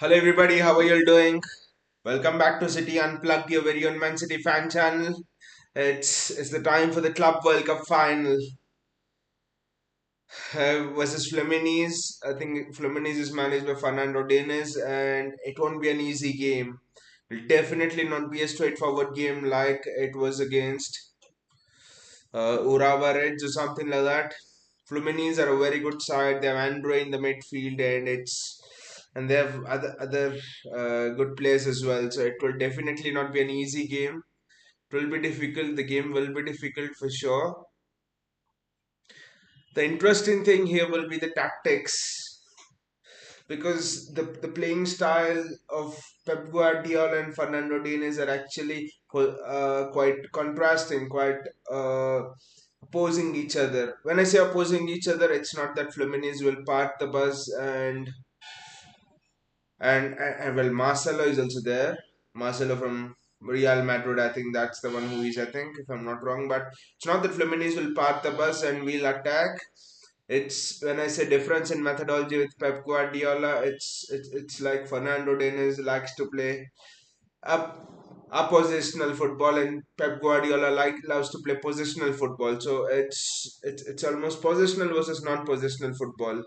Hello everybody, how are you all doing? Welcome back to City Unplugged, your very own Man City fan channel. It's the time for the Club World Cup final versus Fluminense. I think Fluminense is managed by Fernando Diniz, and it won't be an easy game. It'll definitely not be a straightforward game like it was against Urawa Reds or something like that. Fluminense are a very good side. They have Andre in the midfield, and they have other good players as well. So it will definitely not be an easy game. It will be difficult. The game will be difficult for sure. The interesting thing here will be the tactics because the playing style of Pep Guardiola and Fernando Diniz are actually quite contrasting, quite opposing each other. When I say opposing each other, it's not that Fluminense will park the bus and well, Marcelo is also there. Marcelo from Real Madrid, I think that's the one who is, I think, if I'm not wrong. But it's not that Fluminense will park the bus and we'll attack. It's when I say difference in methodology with Pep Guardiola, it's like Fernando Diniz likes to play up oppositional football and Pep Guardiola loves to play positional football. So it's almost positional versus non-positional football.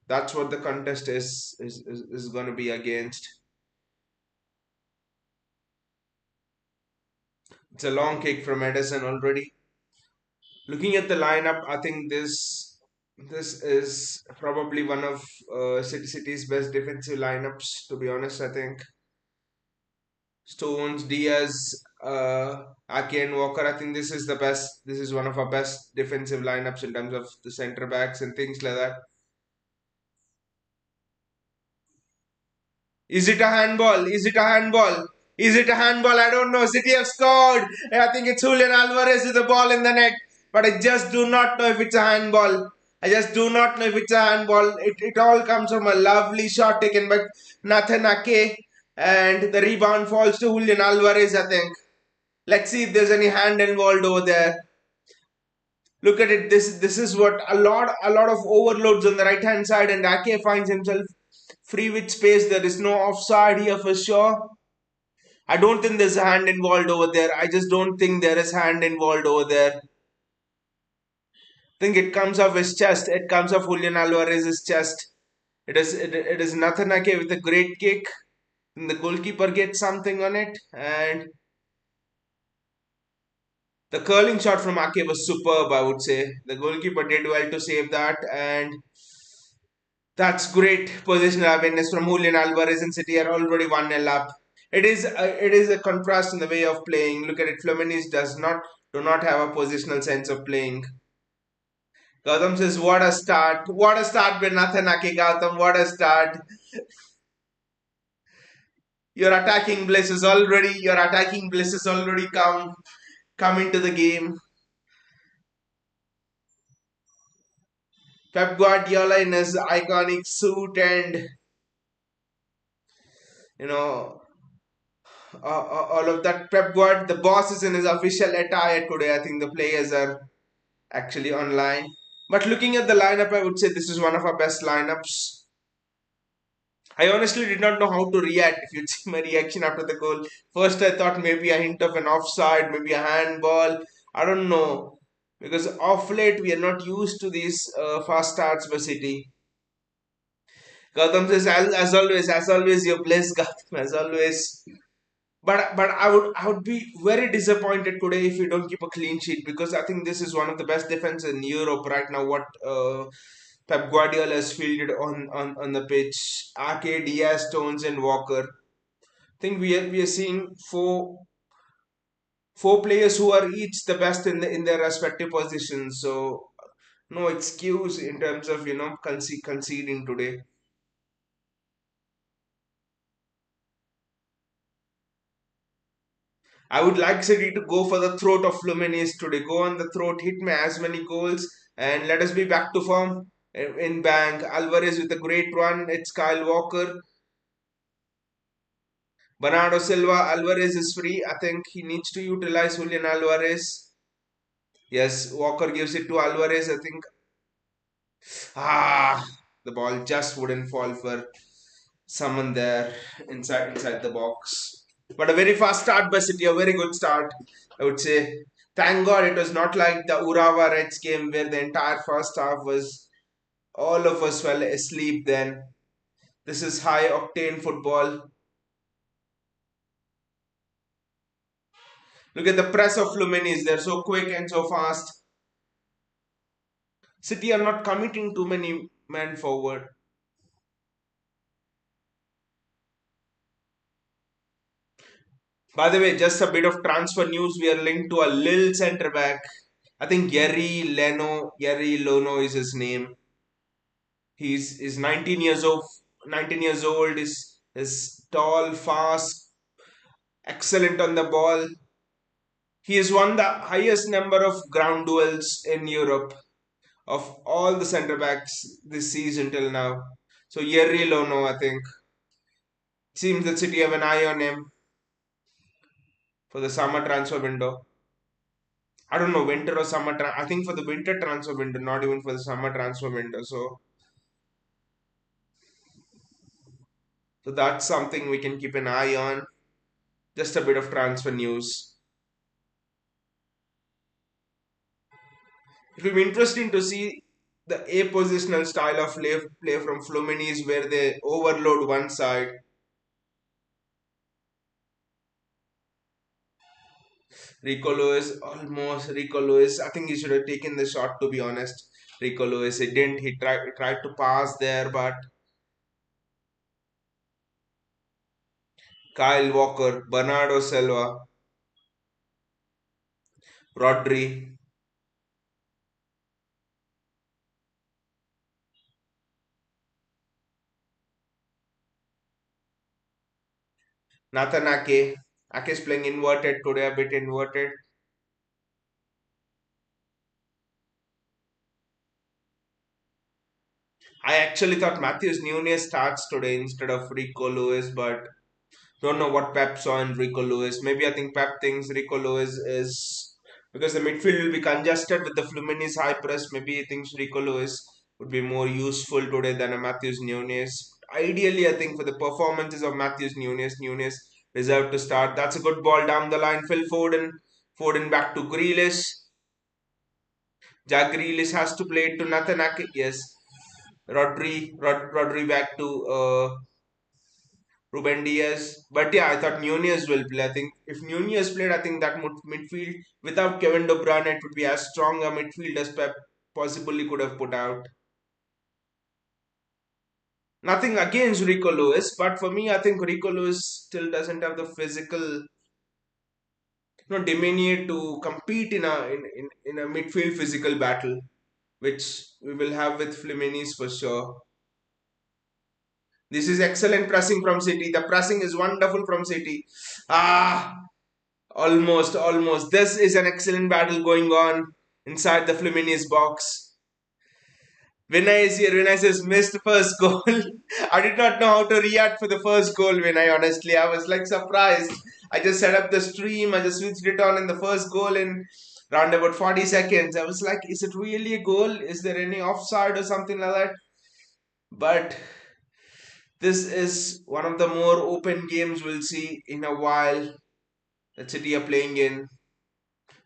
That's what the contest is going to be against. It's a long kick from Ederson already. Looking at the lineup, I think this is probably one of City's best defensive lineups. To be honest, I think Stones, Diaz, Ake and Walker. I think this is the best. This is one of our best defensive lineups in terms of the centre backs and things like that. Is it a handball? Is it a handball? Is it a handball? I don't know. City have scored. I think it's Julian Alvarez with the ball in the net. But I just do not know if it's a handball. I just do not know if it's a handball. It all comes from a lovely shot taken by Nathan Ake. And the rebound falls to Julian Alvarez, I think. Let's see if there's any hand involved over there. Look at it. This is what a lot of overloads on the right hand side, and Ake finds himself free with space. There is no offside here for sure. I don't think there's a hand involved over there. I just don't think there is hand involved over there. I think it comes off his chest. It comes off Julian Alvarez's chest. It is Nathanake with a great kick. And the goalkeeper gets something on it. And the curling shot from Ake was superb, I would say. The goalkeeper did well to save that. And that's great positional awareness from Julian Alvarez and City are already 1-0 up. It is a contrast in the way of playing. Look at it. Fluminense do not have a positional sense of playing. Gautam says, "What a start! What a start by Nathanaki Gautam! What a start! Your attacking bliss has already come into the game. Pep Guardiola in his iconic suit and you know all of that. The boss is in his official attire today. I think the players are actually online. But looking at the lineup, I would say this is one of our best lineups. I honestly did not know how to react. If you'd see my reaction after the goal, first I thought maybe a hint of an offside, maybe a handball. I don't know. Because off late we are not used to these fast starts by City. Gautam says, as always, you're blessed, Gautam, as always. But I would be very disappointed today if we don't keep a clean sheet because I think this is one of the best defense in Europe right now. What Pep Guardiola has fielded on the pitch. Ake, Diaz, Stones, and Walker. I think we are seeing four players who are each the best in their respective positions. So no excuse in terms of conceding today. I would like City to go for the throat of Fluminense today. Go on the throat, hit me as many goals, and let us be back to form in bank. Alvarez with a great run. It's Kyle Walker. Bernardo Silva. Alvarez is free. I think he needs to utilize Julian Alvarez. Yes, Walker gives it to Alvarez. I think. The ball just wouldn't fall for someone there inside the box. But a very fast start by City, a very good start, I would say. Thank God it was not like the Urawa Reds game where the entire first half was all of us fell asleep then. This is high octane football. Look at the press of Fluminense, they're so quick and so fast. City are not committing too many men forward. By the way, just a bit of transfer news. We are linked to a Lille centre back. I think Yeri Lono is his name. He's is 19 years old. 19 years old. Is tall, fast, excellent on the ball. He has won the highest number of ground duels in Europe of all the centre backs this season till now. So Yeri Lono, I think, seems that City have an eye on him for the summer transfer window. I don't know, winter or summer. I think for the winter transfer window, not even for the summer transfer window. So that's something we can keep an eye on. Just a bit of transfer news. It will be interesting to see the a positional style of play from Fluminense where they overload one side. Rico Lewis. I think he should have taken the shot, to be honest. Rico Lewis, he didn't. He tried to pass there, but Kyle Walker, Bernardo Silva, Rodri, Nathan Ake. Ake is playing inverted today, a bit inverted. I actually thought Matthews Nunez starts today instead of Rico Lewis, but don't know what Pep saw in Rico Lewis. Maybe I think Pep thinks Rico Lewis is because the midfield will be congested with the Fluminense high press. Maybe he thinks Rico Lewis would be more useful today than a Matthews Nunez. Ideally, I think for the performances of Matthews Nunez deserved to start. That's a good ball down the line. Phil Foden back to Grealish. Jack Grealish has to play it to Nathan Ake. Yes, Rodri back to Ruben Diaz. But yeah, I thought Nunez will play. I think if Nunez played, I think that midfield without Kevin De Bruyne, it would be as strong a midfield as Pep possibly could have put out. Nothing against Rico Lewis, but for me, I think Rico Lewis still doesn't have the physical, diminutive to compete in a midfield physical battle, which we will have with Fluminense for sure. This is excellent pressing from City. The pressing is wonderful from City. Ah, almost. This is an excellent battle going on inside the Fluminense box. Vinicius missed first goal. I did not know how to react for the first goal, Vinay, honestly. I was like surprised. I just set up the stream, I just switched it on in the first goal in around about 40 seconds. I was like, is it really a goal? Is there any offside or something like that? But this is one of the more open games we'll see in a while that City are playing in.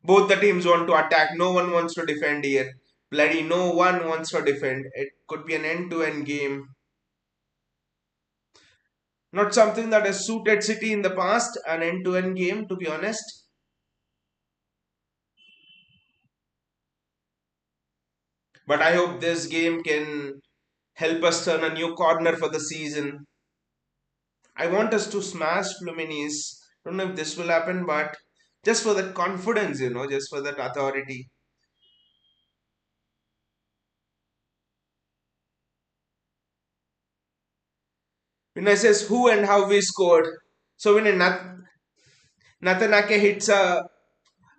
Both the teams want to attack. No one wants to defend here. Bloody no one wants to defend. It could be an end-to-end game. Not something that has suited City in the past, an end-to-end game, to be honest. But I hope this game can help us turn a new corner for the season. I want us to smash Fluminense. Don't know if this will happen, but just for that confidence, just for that authority. When I says who and how we scored. So when Natanake hits a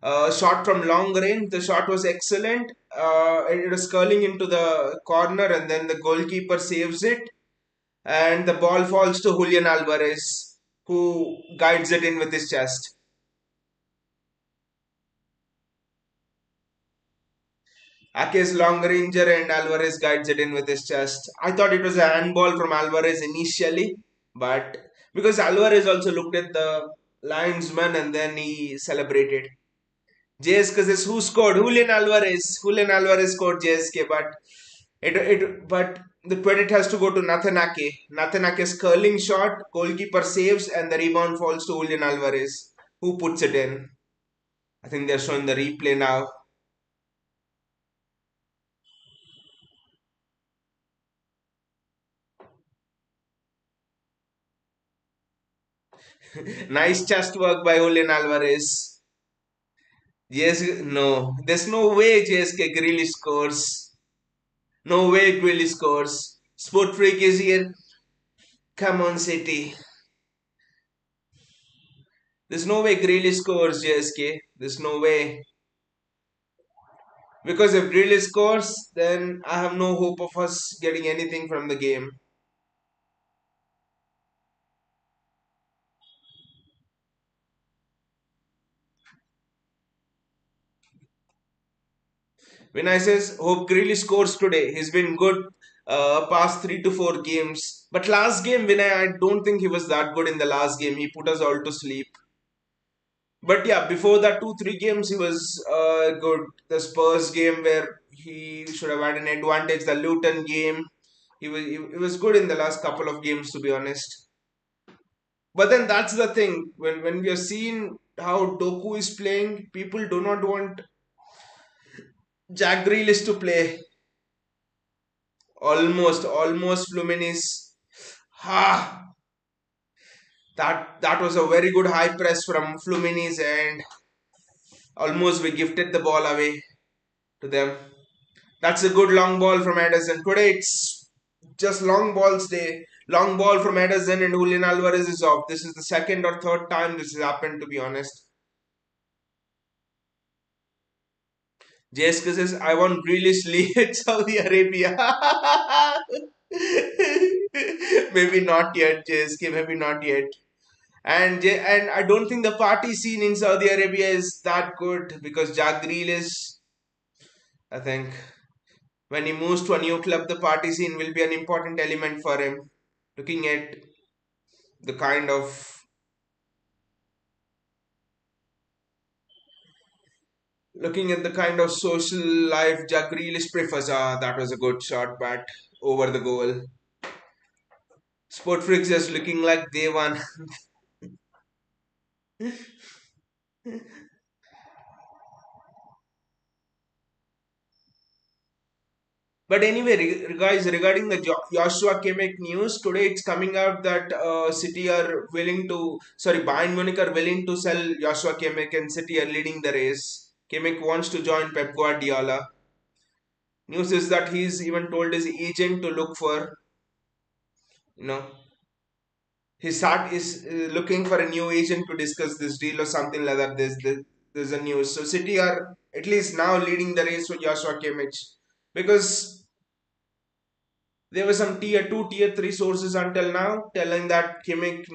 shot from long range, the shot was excellent. It was curling into the corner, and then the goalkeeper saves it, and the ball falls to Julian Alvarez, who guides it in with his chest. Ake's long ranger and Alvarez guides it in with his chest. I thought it was a handball from Alvarez initially, But because Alvarez also looked at the linesman and then he celebrated. JSK says who scored? Julian Alvarez. Julian Alvarez scored JSK, but but the credit has to go to Nathanake. Nathanake's curling shot, goalkeeper saves, and the rebound falls to Julian Alvarez, who puts it in. I think they're showing the replay now. Nice chest work by Julian Alvarez. Yes, no. There's no way JSK Grealish scores. No way Grealish scores. Sport Freak is here. Come on, City. There's no way Grealish scores, JSK. There's no way. Because if Grealish scores, then I have no hope of us getting anything from the game. Vinay says, hope Grealish scores today. He's been good past 3 to 4 games. But last game, Vinay, I don't think he was that good in the last game. He put us all to sleep. But yeah, before that 2 3 games, he was good. The Spurs game where he should have had an advantage. The Luton game, he was good in the last couple of games, to be honest. But then that's the thing. When we are seeing how Doku is playing, people do not want Jack Grealish to play. Almost Fluminense. Ha! That was a very good high press from Fluminense, and almost we gifted the ball away to them. That's a good long ball from Ederson. Today it's just long balls day. Long ball from Ederson and Julian Alvarez is off. This is the second or third time this has happened, to be honest. JSK says, I want Grealish leave at Saudi Arabia. Maybe not yet, JSK. Maybe not yet. And I don't think the party scene in Saudi Arabia is that good because Jack Grealish, I think, when he moves to a new club, the party scene will be an important element for him. Looking at the kind of social life Jack Grealish prefers. That was a good shot, but over the goal. Sport Freaks just looking like they won. But anyway, guys, regarding the Joshua Kimmich news, today it's coming out that Bayern Munich are willing to sell Joshua Kimmich and City are leading the race. Kimmich wants to join Pep Guardiola. News is that he's even told his agent to look for, you know, his start is looking for a new agent to discuss this deal or something like that. There's a news. So City are at least now leading the race for Joshua Kimmich because there were some tier 2, tier 3 sources until now telling that Kimmich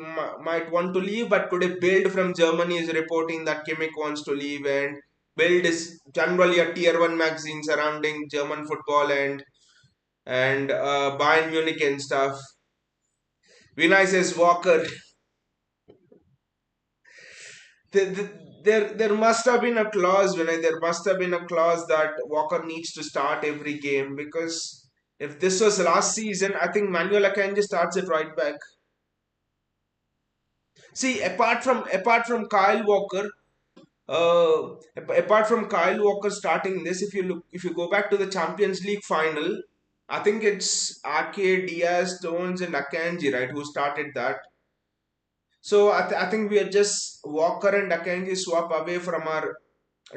might want to leave, but today Bild from Germany is reporting that Kimmich wants to leave, and Bild is generally a tier 1 magazine surrounding German football and Bayern Munich and stuff. Vinay says Walker. There must have been a clause, Vinay. There must have been a clause that Walker needs to start every game because if this was last season, I think Manuel Akanji starts at right back. See, apart from Kyle Walker, apart from Kyle Walker starting this, if you go back to the Champions League final, I think it's Ake, Diaz, Stones, and Akanji, right, who started that. So I think we are just Walker and Akanji swap away from our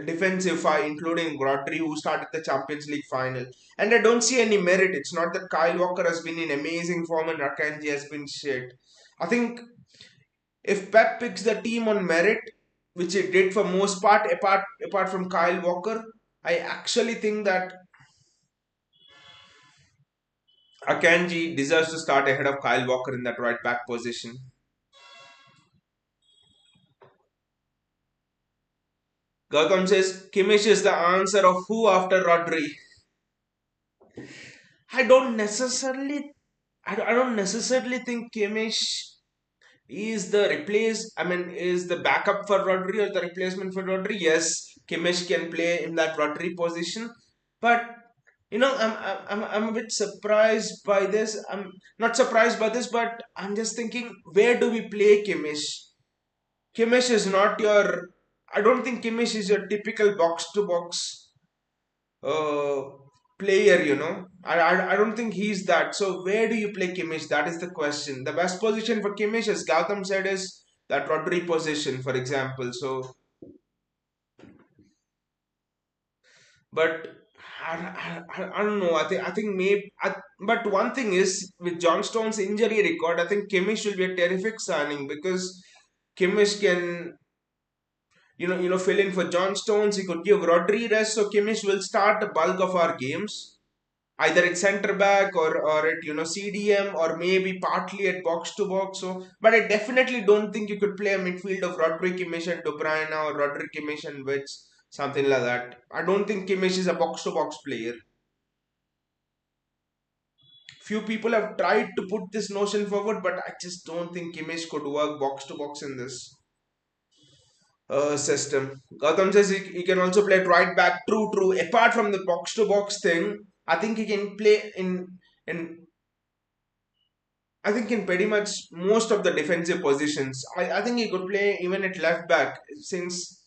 defensive five, including Rodri, who started the Champions League final. And I don't see any merit. It's not that Kyle Walker has been in amazing form and Akanji has been shit. I think if Pep picks the team on merit, which he did for most part, apart from Kyle Walker, I actually think that Akanji deserves to start ahead of Kyle Walker in that right back position. Gautam says Kimmich is the answer of who after Rodri. I don't necessarily think Kimmich Is the backup for Rodri or the replacement for Rodri? Yes, Kimmich can play in that Rodri position, but I'm a bit surprised by this. I'm not surprised by this, but I'm just thinking, where do we play Kimmich? Kimmich is not your. I don't think Kimmich is your typical box to box uh, player, I don't think he's that. So where do you play Kimmich? That is the question. The best position for Kimmich, as Gautam said, is that Rodri position, for example. So, but I don't know. I think maybe. But one thing is, with John Stones' injury record, I think Kimmich will be a terrific signing because Kimmich can fill in for John Stones. He could give Rodri rest, so Kimmich will start the bulk of our games, either at center back or at CDM, or maybe partly at box to box. So, but I definitely don't think you could play a midfield of Rodri, Kimmich, and De Bruyne, or Rodri, Kimmich, and Wits, something like that. I don't think Kimmich is a box to box player. Few people have tried to put this notion forward, but I just don't think Kimmich could work box to box in this system. Gautam says he can also play at right back. True, true. Apart from the box to box thing, I think he can play in I think in pretty much most of the defensive positions. I think he could play even at left back since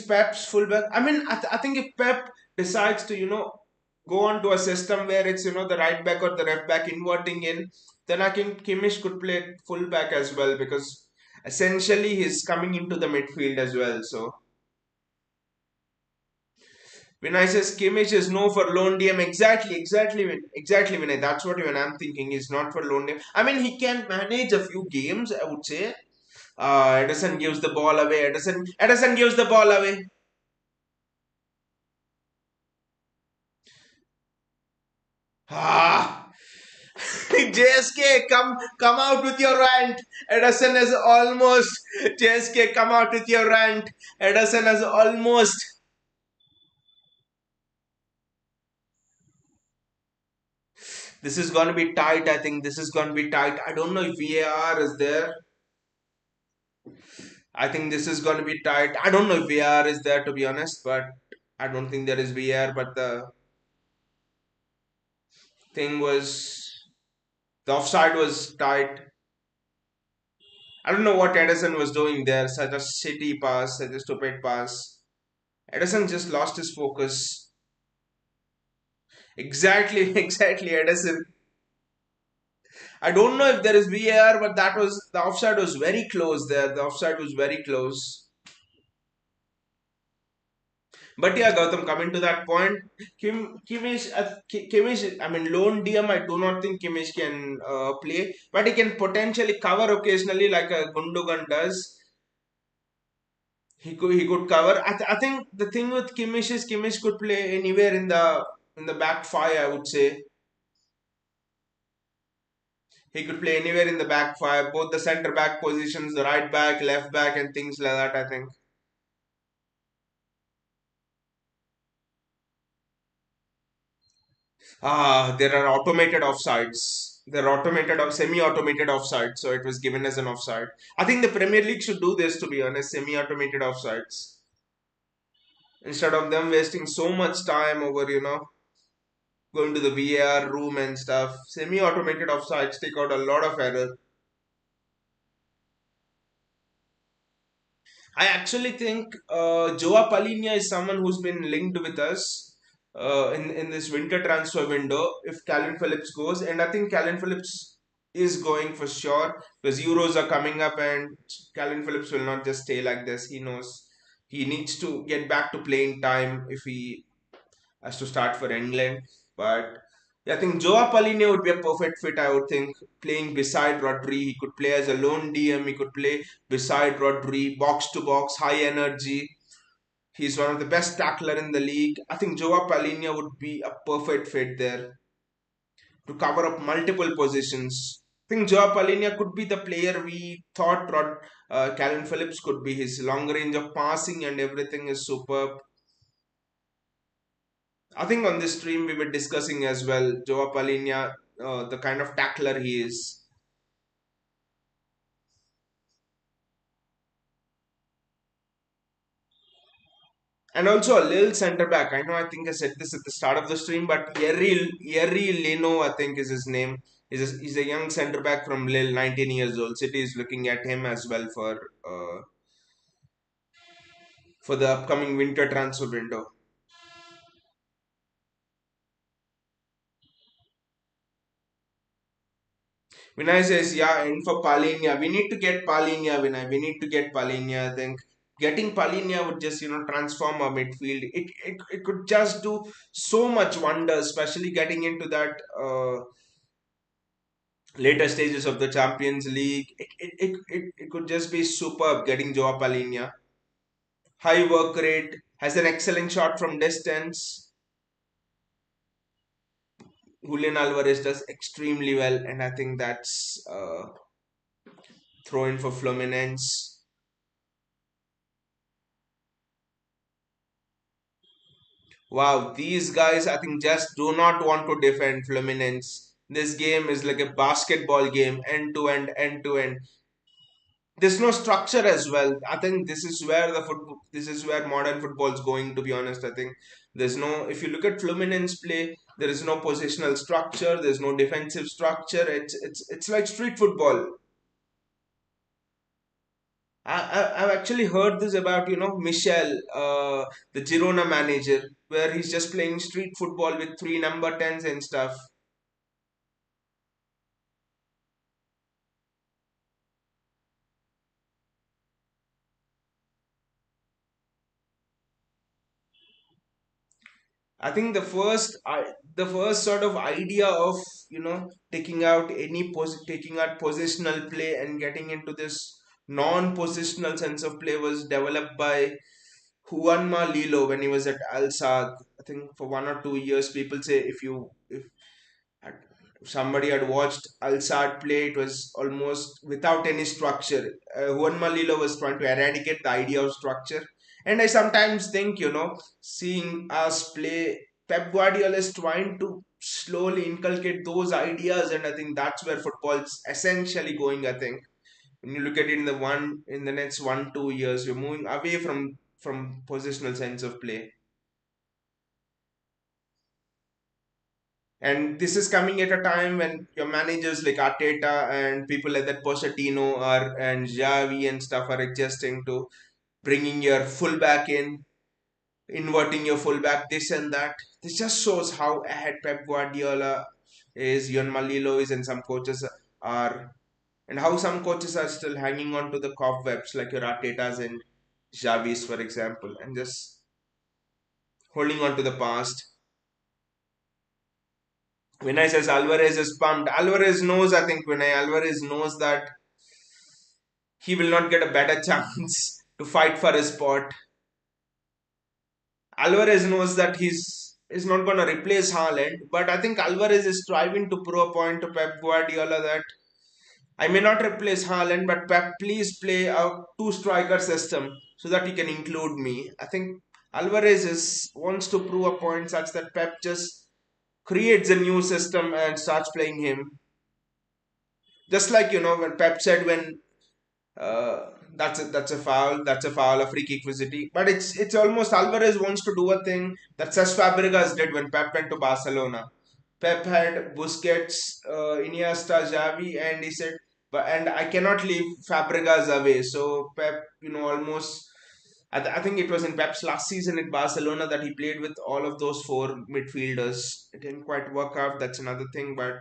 Pep's fullback. I think if Pep decides to go on to a system where it's the right back or the left back inverting in, then I think Kimmich could play at fullback as well, because essentially he's coming into the midfield as well. So Vinay says Kimmich is no for loan DM. Exactly, Vinay. That's what even I'm thinking. He's not for loan DM. I mean, he can manage a few games, I would say. Ederson gives the ball away. Ederson gives the ball away. Ah, JSK, come out with your rant. Ederson has almost. JSK, come out with your rant. Ederson has almost. This is going to be tight. I think this is going to be tight. I don't know if VAR is there. I think this is going to be tight. I don't know if VR is there, to be honest, but I don't think there is VR. But thing was, the offside was tight. I don't know what Edison was doing there. Such a shitty pass, such a stupid pass. Edison just lost his focus. Exactly, exactly, Edison. I don't know if there is VAR, but the offside was very close there. The offside was very close. But yeah, Gautam, coming to that point, Kimmich, I mean, lone DM, I do not think Kimmich can play, but he can potentially cover occasionally, like a Gundogan does. He could cover. I think the thing with Kimmich is Kimmich could play anywhere in the back five. I would say he could play anywhere in the back five, both the center back positions, the right back, left back, and things like that. I think. There are automated offsides. There are semi-automated offsides, so it was given as an offside. I think the Premier League should do this, to be honest, semi-automated offsides, instead of them wasting so much time over, going to the VAR room and stuff. Semi-automated offsides take out a lot of error. I actually think Joa Palinha is someone who's been linked with us in this winter transfer window if Calvin Phillips goes. And I think Calvin Phillips is going for sure, because Euros are coming up and Calvin Phillips will not just stay like this. He knows he needs to get back to playing time if he has to start for England. But yeah, I think Joa Paline would be a perfect fit. I would think, playing beside Rodri. He could play as a lone DM. He could play beside Rodri, box to box, high energy. He's one of the best tackler in the league. I think Joa Palinha would be a perfect fit there to cover up multiple positions. I think Joa Palinha could be the player we thought Calvin Phillips could be. His long range of passing and everything is superb. I think on this stream we were discussing as well, Joa Palinha, the kind of tackler he is. And also a little centre back. I know I think I said this at the start of the stream, but Yerry Leno, I think is his name. He's a young centre back from Lille, 19 years old. City is looking at him as well for the upcoming winter transfer window. Vinay says, yeah, and for Palinia, we need to get Palinia, Vinay. We need to get Palinia. I think getting Palinia would just, transform our midfield. It could just do so much wonder, especially getting into that later stages of the Champions League. It could just be superb getting Joao Palinia. High work rate, has an excellent shot from distance. Julian Alvarez does extremely well, and I think that's throw in for Fluminense. Wow, these guys I think just do not want to defend Fluminense. This game is like a basketball game, end to end, end to end. There's no structure as well. I think this is where modern football is going. To be honest, I think there's no. If you look at Fluminense play, there is no positional structure. There's no defensive structure. It's like street football. I've actually heard this about Michel, the Girona manager, where he's just playing street football with three number tens and stuff. I think the first sort of idea of taking out positional play and getting into this non-positional sense of play was developed by Juanma Lilo when he was at Al Sadd. I think for 1 or 2 years, people say if had- somebody had watched Al Sadd play, it was almost without any structure. Juan Malilo was trying to eradicate the idea of structure. And I sometimes think, seeing us play, Pep Guardiola is trying to slowly inculcate those ideas, and I think that's where football's essentially going. I think when you look at it in the next 1 2 years, we're moving away from positional sense of play. And this is coming at a time when your managers like Arteta and people like that Pochettino are and Xavi and stuff are adjusting to bringing your fullback in, inverting your fullback, this and that. This just shows how ahead Pep Guardiola is, Yon Malilo is, and some coaches are, and how some coaches are still hanging on to the cobwebs like your Artetas and Xavis, for example, and just holding on to the past. Vinay says Alvarez is pumped. Alvarez knows, I think Vinay Alvarez knows that he will not get a better chance to fight for his spot. Alvarez knows that he's not going to replace Haaland, but I think Alvarez is striving to prove a point to Pep Guardiola that I may not replace Haaland, but Pep, please play a two striker system so that you can include me. I think Alvarez wants to prove a point such that Pep just creates a new system and starts playing him. Just like when Pep said when that's a foul. That's a foul. A free kick visiting. But it's almost Alvarez wants to do a thing that Cesc Fabregas did when Pep went to Barcelona. Pep had Busquets, Iniesta, Xavi, and he said, "But and I cannot leave Fabregas away." So Pep, almost. I think it was in Pep's last season at Barcelona that he played with all of those four midfielders. It didn't quite work out. That's another thing, but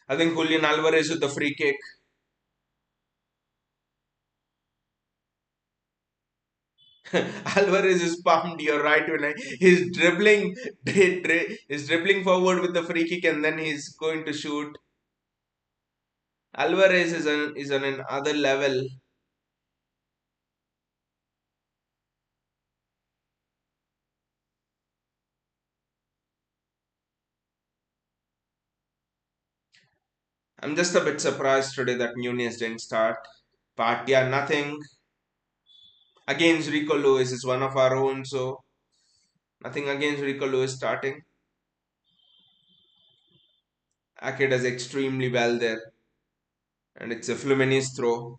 I think Julian Alvarez with the free kick. Alvarez is pumped. You're right. He's dribbling, he's dribbling forward with the free kick, and then he's going to shoot. Alvarez is on another level. I'm just a bit surprised today that Nunez didn't start. But yeah, nothing against Rico Lewis is one of our own. So Nothing against Rico Lewis starting. Ake does extremely well there. And it's a Fluminense throw.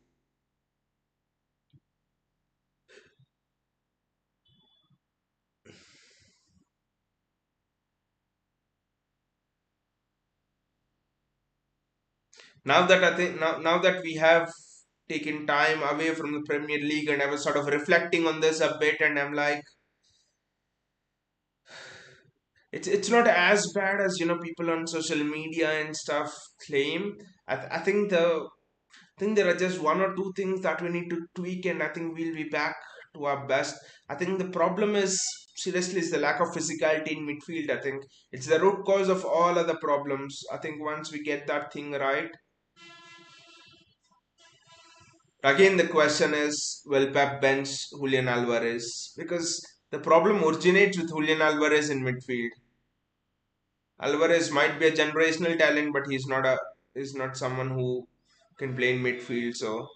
Now that I think now that we have taken time away from the Premier League, and I was sort of reflecting on this a bit, and I'm like, it's not as bad as people on social media and stuff claim. I think there are just one or two things that we need to tweak, and I think we'll be back to our best. I think the problem is seriously is the lack of physicality in midfield. I think it's the root cause of all other problems. I think once we get that thing right, again the question is, will Pep bench Julian Alvarez? Because the problem originates with Julian Alvarez in midfield. Alvarez might be a generational talent, but he's not someone who can play in midfield. So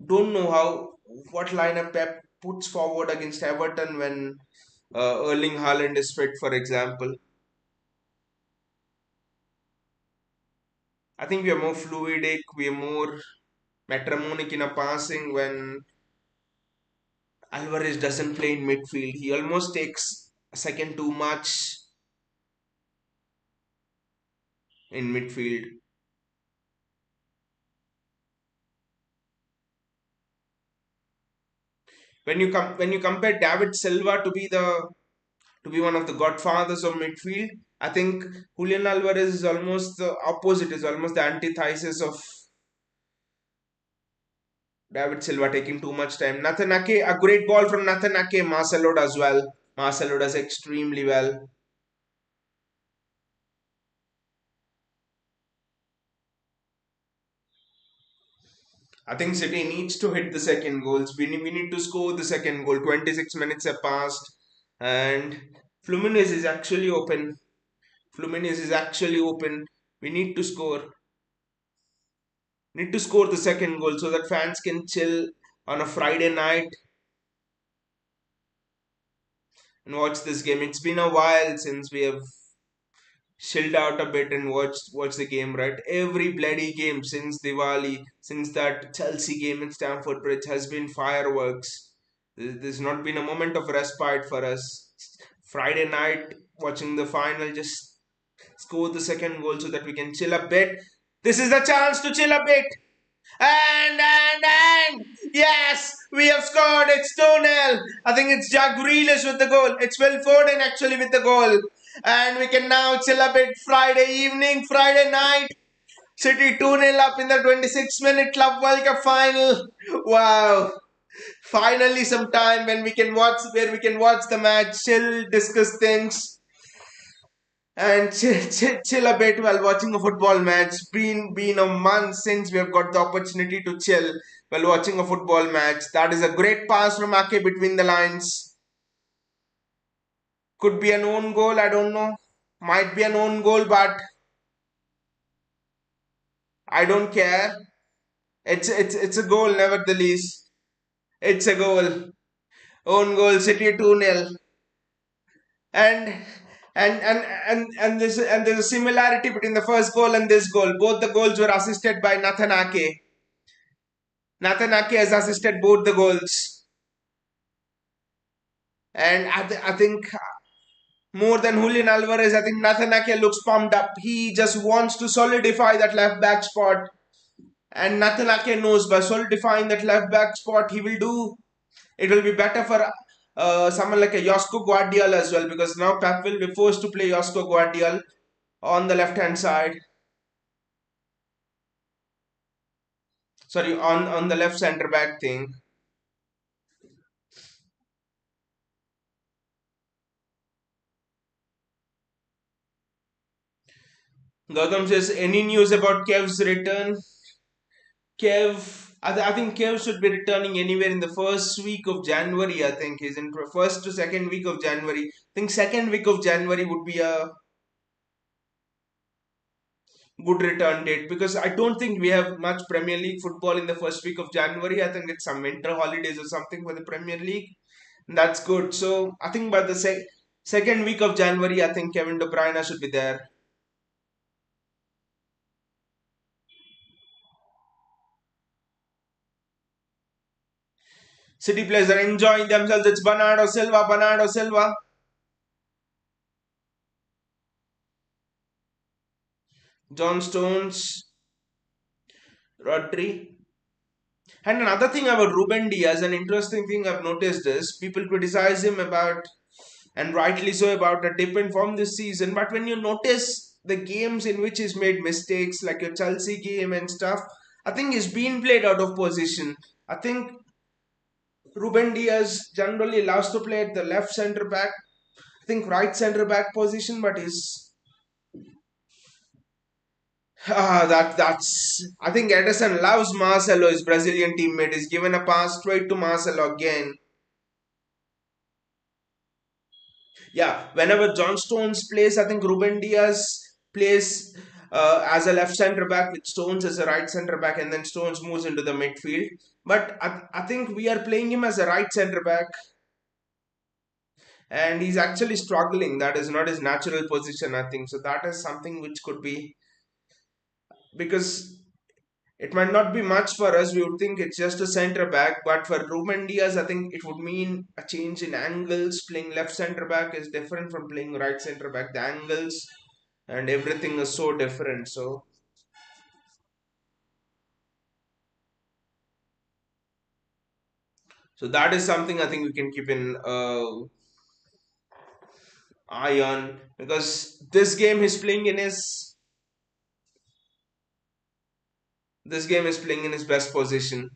don't know what lineup Pep puts forward against Everton when Erling Haaland is fit, for example. I think we are more fluidic, we are more metronomic in a passing when Alvarez doesn't play in midfield. He almost takes a second too much in midfield. When you compare David Silva to be one of the godfathers of midfield, I think Julian Alvarez is almost the opposite, is almost the antithesis of David Silva taking too much time. Nathan Ake, a great ball from Nathan Ake. Marcelo does well. Marcelo does extremely well. I think City needs to hit the second goals. We need to score the second goal. 26 minutes have passed. And Fluminense is actually open. Fluminense is actually open. We need to score. Need to score the second goal so that fans can chill on a Friday night and watch this game. It's been a while since we have chilled out a bit and watch the game, right? Every bloody game since Diwali, since that Chelsea game in Stamford Bridge has been fireworks. There's not been a moment of respite for us. Friday night watching the final, just score the second goal so that we can chill a bit. This is the chance to chill a bit. And yes, we have scored. It's 2-0. I think it's Jack Grealish with the goal. It's Will Foden actually with the goal. And we can now chill a bit Friday evening, Friday night. City 2-0 up in the 26-minute Club World Cup final. Wow. Finally some time when we can watch the match, chill, discuss things and chill a bit while watching a football match. Been a month since we have got the opportunity to chill while watching a football match. That is a great pass from Ake between the lines. Could be an own goal, I don't know. Might be an own goal, but I don't care. It's a goal nevertheless. It's a goal. Own goal, City 2-0. And there's a similarity between the first goal and this goal. Both the goals were assisted by Nathan Ake. Nathan Ake has assisted both the goals. And I think more than Julian Alvarez, I think Nathan Ake looks pumped up. He just wants to solidify that left back spot. And Nathan Ake knows by solidifying that left back spot, it will be better for someone like a Josko Gvardiol as well, because now Pep will be forced to play Josko Gvardiol on the left hand side. Sorry, on the left centre back thing. Gautam says, any news about Kev's return? I think Kev should be returning anywhere in the first week of January. I think he's in first to second week of January. I think second week of January would be a good return date, because I don't think we have much Premier League football in the first week of January. I think it's some winter holidays or something for the Premier League. And that's good. So I think by the Second week of January, I think Kevin De Bruyne should be there. City players are enjoying themselves. It's Bernardo Silva, Bernardo Silva. John Stones, Rodri. And another thing about Ruben Diaz, an interesting thing I've noticed is people criticize him about, and rightly so, about a dip in form this season. But when you notice the games in which he's made mistakes, like your Chelsea game and stuff, I think he's been played out of position. I think Ruben Diaz generally loves to play at the left centre back. I think right centre back position, but he's that's I think Ederson loves Marcelo, his Brazilian teammate. He's given a pass straight to Marcelo again. Yeah, whenever John Stones plays, I think Ruben Diaz plays as a left centre back with Stones as a right centre back, and then Stones moves into the midfield. But I think we are playing him as a right centre back, and he's actually struggling. That is not his natural position, I think. So that is something which could be, because it might not be much for us. We would think it's just a centre back, but for Ruben Diaz, I think it would mean a change in angles. Playing left centre back is different from playing right centre back. The angles and everything is so different. So that is something I think we can keep in eye on, because this game is playing in his best position.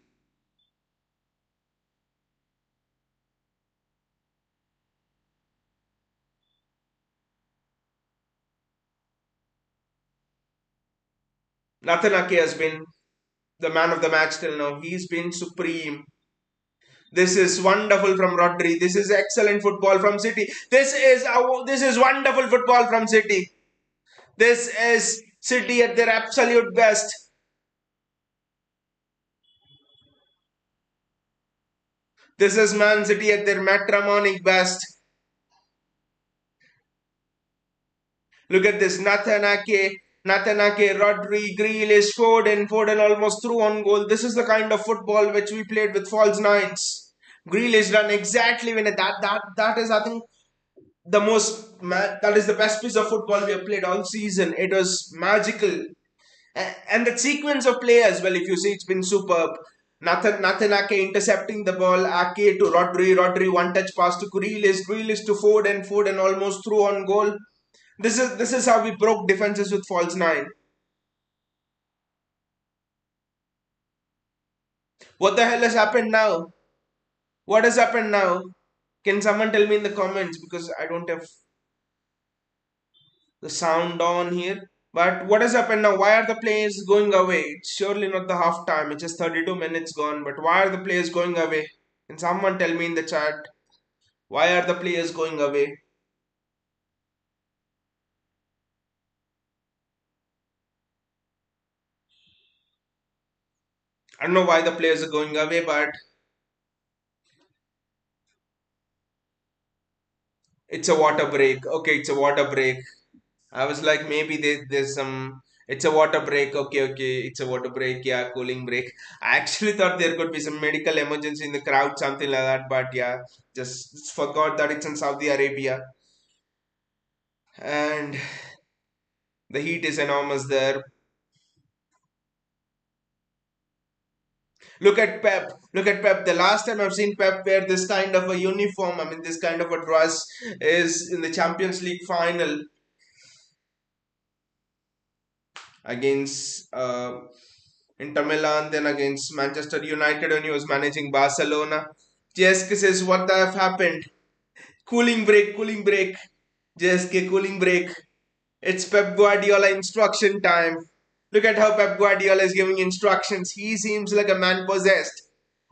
Nathan Ake has been the man of the match till now. He's been supreme. This is wonderful from Rodri. This is excellent football from City. This is wonderful football from City. This is City at their absolute best. This is Man City at their matrimonic best. Look at this. Nathan Ake, Rodri, Grealish, Foden almost through on goal. This is the kind of football which we played with false nines. Grealish done exactly when that is, I think, that is the best piece of football we have played all season. It was magical. And the sequence of play as well, if you see, it's been superb. Nathan Ake intercepting the ball, Ake to Rodri, one touch pass to Grealish to Foden almost through on goal. This is how we broke defenses with false nine. What the hell has happened now? What has happened now? Can someone tell me in the comments, because I don't have the sound on here. But what has happened now? Why are the players going away? It's surely not the half time. It's just 32 minutes gone. But why are the players going away? Can someone tell me in the chat? Why are the players going away? I don't know why the players are going away, but it's a water break. Okay, it's a water break. I was like, maybe there's some. It's a water break. Okay. It's a water break. Yeah, cooling break. I actually thought there could be some medical emergency in the crowd, something like that. But yeah, just forgot that it's in Saudi Arabia. And the heat is enormous there. Look at Pep. Look at Pep. The last time I've seen Pep wear this kind of a uniform, I mean, this kind of a dress, is in the Champions League final against Inter Milan, then against Manchester United when he was managing Barcelona. JSK says, what the F happened? Cooling break. JSK, cooling break. It's Pep Guardiola instruction time. Look at how Pep Guardiola is giving instructions. He seems like a man possessed.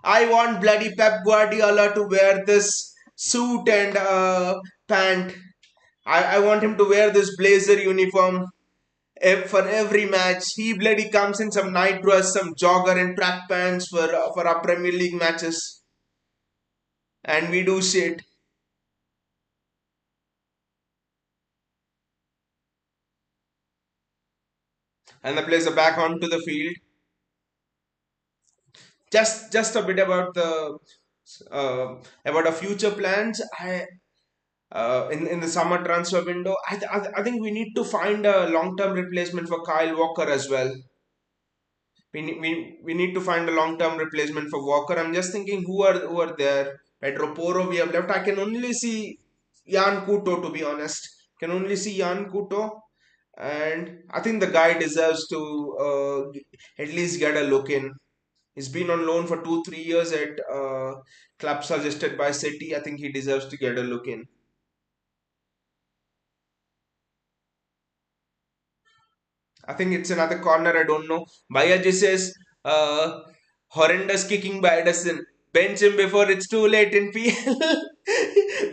I want bloody Pep Guardiola to wear this suit and pant. I want him to wear this blazer uniform for every match. He bloody comes in some night dress, some jogger and track pants for our Premier League matches. And we do shit. and the players are back onto the field. Just a bit about the about our future plans. In the summer transfer window, I think we need to find a long term replacement for Kyle Walker as well. We need to find a long term replacement for Walker. I'm just thinking who are there. Pedro Porro we have left. I can only see Jan Kuto, to be honest. Can only see Jan Kuto, and I think the guy deserves to at least get a look in. He's been on loan for 2 3 years at club suggested by City. I think he deserves to get a look in. I think it's another corner. I don't know. Bayaji says, horrendous kicking by Ederson. Bench him before it's too late in PL.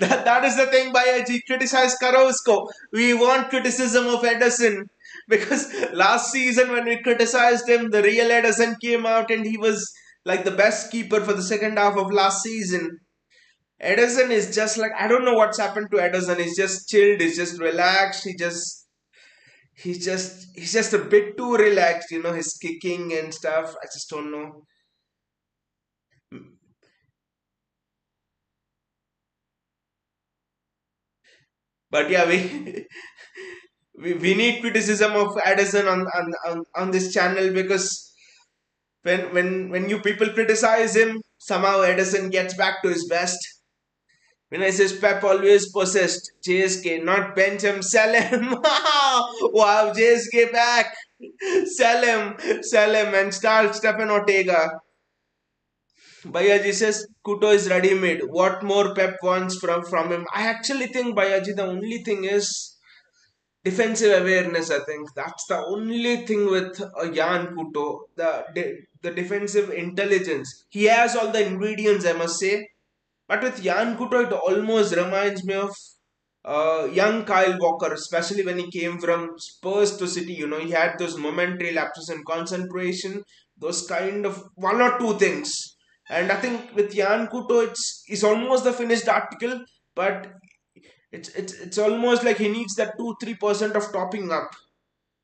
That is the thing, Bayaji. Criticize Carrasco. We want criticism of Ederson. Because last season when we criticized him, the real Ederson came out and he was like the best keeper for the second half of last season. Ederson is just like, I don't know what's happened to Ederson. He's just chilled. He's just relaxed. He's just a bit too relaxed, his kicking and stuff. I just don't know. But yeah, we we need criticism of Addison on this channel, because when you people criticize him, somehow Edison gets back to his best. When I says Pep always possessed JSK, not bench him, sell him. Wow, JSK back. Sell him, and start Stefan Ortega. Bayaji says Kuto is ready made. What more Pep wants from him? I actually think Bayaji, the only thing is defensive awareness. I think that's the only thing with Jan Kuto. The defensive intelligence. He has all the ingredients, I must say. But with Jan Kuto, it almost reminds me of young Kyle Walker, especially when he came from Spurs to City. He had those momentary lapses in concentration, those kind of one or two things. And I think with Jan Kuto, it's almost the finished article, but it's almost like he needs that 2 3% of topping up.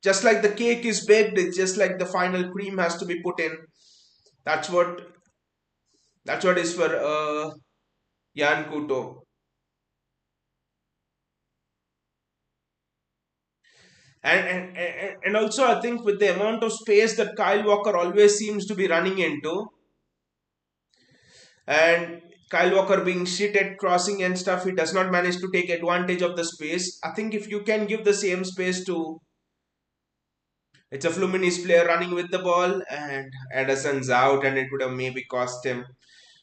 Just like the cake is baked, it's just like the final cream has to be put in. That's what is for Jan Kuto. And also I think with the amount of space that Kyle Walker always seems to be running into, and Kyle Walker being shit at crossing and stuff, he does not manage to take advantage of the space. I think if you can give the same space to, it's a Fluminense player running with the ball and Ederson's out, and it would have maybe cost him.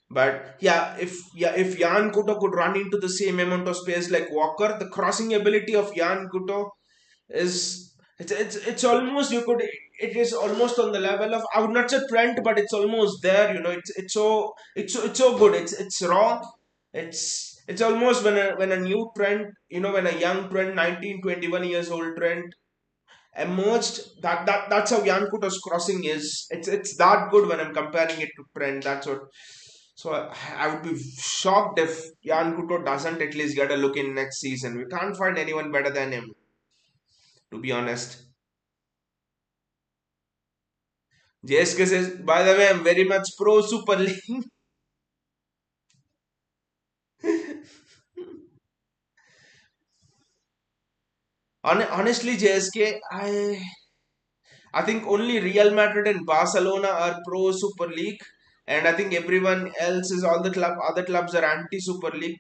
But if Jan Kuto could run into the same amount of space like Walker, the crossing ability of Jan Kuto is it's almost, it is almost on the level of, I would not say Trent, but it's almost there. It's so good. It's raw. It's almost when a new Trent, when a young Trent, 19 21 years old Trent emerged. That's how Jan Kuto's crossing is. It's that good when I'm comparing it to Trent. That's what. So I would be shocked if Jan Kuto doesn't at least get a look in next season. We can't find anyone better than him, to be honest. JSK says, by the way, I'm very much pro Super League. Honestly, JSK, I think only Real Madrid and Barcelona are pro Super League, and I think everyone else is, all the other clubs are anti Super League.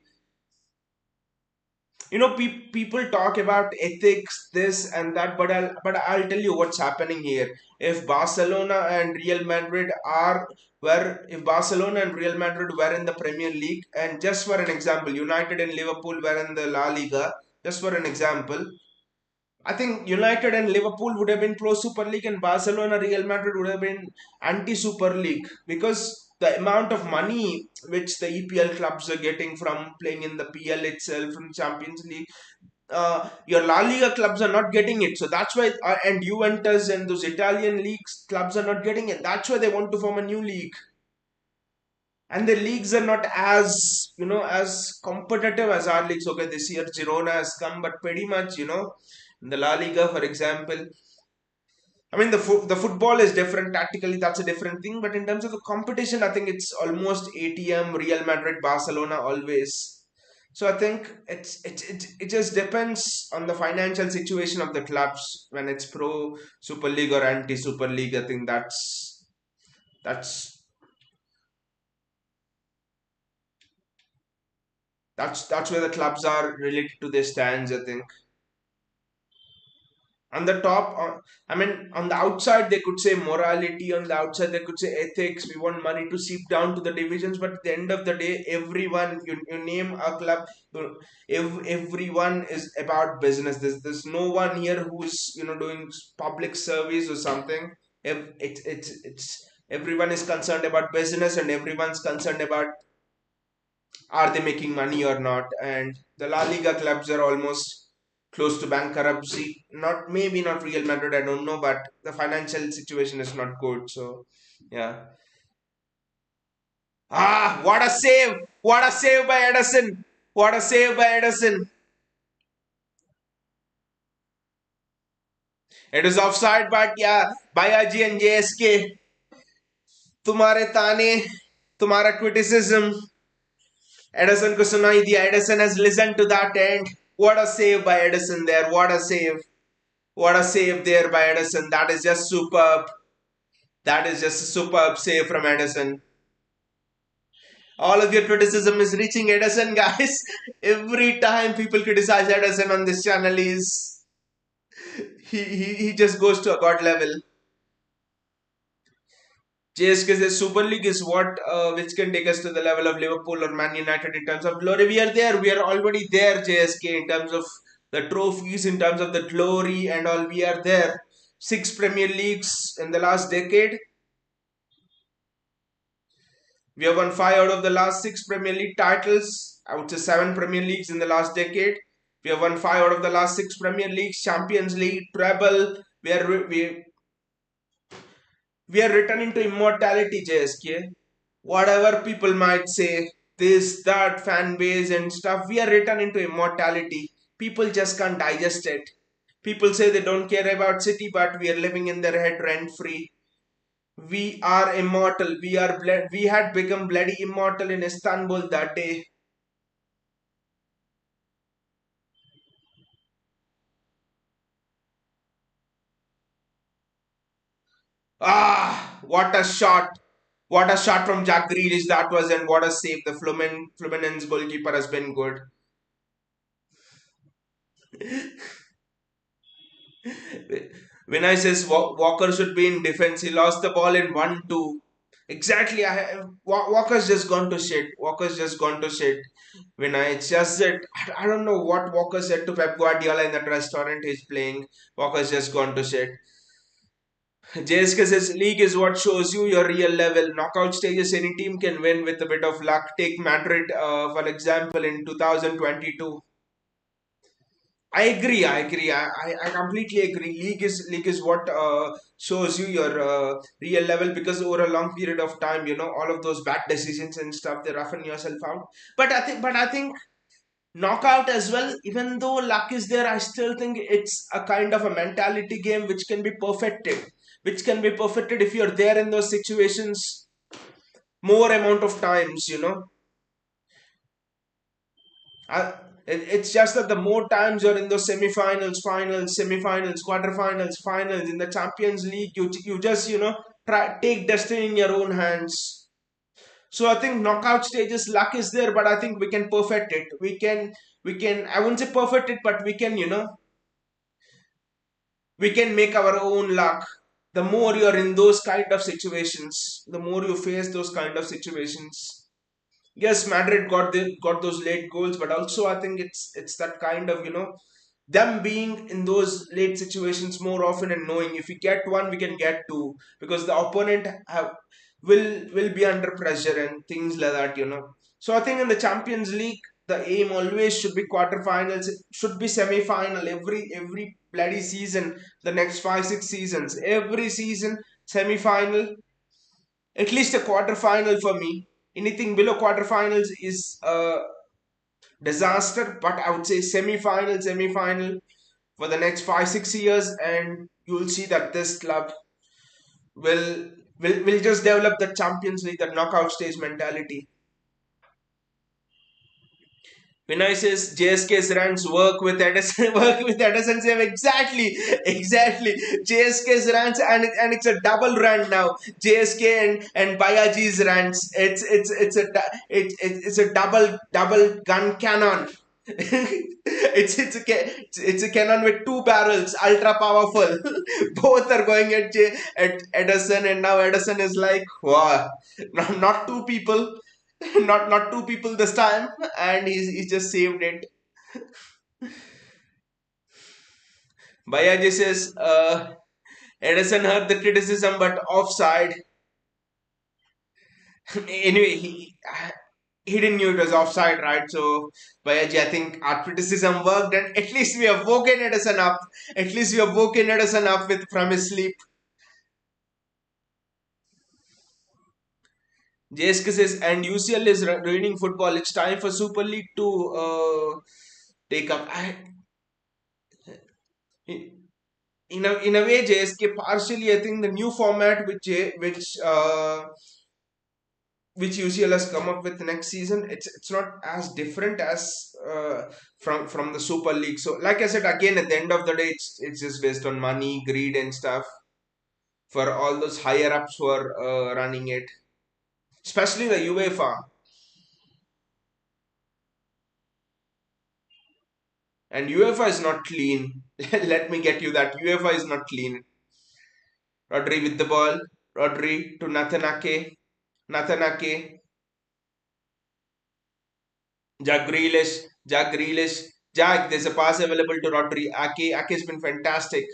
People talk about ethics, this and that, but I'll tell you what's happening here. If Barcelona and Real Madrid are were if Barcelona and Real Madrid were in the Premier League, and just for an example, United and Liverpool were in the La Liga, just for an example, I think United and Liverpool would have been pro Super League, and Barcelona, Real Madrid would have been anti Super League, because the amount of money which the EPL clubs are getting from playing in the PL itself, from Champions League, your La Liga clubs are not getting it. So that's why, and Juventus and those Italian leagues clubs are not getting it. That's why they want to form a new league, and the leagues are not as as competitive as our leagues. Okay, this year Girona has come, but pretty much in the La Liga, for example, I mean, the football is different tactically. That's a different thing. But in terms of the competition, I think it's almost ATM, Real Madrid, Barcelona always. So I think it just depends on the financial situation of the clubs when it's pro Super League or anti Super League. I think that's that's where the clubs are related to their stands. I think. On the top, I mean, on the outside they could say morality, on the outside they could say ethics, we want money to seep down to the divisions, but at the end of the day, everyone, you name a club, everyone is about business. There's no one here who's doing public service or something. It's everyone is concerned about business, and everyone's concerned about are they making money or not. And the La Liga clubs are almost close to bankruptcy. Not maybe not Real Madrid, I don't know, but the financial situation is not good. So yeah. Ah, what a save! What a save by Ederson! What a save by Ederson! It is offside, but yeah, Bayaji and JSK, तुम्हारे ताने, तुम्हारा criticism, Ederson को सुनाई दिया. Ederson has listened to that end. What a save by Ederson there. What a save. What a save there by Ederson. That is just superb. That is just a superb save from Ederson. All of your criticism is reaching Ederson, guys. Every time people criticize Ederson on this channel, he just goes to a god level. JSK's Super League is what which can take us to the level of Liverpool or Man United in terms of glory. We are there. We are already there, JSK, in terms of the trophies, in terms of the glory and all. We are there. 6 Premier Leagues in the last decade. We have won 5 out of the last 6 Premier League titles. I would say 7 Premier Leagues in the last decade. We have won 5 out of the last 6 Premier Leagues, Champions League, Treble. We are returning to immortality, JSK. Whatever people might say, this, that, fan base and stuff, we are returning to immortality. People just can't digest it. People say they don't care about City, but we are living in their head rent free. We are immortal. We had become bloody immortal in Istanbul that day. Ah, what a shot! What a shot from Jack Grealish that was, and what a save. The Fluminense goalkeeper has been good. When I says Walker should be in defense, he lost the ball in 1-2. Exactly, Walker's just gone to shit. Walker's just gone to shit. When it's just that I don't know what Walker said to Pep Guardiola in that restaurant he's playing. Walker's just gone to shit. JSK says league is what shows you your real level. Knockout stages, any team can win with a bit of luck. Take Madrid, for example, in 2022. I agree. I agree. I completely agree. League is what shows you your real level, because over a long period of time, all of those bad decisions and stuff, they roughen yourself out. But I think knockout as well. Even though luck is there, I still think it's a kind of a mentality game which can be perfected. Which can be perfected if you're there in those situations more amount of times. I, it's just that the more times you're in those semi-finals, finals, semi-finals, quarter-finals, finals in the Champions League, you just take destiny in your own hands. So I think knockout stages luck is there, but I think we can perfect it. We can I wouldn't say perfect it, but we can make our own luck. The more you're in those kind of situations, the more you face those kind of situations. Yes, Madrid got those late goals, but also I think it's that kind of them being in those late situations more often and knowing if we get one, we can get two, because the opponent will be under pressure and things like that. So I think in the Champions League, the aim always should be quarterfinals, should be semi-final every bloody season. The next 5 6 seasons, every season semi-final, at least a quarterfinal for me. Anything below quarterfinals is a disaster, but I would say semi-final for the next 5 6 years, and you'll see that this club will will just develop the Champions League, the knockout stage mentality. Vinay says JSK's runs work with Ederson, work with Ederson save exactly. JSK's runs and it's a double run now. JSK and Bayaji's runs. It's a double gun cannon. It's a cannon with two barrels, ultra powerful. Both are going at Ederson, and now Ederson is like, wow, not two people, not two people this time, and he's just saved it. Bayaji says Edison heard the criticism but offside. Anyway, he didn't knew it was offside, right? So Bayaji, I think our criticism worked, and at least we have woken Edison up. At least we have woken Edison up with from his sleep. JSK says, and UCL is ruining football. It's time for Super League to take up. In a way, JSK partially, I think the new format which UCL has come up with next season, it's not as different as from the Super League. So, like I said again, at the end of the day, it's just based on money, greed, and stuff for all those higher ups who are running it, especially the UEFA. And UEFA is not clean. Let me get you that UEFA is not clean. Rodri with the ball. Rodri to Nathanake. Nathanake. Jack Grealish. Jack Grealish. Jack, there's a pass available to Rodri. Ake's been fantastic.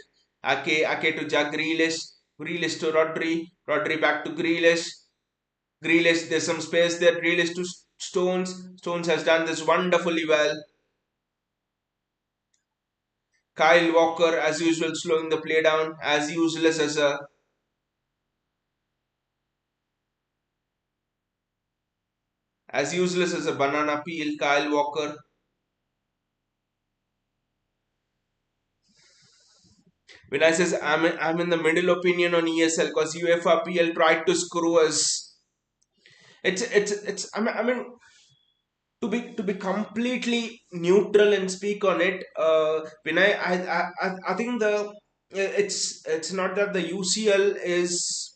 Ake to Jack Grealish. Grealish to Rodri. Rodri back to Grealish. Grealish, there's some space there. Grealish to Stones. Stones has done this wonderfully well. Kyle Walker, as usual, slowing the play down. As useless as a banana peel. Kyle Walker. When I says I'm in the middle opinion on ESL because UEFA PL tried to screw us. It's I mean to be completely neutral and speak on it. When I think it's not that the UCL is.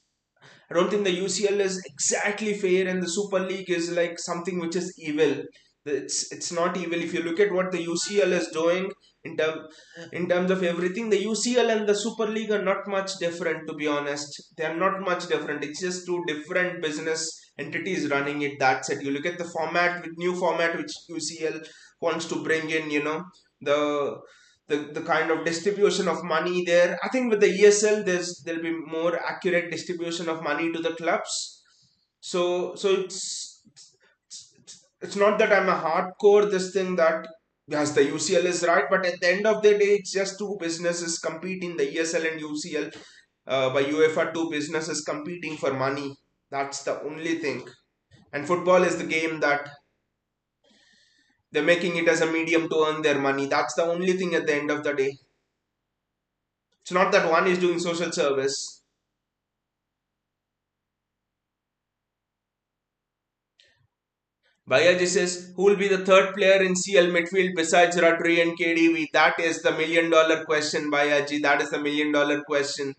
I don't think the UCL is exactly fair, and the Super League is like something which is evil. It's not evil. If you look at what the UCL is doing in terms of everything, the UCL and the Super League are not much different. To be honest, they are not much different. It's just two different business entities running it. That's it. You look at the format with new format which UCL wants to bring in. The the kind of distribution of money there. I think with the ESL, there'll be more accurate distribution of money to the clubs. So it's not that I'm a hardcore this thing that yes the UCL is right, but at the end of the day, it's just two businesses competing, the ESL and UCL. By UEFA, two businesses competing for money. That's the only thing. And football is the game that they're making it as a medium to earn their money. That's the only thing at the end of the day. It's not that one is doing social service. Bayaji says, who will be the third player in CL midfield besides Rodri and KDB? That is the $1,000,000 question, Bayaji. That is the $1,000,000 question.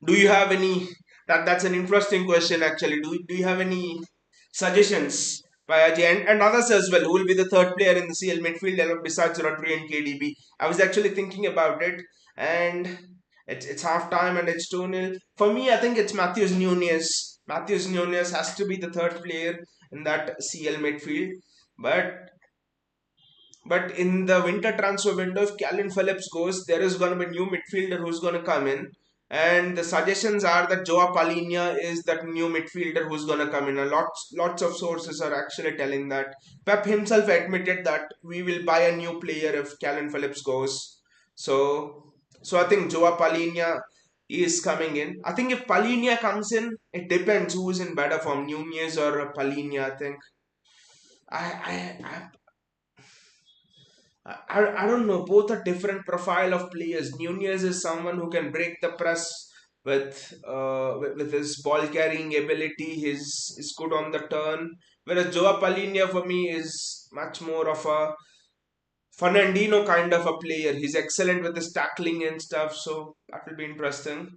Do you have any? That's an interesting question actually. Do you have any suggestions, Bayaji, and others as well? Who will be the third player in the CL midfield besides Rodri and KDB? I was actually thinking about it, and it's half time and it's 2-0. For me, I think it's Matthews Nunez. Matthews Nunez has to be the third player in that CL midfield. But in the winter transfer window, if Calvin Phillips goes, there is going to be a new midfielder who's going to come in. And the suggestions are that Joao Palhinha is that new midfielder who's going to come in. Lots of sources are actually telling that. Pep himself admitted that we will buy a new player if Calvin Phillips goes. So I think Joao Palhinha is coming in. I think if Palhinha comes in, it depends who's in better form, Nunez or Palhinha. I think I I don't know. Both are different profile of players. Nunez is someone who can break the press with his ball carrying ability. He's good on the turn. Whereas Joao Palhinha for me is much more of a Fernandino kind of a player. He's excellent with his tackling and stuff. So that will be interesting.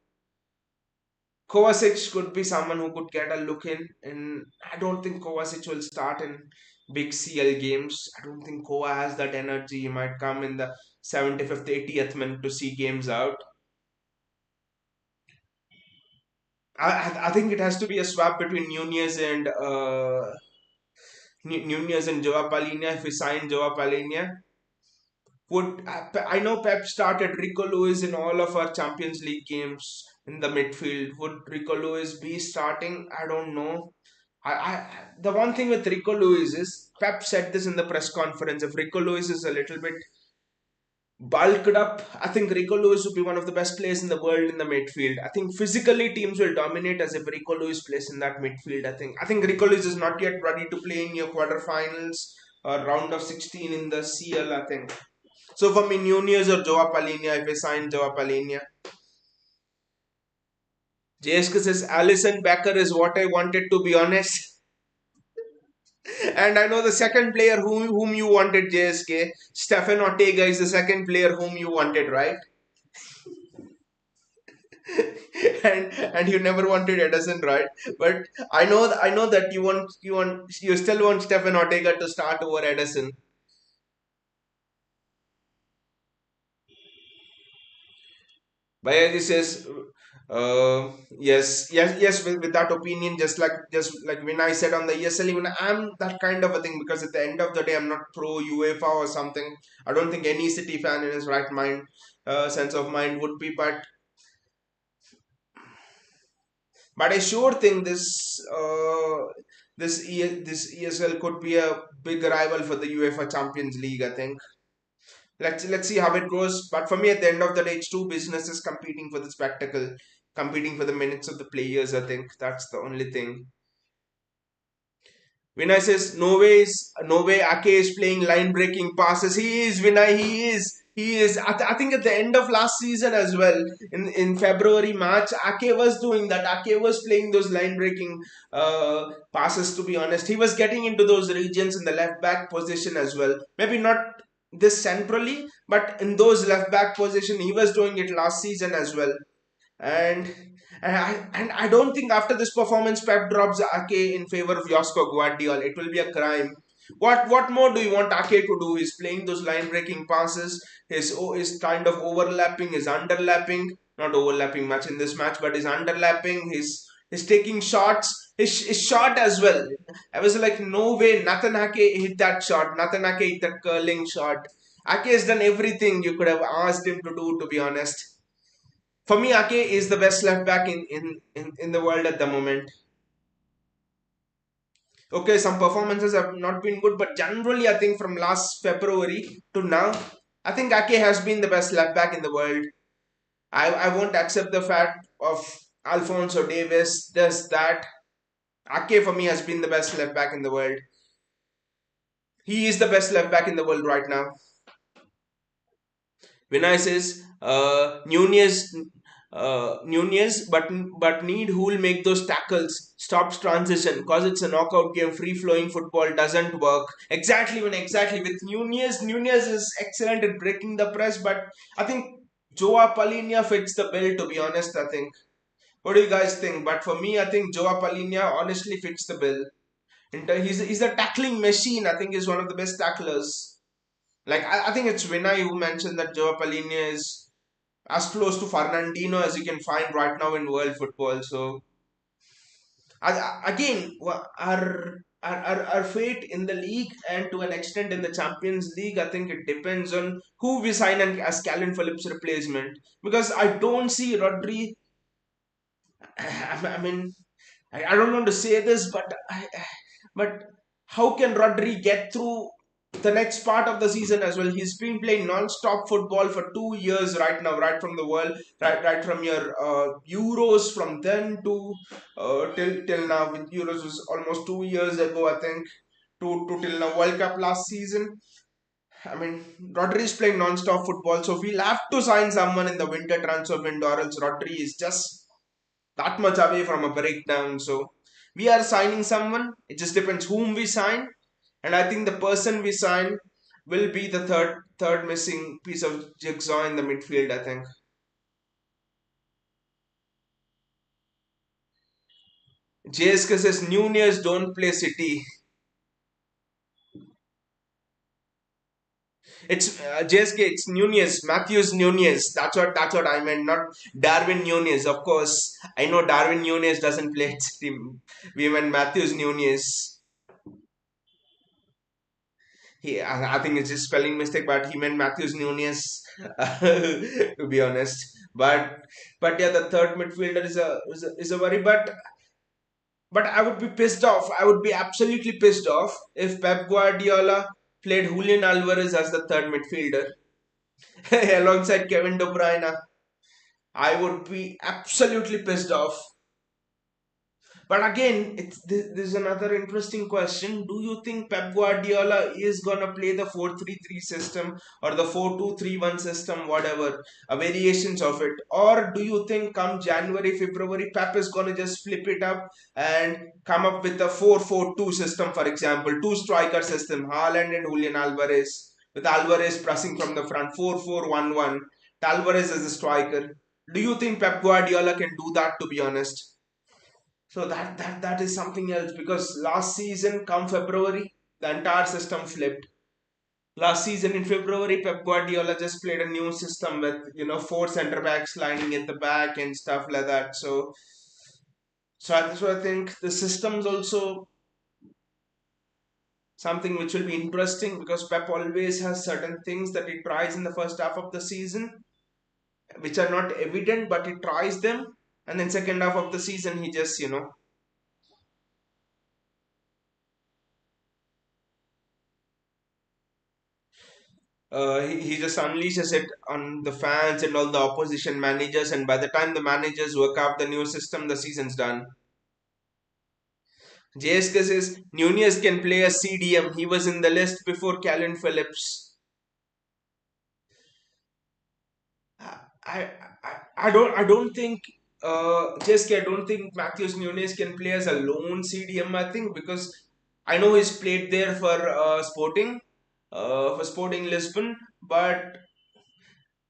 Kovacic could be someone who could get a look in, and I don't think Kovacic will start in big CL games. I don't think Kova has that energy. He might come in the 75th, 80th minute to see games out. I think it has to be a swap between Nunez and Joao Palhinha. If we sign Joao Palhinha, would I know Pep started Rico Lewis in all of our Champions League games in the midfield. Would Rico Lewis be starting? I don't know. The one thing with Rico Lewis is Pep said this in the press conference. If Rico Lewis is a little bit bulked up, I think Rico Lewis would be one of the best players in the world in the midfield. I think physically teams will dominate as if Rico Lewis plays in that midfield. I think Rico Lewis is not yet ready to play in your quarterfinals or round of 16 in the CL. I think so. For me, Nunez or Joao Palhinha, if I sign Joao Palhinha. JSK says Alison Becker is what I wanted, to be honest. And I know the second player whom you wanted, JSK. Stefan Ortega is the second player whom you wanted, right? And you never wanted Ederson, right? But I know that you still want Stefan Ortega to start over Ederson. Bayaji says, yes, with that opinion, just like when I said on the ESL, even I'm that kind of a thing because at the end of the day, I'm not pro UEFA or something. I don't think any City fan in his right mind, sense of mind would be, but I sure think this ESL could be a big rival for the UEFA Champions League. I think. Let's see how it goes. But for me, at the end of the day, it's two businesses competing for the spectacle, competing for the minutes of the players. I think that's the only thing. Vinay says, no way Ake is playing line breaking passes. He is, Vinay, he is. He is. I think at the end of last season as well, in February, March, Ake was doing that. Ake was playing those line breaking passes, to be honest. He was getting into those regions in the left back position as well. Maybe not this centrally, but in those left back position, he was doing it last season as well. And and I don't think after this performance Pep drops Ake in favor of Josko Gvardiol. It will be a crime. What more do you want Ake to do? He's playing those line breaking passes. His kind of overlapping, his underlapping, not overlapping much in this match, but his underlapping, his taking shots, his shot as well. I was like, no way, Nathan Ake hit that shot. Nathan Ake hit that curling shot. Ake has done everything you could have asked him to do, to be honest. For me, Ake is the best left back in the world at the moment. Okay, some performances have not been good, but generally, I think from last February to now, I think Ake has been the best left back in the world. I won't accept the fact of Alfonso Davis, this, that. Ake for me has been the best left back in the world. He is the best left back in the world right now. Vinay says, Nunez, but need who will make those tackles, stops transition, cause it's a knockout game. Free flowing football doesn't work. Exactly with Nunez is excellent at breaking the press, but I think Joao Palhinha fits the bill. To be honest, I think. What do you guys think? But for me, I think Joao Palhinha honestly fits the bill. He's a tackling machine. I think he's one of the best tacklers. Like I think it's Vinay who mentioned that Joao Palhinha is as close to Fernandino as you can find right now in world football. So again, our fate in the league and to an extent in the Champions League, I think it depends on who we sign as Calvin Phillips' replacement. Because I don't see Rodri. I mean, I don't want to say this, but how can Rodri get through the next part of the season as well? He's been playing non-stop football for 2 years right now, right from the world, right from your Euros, from then to till now. With Euros was almost 2 years ago, I think, to till now World Cup last season. I mean, Rodri is playing non-stop football, so we'll have to sign someone in the winter transfer window, or else Rodri is just that much away from a breakdown. So we are signing someone. It just depends whom we sign, and I think the person we sign will be the third missing piece of jigsaw in the midfield. I think. JSK says Nunez don't play City. It's JSK. It's Nunez, Matthews Nunez. That's what I meant. Not Darwin Nunez. Of course, I know Darwin Nunez doesn't play at City. We meant Matthews Nunez. I think it's just spelling mistake, but he meant Matthews Nunez. To be honest, but yeah, the third midfielder is a worry. But I would be pissed off. I would be absolutely pissed off if Pep Guardiola played Julian Alvarez as the third midfielder alongside Kevin De Bruyne. I would be absolutely pissed off. But again, this is another interesting question. Do you think Pep Guardiola is gonna play the 4-3-3 system or the 4-2-3-1 system, whatever, variations of it, or do you think come January, February, Pep is gonna just flip it up and come up with a 4-4-2 system, for example, two striker system, Haaland and Julian Alvarez, with Alvarez pressing from the front, 4-4-1-1, Alvarez as a striker. Do you think Pep Guardiola can do that? To be honest. So that is something else because last season, come February, the entire system flipped. Last season in February, Pep Guardiola just played a new system with four centre backs lining at the back and stuff like that. So I think the system's also something which will be interesting because Pep always has certain things that he tries in the first half of the season, which are not evident, but he tries them, and then second half of the season he just he just unleashes it on the fans and all the opposition managers, and by the time the managers work out the new system, the season's done. JSK says Nunez can play a CDM. He was in the list before Calvin Phillips. I, I don't think JSK, I don't think Matthews Nunez can play as a lone CDM. I think because I know he's played there for Sporting Lisbon, but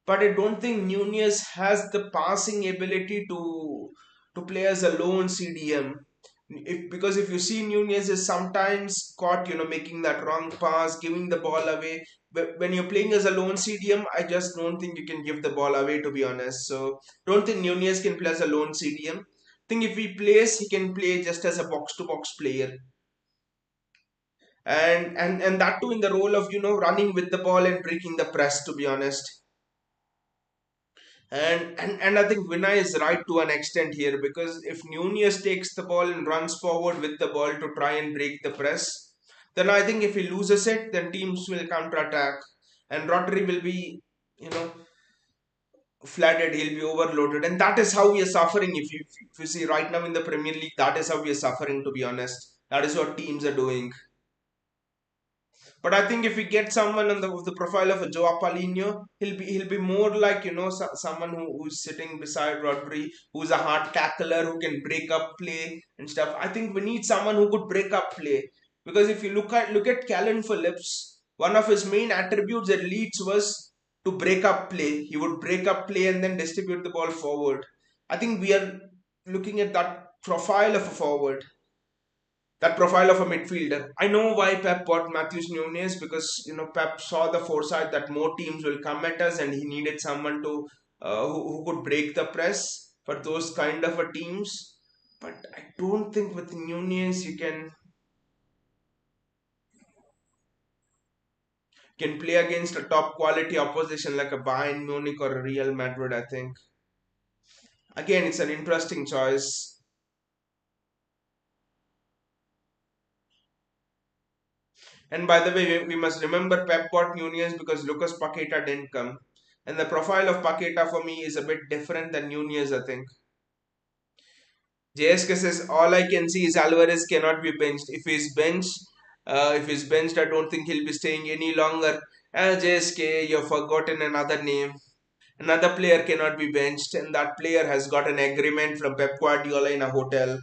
I don't think Nunez has the passing ability to play as a lone CDM. Because if you see Nunez is sometimes caught, making that wrong pass, giving the ball away. But when you're playing as a lone CDM, I just don't think you can give the ball away, to be honest. So don't think Nunez can play as a lone CDM. Think if he plays, he can play just as a box to box player. And that too in the role of running with the ball and breaking the press, to be honest. And I think Vinay is right to an extent here because if Nunez takes the ball and runs forward with the ball to try and break the press, then I think if he loses it, then teams will counterattack and Rodri will be, you know, flooded, he'll be overloaded. And that is how we are suffering. If you see right now in the Premier League, that is how we are suffering, to be honest. That is what teams are doing. But I think if we get someone on the profile of a Joao Paulinho, he'll be more like someone who's sitting beside Rodri, who's a hard tackler who can break up play and stuff. I think we need someone who could break up play because if you look at Calvin Phillips, one of his main attributes at Leeds was to break up play. He would break up play and then distribute the ball forward. I think we are looking at that profile of a forward, that profile of a midfielder. I know why Pep bought Matthews Nunes because Pep saw the foresight that more teams will come at us, and he needed someone to who could break the press for those kind of a teams. But I don't think with Nunes you can play against a top quality opposition like a Bayern Munich or a Real Madrid. I think again it's an interesting choice. And by the way, we must remember Pep got Nunez because Lucas Paqueta didn't come. And the profile of Paqueta for me is a bit different than Nunez, I think. JSK says, all I can see is Alvarez cannot be benched. If he's benched, I don't think he'll be staying any longer. As JSK, you've forgotten another name. Another player cannot be benched, and that player has got an agreement from Pep Guardiola in a hotel,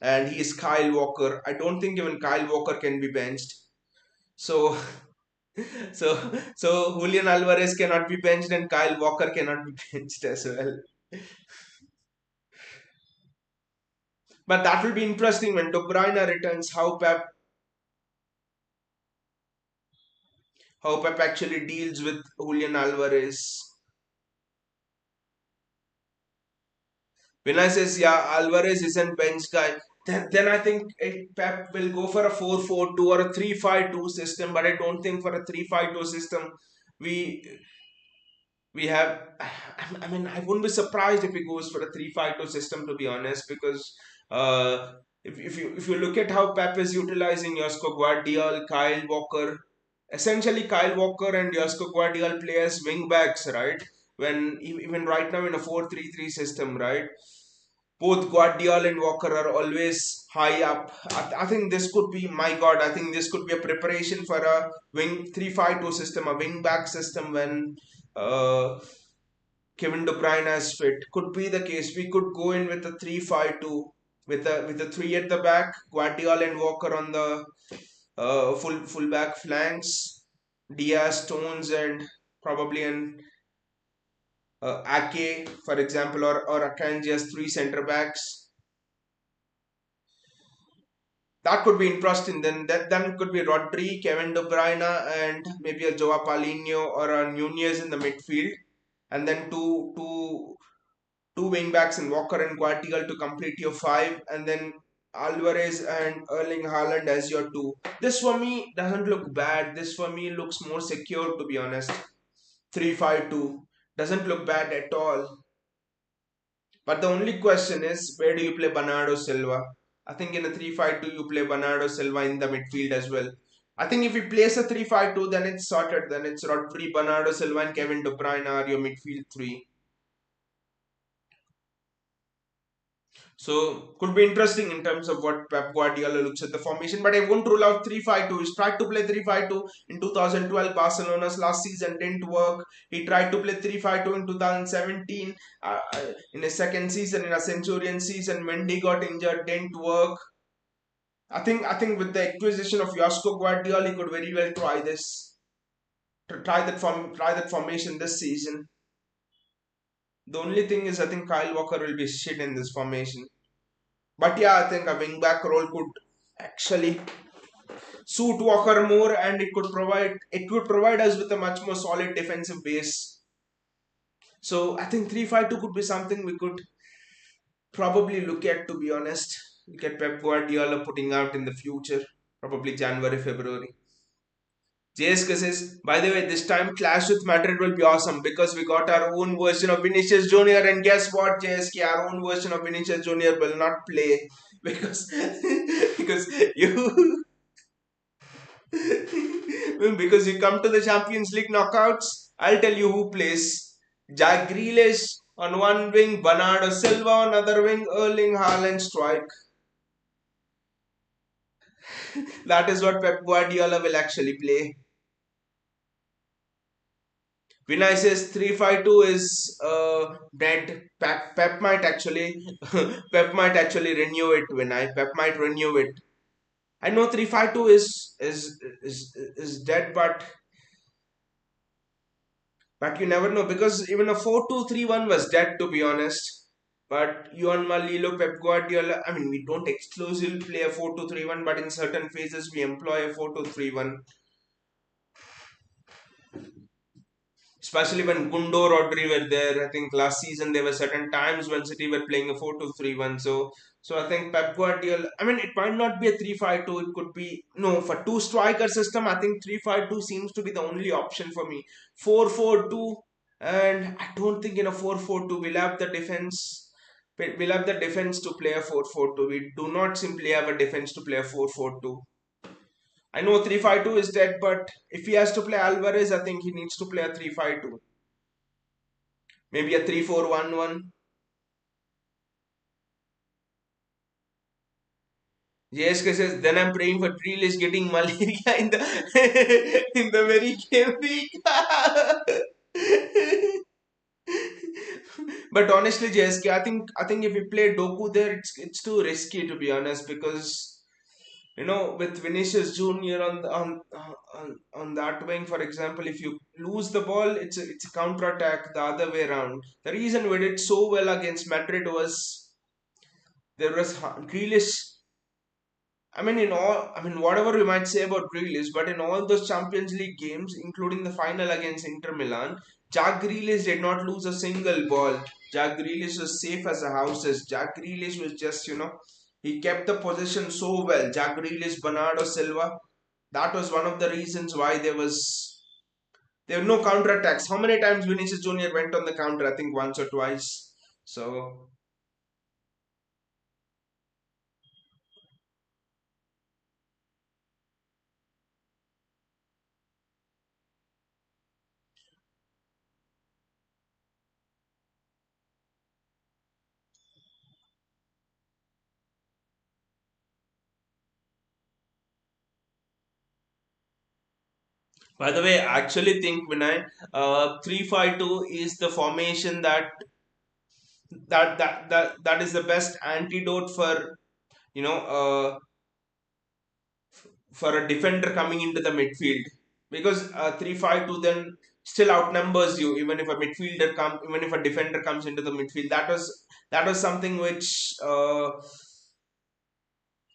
and he is Kyle Walker. I don't think even Kyle Walker can be benched. So, so Julian Alvarez cannot be benched, and Kyle Walker cannot be benched as well. But that will be interesting when De Bruyne returns. How Pep actually deals with Julian Alvarez. When I says yeah, Alvarez isn't bench guy, then I think Pep will go for a 4-4-2 or a 3-5-2 system. But I don't think for a 3-5-2 system we we have. I mean, I wouldn't be surprised if he goes for a 3-5-2 system, to be honest, because if you look at how Pep is utilizing Josko Gvardiol, Kyle Walker, essentially Kyle Walker and Josko Gvardiol play as wing backs, right? When even right now in a 4-3-3 system, right? Both Gvardiol and Walker are always high up. I think this could be, my God, I think this could be a preparation for a wing 3-5-2 system, a wing back system when uh, Kevin De Bruyne is fit. Could be the case. We could go in with a 3-5-2 with a three at the back, Gvardiol and Walker on the full back flanks, Diaz, Stones, and probably an Ake, for example, or Akanji as three centre backs. That could be interesting. Then it could be Rodri, Kevin De Bruyne, and maybe a Joao Paulinho or a Nunez in the midfield, and then two wing backs in Walker and Gvardiol to complete your five, and then Alvarez and Erling Haaland as your two. This for me doesn't look bad. This for me looks more secure, to be honest. 3-5-2 doesn't look bad at all. But the only question is, where do you play Bernardo Silva? I think in a 3-5-2 you play Bernardo Silva in the midfield as well. I think if you place a 3-5-2, then it's sorted. Then it's Rodri, Bernardo Silva, and Kevin De Bruyne are your midfield three. So could be interesting in terms of what Pep Guardiola looks at the formation, but I won't rule out 3-5-2. He's tried to play 3-5-2 in 2012. Barcelona's last season didn't work. He tried to play 3-5-2 in 2017 in his second season in a Centurion season. Mendy got injured, didn't work. I think with the acquisition of Josko Gvardiol, he could very well try this. Try that formation this season. The only thing is, I think Kyle Walker will be shit in this formation. But yeah, I think a wing back role could actually suit Walker more, and it could provide us with a much more solid defensive base. So I think 3-5-2 could be something we could probably look at, to be honest. Look at Pep Guardiola putting out in the future, probably January, February. JSK says, by the way, this time clash with Madrid will be awesome because we got our own version of Vinicius Junior, and guess what, JSK, our own version of Vinicius Junior will not play because because you because you come to the Champions League knockouts. I'll tell you who plays. Jack Grealish on one wing, Bernardo Silva on other wing, Erling Haaland strike. That is what Pep Guardiola will actually play. Vinay says 3-5-2 is dead. Pep might actually Pep might actually renew it. Vinay, Pep might renew it. I know 3-5-2 is dead, but you never know because even a 4-2-3-1 was dead, to be honest. But Juan Malilo, Pep Guardiola, I mean, we don't exclusively play a 4-2-3-1, but in certain phases we employ a 4-2-3-1. Especially when Gundo, Rodri were there. I think last season there were certain times when City were playing a 4-2-3-1. So I think Pep Guardiola, I mean, it might not be a 3-5-2. It could be, no, for two striker system, I think 3-5-2 seems to be the only option for me. 4-4-2, and I don't think in a 4-4-2 we'll have the defense. We'll have the defense to play a 4-4-2. We do not simply have a defense to play a 4-4-2. I know 3-5-2 is dead, but if he has to play Alvarez, I think he needs to play a 3-5-2. Maybe a 3-4-1-1. JSK says, then I'm praying for Grealish getting malaria in the in the very game week. But honestly, JSK, I think if we play Doku there, it's too risky to be honest because with Vinicius Junior on that wing, for example, if you lose the ball, it's a counter attack the other way around. The reason we did so well against Madrid was there was Grealish. Whatever we might say about Grealish, but in all those Champions League games, including the final against Inter Milan, Jack Grealish did not lose a single ball. Jack Grealish was safe as a houses. Jack Grealish was just, he kept the possession so well. Jack Grealish, Bernardo Silva, that was one of the reasons why there were no counter attacks. How many times Vinicius Junior went on the counter? I think once or twice. So by the way, I actually think Vinay, 3-5-2 is the formation that is the best antidote for you know uh, for a defender coming into the midfield because 3-5-2 then still outnumbers you even if a defender comes into the midfield. That was something which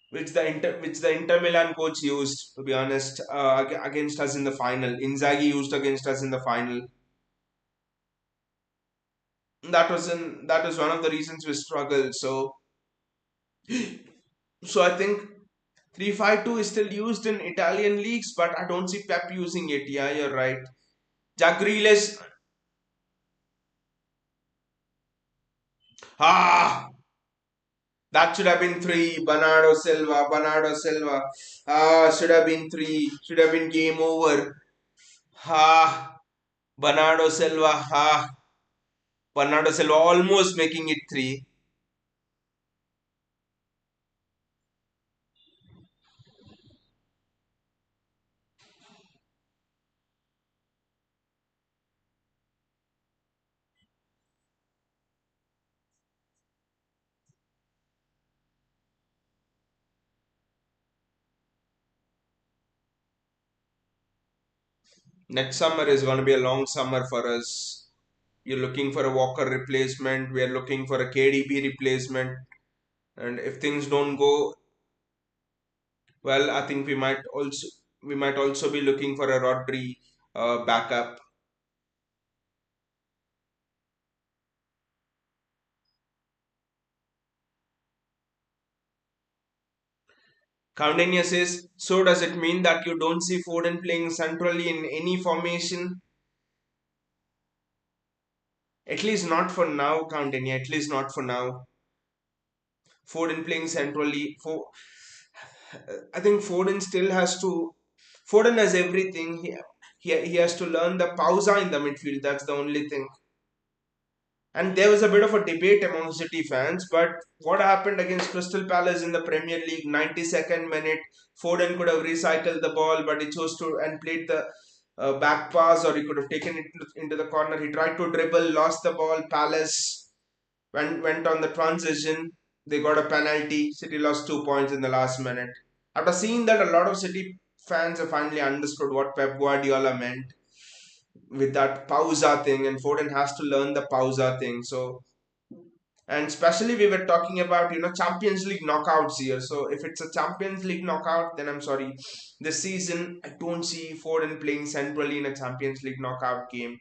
the Inter Milan coach used, to be honest, against us in the final. Inzaghi used against us in the final. That was one of the reasons we struggled. So I think 3-5-2 is still used in Italian leagues, but I don't see Pep using it. Yeah, you're right. Jack Grealish. Ah, that should have been three. Bernardo Silva. Bernardo Silva. Ah, should have been three. Should have been game over. Ah, Bernardo Silva. Ah, Bernardo Silva almost making it three. Next summer is going to be a long summer for us. You're looking for a Walker replacement. We are looking for a KDB replacement. And if things don't go well, I think we might also be looking for a Rodri backup. Countainia says, so does it mean that you don't see Foden playing centrally in any formation? At least not for now, Countainia. At least not for now. Foden playing centrally. I think Foden still has to. Foden has everything. He has to learn the pausa in the midfield. That's the only thing. And there was a bit of a debate among City fans, but what happened against Crystal Palace in the Premier League, 92nd minute, Foden could have recycled the ball, but he chose to and played the back pass, or he could have taken it into the corner. He tried to dribble, lost the ball. Palace went on the transition. They got a penalty. City lost 2 points in the last minute. After seeing that, a lot of City fans have finally understood what Pep Guardiola meant with that pausa thing, and Foden has to learn the pausa thing. So, and especially we were talking about Champions League knockouts here. So if it's a Champions League knockout, then I'm sorry, this season I don't see Foden playing centrally in a Champions League knockout game.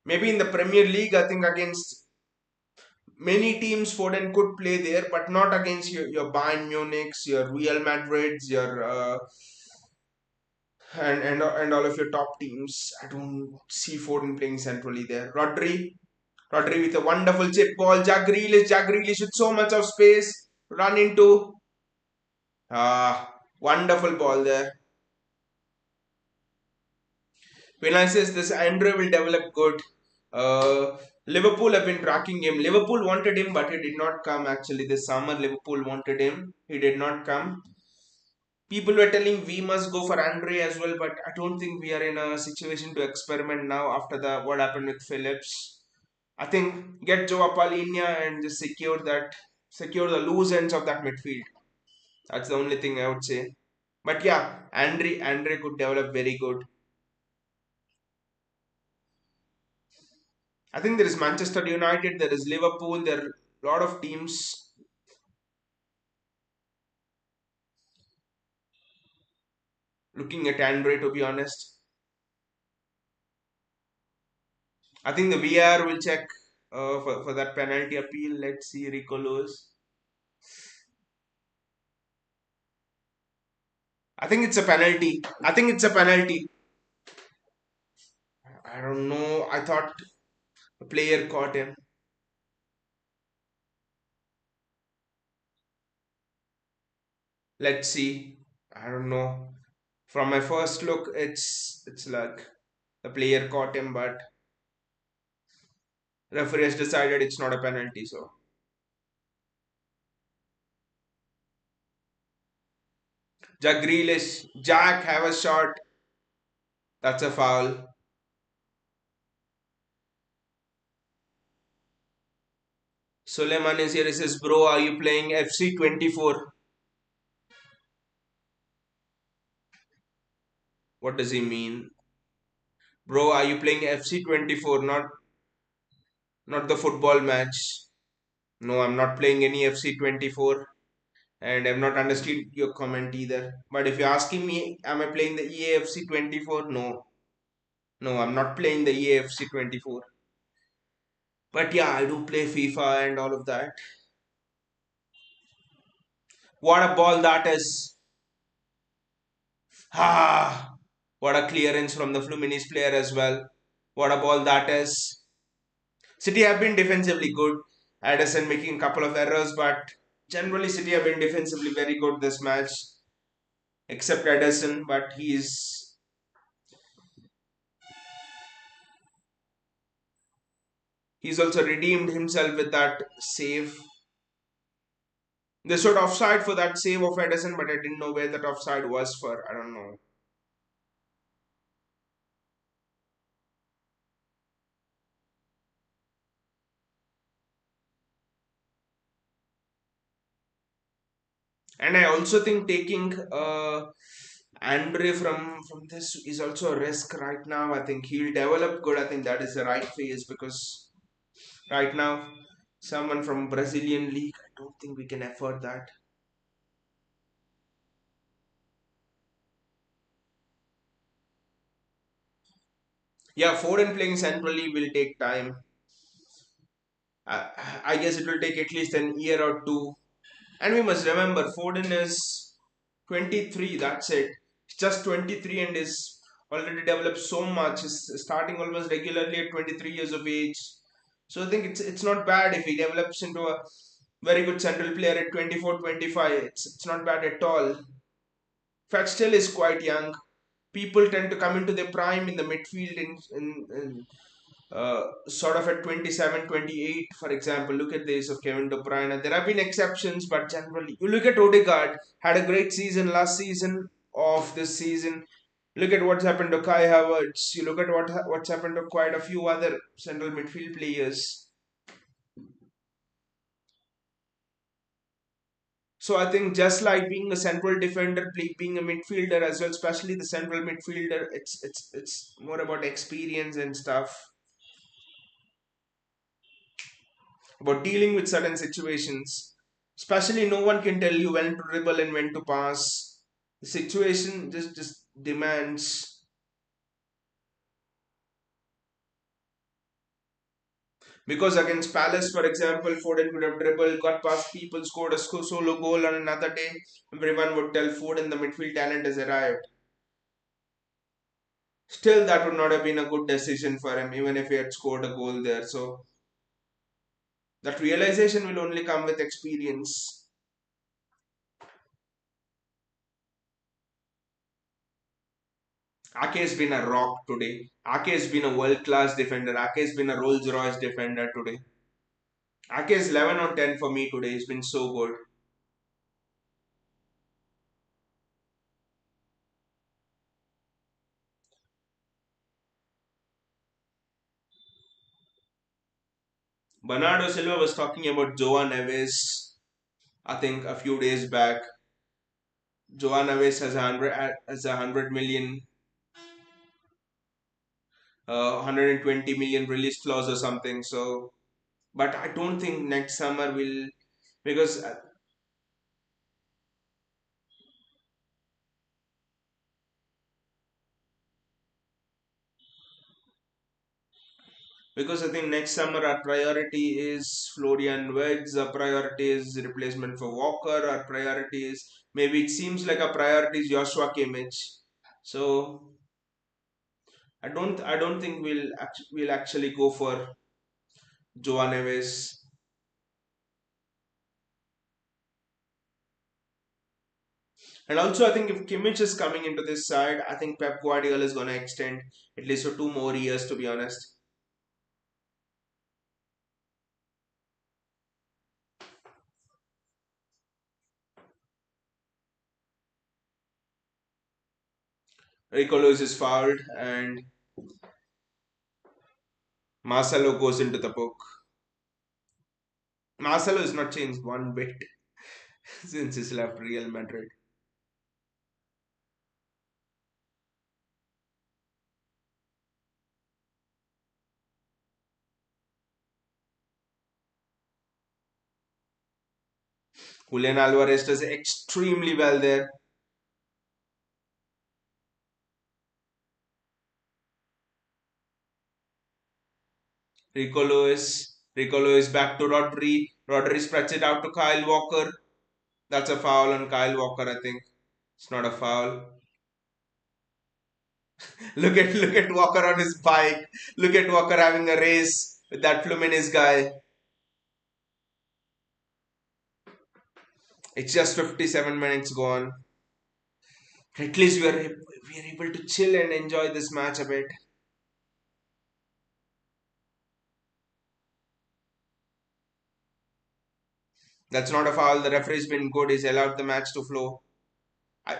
Maybe in the Premier League, I think against many teams Foden could play there, but not against your Bayern Munich's, your Real Madrid's, your and all of your top teams. I don't see Foden playing centrally there. Rodri with a wonderful chip ball. Jack Grealish with so much of space. Run into. Wonderful ball there. Vinay says this Andrew will develop good. Liverpool have been tracking him. Liverpool wanted him, but he did not come. Actually, this summer Liverpool wanted him. He did not come. People were telling we must go for Andre as well, but I don't think we are in a situation to experiment now after the what happened with Phillips. I think get Joe Apalinia and just secure the loose ends of that midfield. That's the only thing I would say. But yeah, Andre could develop very good. I think there is Manchester United, there is Liverpool, there are a lot of teams looking at Andre to be honest. I think the VR will check for that penalty appeal. Let's see Rico Lewis. I think it's a penalty. I think it's a penalty. I don't know. I thought the player caught him. Let's see. I don't know. From my first look, it's like the player caught him, but referee has decided it's not a penalty. So Jack Grealish, Jack have a shot. That's a foul. Suleiman is here. He says, "Bro, are you playing FC 24?" What does he mean? Bro, are you playing FC 24? Not the football match. No, I'm not playing any FC 24, and I've not understood your comment either. But if you're asking me, am I playing the EAFC 24? No, no, I'm not playing the EAFC 24. But yeah, I do play FIFA and all of that. What a ball that is! Ah, what a clearance from the Fluminense player as well. What a ball that is! City have been defensively good. Ederson making a couple of errors, but generally City have been defensively very good this match, except Ederson. But he's also redeemed himself with that save. They showed offside for that save of Ederson, but I didn't know where that offside was for. I don't know. And I also think taking Andre from this is also a risk right now. I think he'll develop good. I think that is the right phase because right now someone from Brazilian league, I don't think we can afford that. Yeah, Foden playing centrally will take time. I, I guess it will take at least an year or two. And we must remember, Foden is 23. That's it. He's just 23 and is already developed so much. He's starting almost regularly at 23 years of age. So I think it's not bad if he develops into a very good central player at 24, 25. It's not bad at all. Fact still is quite young. People tend to come into their prime in the midfield in sort of at 27, 28. For example, look at this of Kevin De Bruyne. There have been exceptions, but generally, you look at Odegaard, had a great season last season of this season. Look at what's happened to Kai Havertz. You look at what's happened to quite a few other central midfield players. So I think just like being a central defender, being a midfielder as well, especially the central midfielder, it's more about experience and stuff, about dealing with certain situations. Especially, no one can tell you when to dribble and when to pass. The situation just demands. Because against Palace, for example, Foden could have dribbled, got past people, scored a solo goal on another day. Everyone would tell Foden the midfield talent has arrived. Still, that would not have been a good decision for him, even if he had scored a goal there. So, that realization will only come with experience. Ake has been a rock today. Ake has been a world class defender. Ake has been a Rolls Royce defender today. Ake is 11 on 10 for me today. He's been so good. Bernardo Silva was talking about Joao Neves, I think a few days back. Joao Neves has 100 million, 120 million release clause or something. So, but I don't think next summer will, because I think next summer our priority is Florian Wirtz, our priority is replacement for Walker, our priority is, maybe it seems like our priority is Joshua Kimmich. So I don't think we'll actually go for Joao Neves. And also, I think if Kimmich is coming into this side, I think Pep Guardiola is going to extend at least for 2 more years, to be honest. Rico Lewis is fouled, and Marcelo goes into the book. Marcelo has not changed one bit since he's left Real Madrid. Julian Alvarez does extremely well there. Rico Lewis back to Rodri. Rodri spreads it out to Kyle Walker. That's a foul on Kyle Walker, I think. It's not a foul. Look at Walker on his bike. Look at Walker having a race with that Fluminense guy. It's just 57 minutes gone. At least we are able to chill and enjoy this match a bit. That's not a foul. The referee's been good. He's allowed the match to flow. I,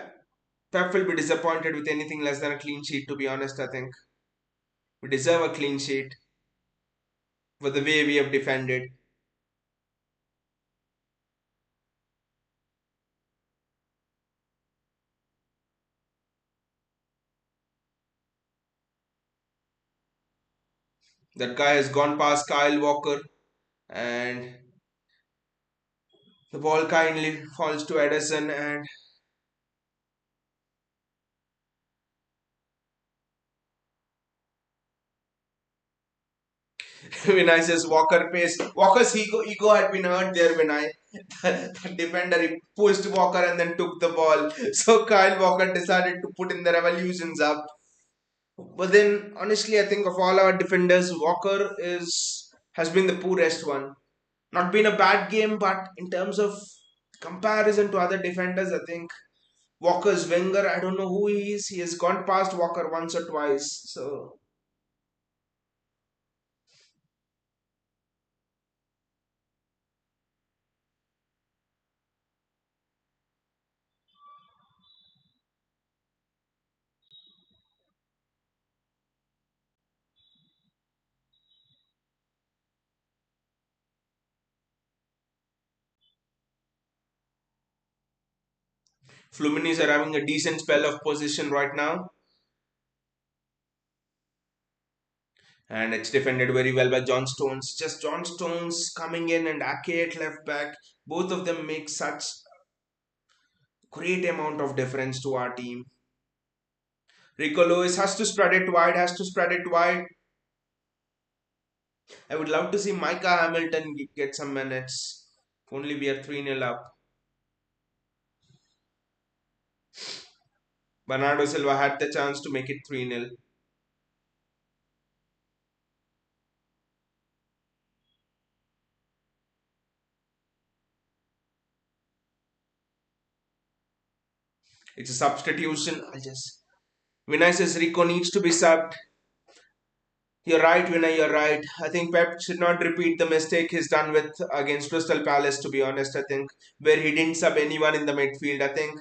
Pep will be disappointed with anything less than a clean sheet, to be honest, I think. We deserve a clean sheet for the way we have defended. That guy has gone past Kyle Walker, and the ball kindly falls to Ederson, and Vinay says Walker pace. Walker's ego had been hurt there, Vinay. The defender, he pushed Walker and then took the ball. So Kyle Walker decided to put in the revolutions up. But then, honestly, I think of all our defenders, Walker is has been the poorest one. Not been a bad game, but in terms of comparison to other defenders, I think Walker's winger, I don't know who he is. He has gone past Walker once or twice. So Fluminense are having a decent spell of position right now. And it's defended very well by John Stones. Just John Stones coming in and Ake at left back. Both of them make such great amount of difference to our team. Rico Lewis has to spread it wide, has to spread it wide. I would love to see Micah Hamilton get some minutes. If only we are 3-0 up. Bernardo Silva had the chance to make it 3-0. It's a substitution. I just Vinicius Rico needs to be subbed. You're right, Vinay, you're right. I think Pep should not repeat the mistake he's done with against Crystal Palace, to be honest. I think where he didn't sub anyone in the midfield. I think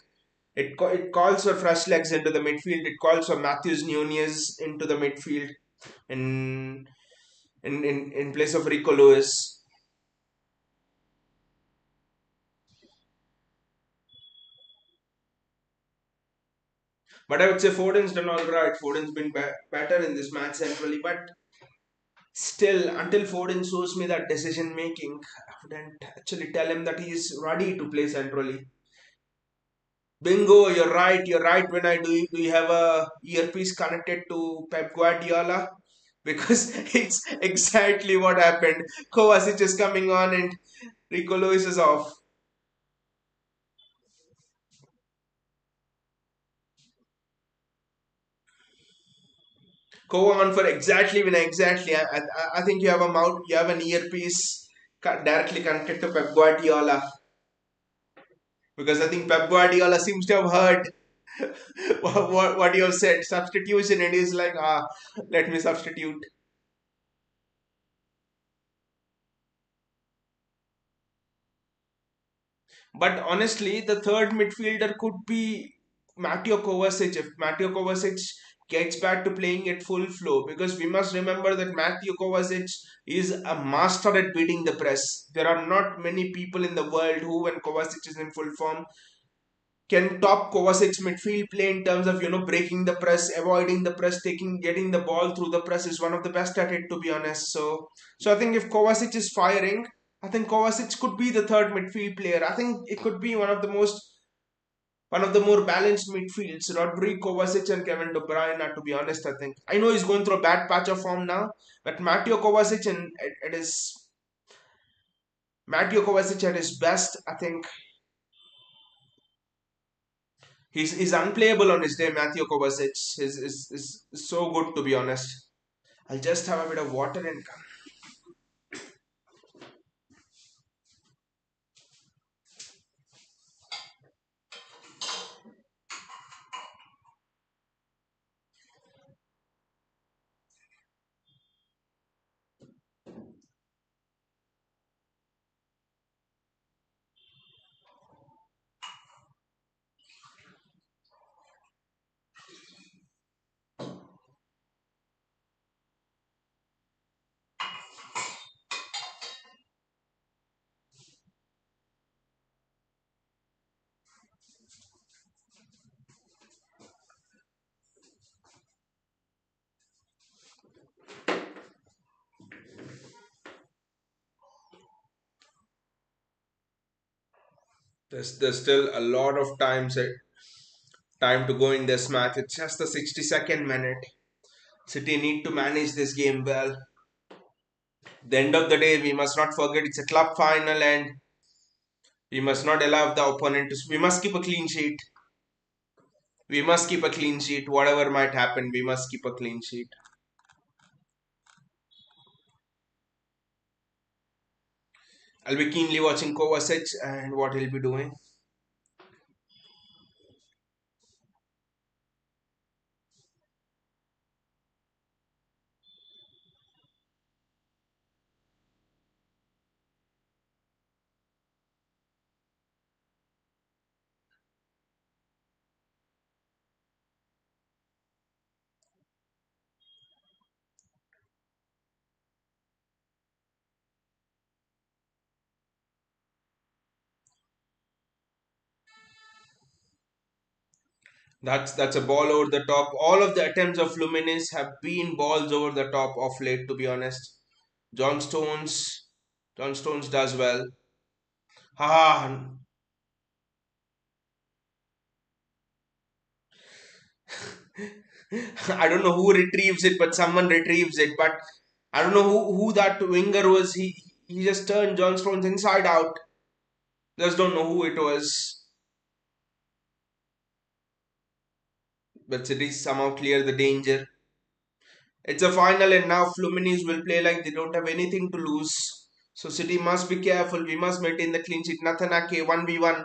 it calls for fresh legs into the midfield. It calls for Matthews Nunez into the midfield in in place of Rico Lewis. But I would say Foden's done all right. Foden's been better in this match centrally, but still, until Foden shows me that decision making, I wouldn't actually tell him that he is ready to play centrally. Bingo, you're right. You're right. When I do you have a earpiece connected to Pep Guardiola? Because it's exactly what happened. Kovacic is coming on and Rico Lewis is off. Go on for exactly when exactly. I think you have a mouth. You have an earpiece directly connected to Pep Guardiola because I think Pep Guardiola seems to have heard what you have said. Substitution, and he's like, let me substitute. But honestly, the third midfielder could be Mateo Kovacic if Mateo Kovacic gets back to playing at full flow. Because we must remember that Mateo Kovacic is a master at beating the press. There are not many people in the world who, when Kovacic is in full form, can top Kovacic's midfield play in terms of breaking the press, avoiding the press, getting the ball through the press is one of the best at it, to be honest. So I think if Kovacic is firing, I think Kovacic could be the third midfield player. I think it could be one of the more balanced midfields. Rodri, Kovacic, and Kevin De Bruyne. To be honest, I think I know he's going through a bad patch of form now, but Mateo Kovacic at his best, I think he's unplayable on his day. Matthew Kovacic is so good, to be honest. I'll just have a bit of water and come. There's still a lot of time to go in this match. It's just the 62nd minute. City need to manage this game well. The end of the day, we must not forget it's a club final and we must not allow the opponent to. We must keep a clean sheet. We must keep a clean sheet. Whatever might happen, we must keep a clean sheet. I'll be keenly watching Kovacic and what he'll be doing. That's a ball over the top. All of the attempts of Fluminense have been balls over the top of late, to be honest. John Stones, John Stones does well. Ah, I don't know who retrieves it, but someone retrieves it. But I don't know who that winger was. He just turned John Stones inside out. Just don't know who it was. But City somehow clear the danger. It's a final, and now Fluminense will play like they don't have anything to lose. So City must be careful. We must maintain the clean sheet. Nathanake 1v1.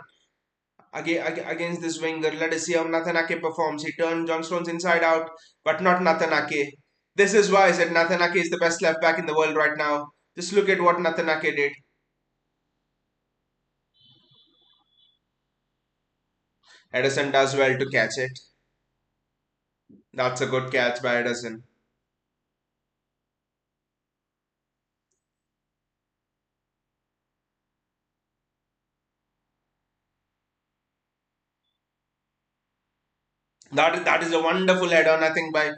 against this winger. Let us see how Nathan Ake performs. He turned John Stones inside out, but not Nathan Ake. This is why I said Nathan Ake is the best left back in the world right now. Just look at what Nathan Ake did. Ederson does well to catch it. That's a good catch by Ederson. That is a wonderful head on, I think, by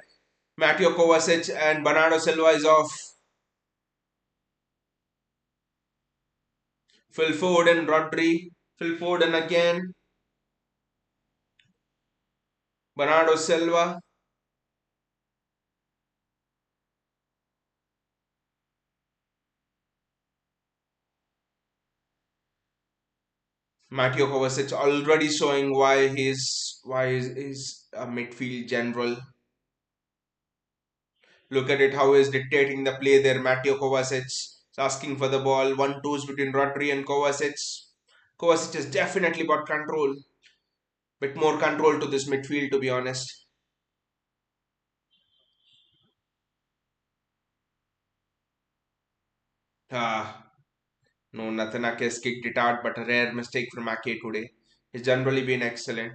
Mateo Kovacic, and Bernardo Silva is off. Phil Foden, Rodri, Phil Foden again, Bernardo Silva, Mateo Kovacic already showing why he's a midfield general. Look at it, how he's dictating the play there. Mateo Kovacic is asking for the ball. 1-2s between Rodri and Kovacic. Kovacic has definitely got control. Bit more control to this midfield, to be honest. Ah, no, Nathanak has kicked it out, but a rare mistake from Ake today. He's generally been excellent.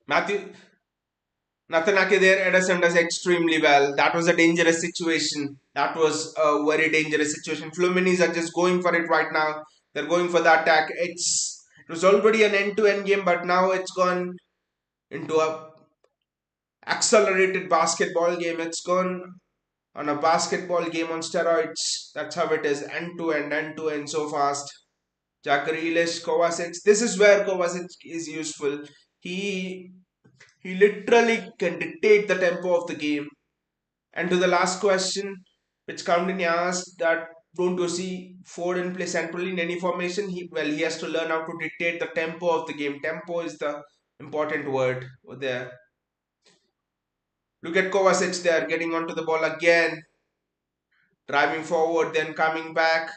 Matthew Nathanake there, Ederson does extremely well. That was a dangerous situation. That was a very dangerous situation. Fluminense are just going for it right now. They're going for the attack. It was already an end-to-end game, but now it's gone into a accelerated basketball game. It's gone on a basketball game on steroids. That's how it is, end to end, so fast. Jack Grealish, Kovacic. This is where Kovacic is useful. He he literally can dictate the tempo of the game. And to the last question, which Kamdini asked, that don't you see Foden play centrally in any formation? He has to learn how to dictate the tempo of the game. Tempo is the important word there. Look at Kovacic there, getting onto the ball again, driving forward, then coming back.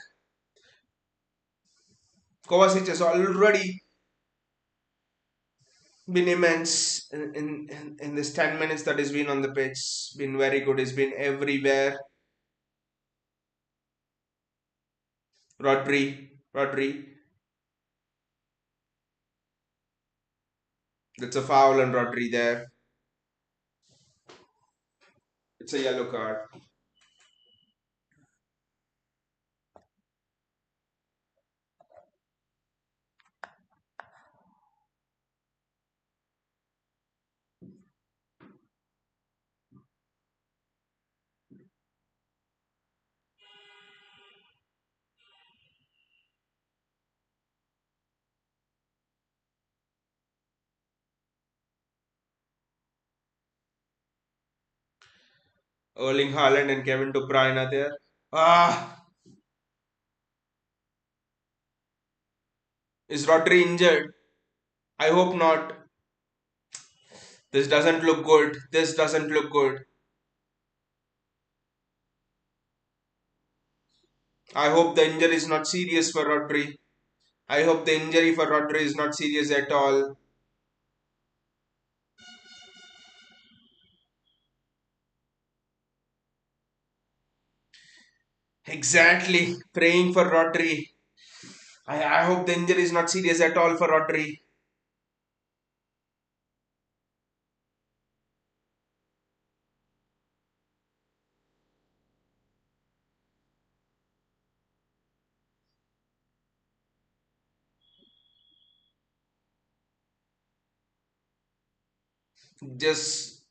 Kovacic has already been immense in this 10 minutes that he's been on the pitch. Been very good. He's been everywhere. Rodri. That's a foul on Rodri there. It's a yellow card. Erling Haaland and Kevin De Bruyne are there. Ah, is Rodri injured? I hope not. This doesn't look good. This doesn't look good. I hope the injury is not serious for Rodri. I hope the injury for Rodri is not serious at all. Exactly. Praying for Rodri. I hope the injury is not serious at all for Rodri. Just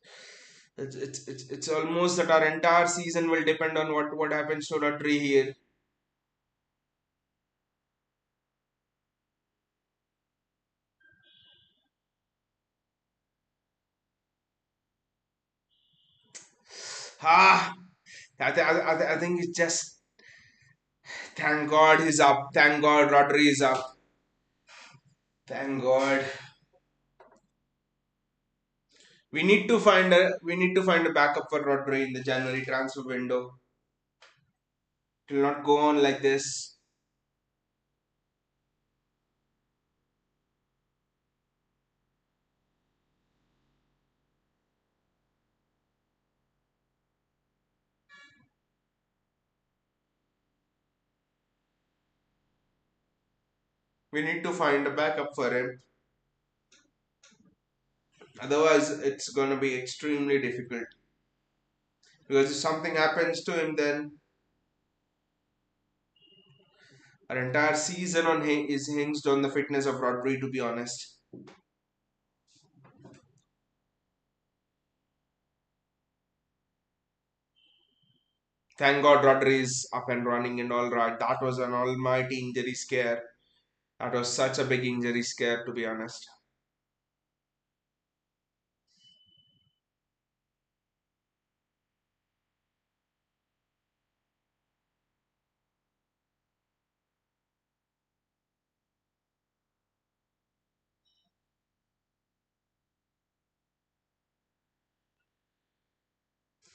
it's almost that our entire season will depend on what happens to Rodri here. Ah, I think it's just thank God he's up. Thank God Rodri is up. Thank God. We need to find a backup for Rodri in the January transfer window. It will not go on like this. We need to find a backup for him. Otherwise, it's gonna be extremely difficult. Because if something happens to him, then our entire season is hinged on the fitness of Rodri. To be honest, thank God Rodri is up and running and all right. That was an almighty injury scare. That was such a big injury scare, to be honest.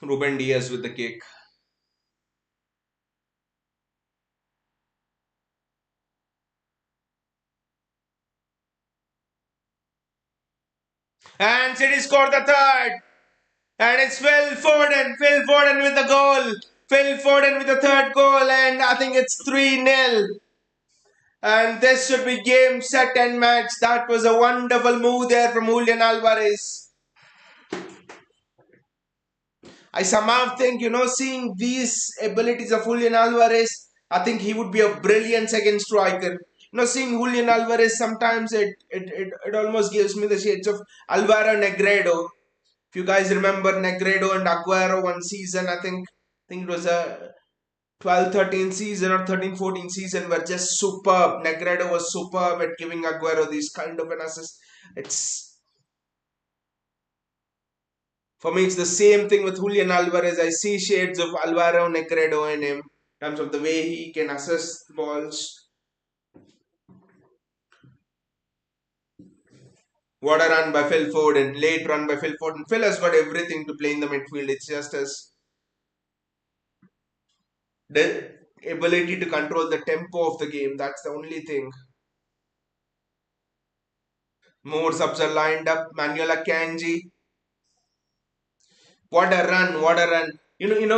Ruben Diaz with the kick. And City scored the third. And it's Phil Foden. Phil Foden with the goal. Phil Foden with the third goal. And I think it's 3-0. And this should be game, set, and match. That was a wonderful move there from Julian Alvarez. I somehow think, seeing these abilities of Julian Alvarez, I think he would be a brilliant second striker. Seeing Julian Alvarez, sometimes it almost gives me the shades of Alvaro Negredo. If you guys remember Negredo and Aguero one season, I think it was a 12-13 season or 13-14 season were just superb. Negredo was superb at giving Aguero these kind of an assist. It's For me, it's the same thing with Julian Alvarez. I see shades of Alvaro Negredo in him in terms of the way he can assist balls. What a run by Phil Foden. Late run by Phil Foden. Phil has got everything to play in the midfield. It's just the ability to control the tempo of the game. That's the only thing. More subs are lined up. Manuel Akanji. What a run! What a run!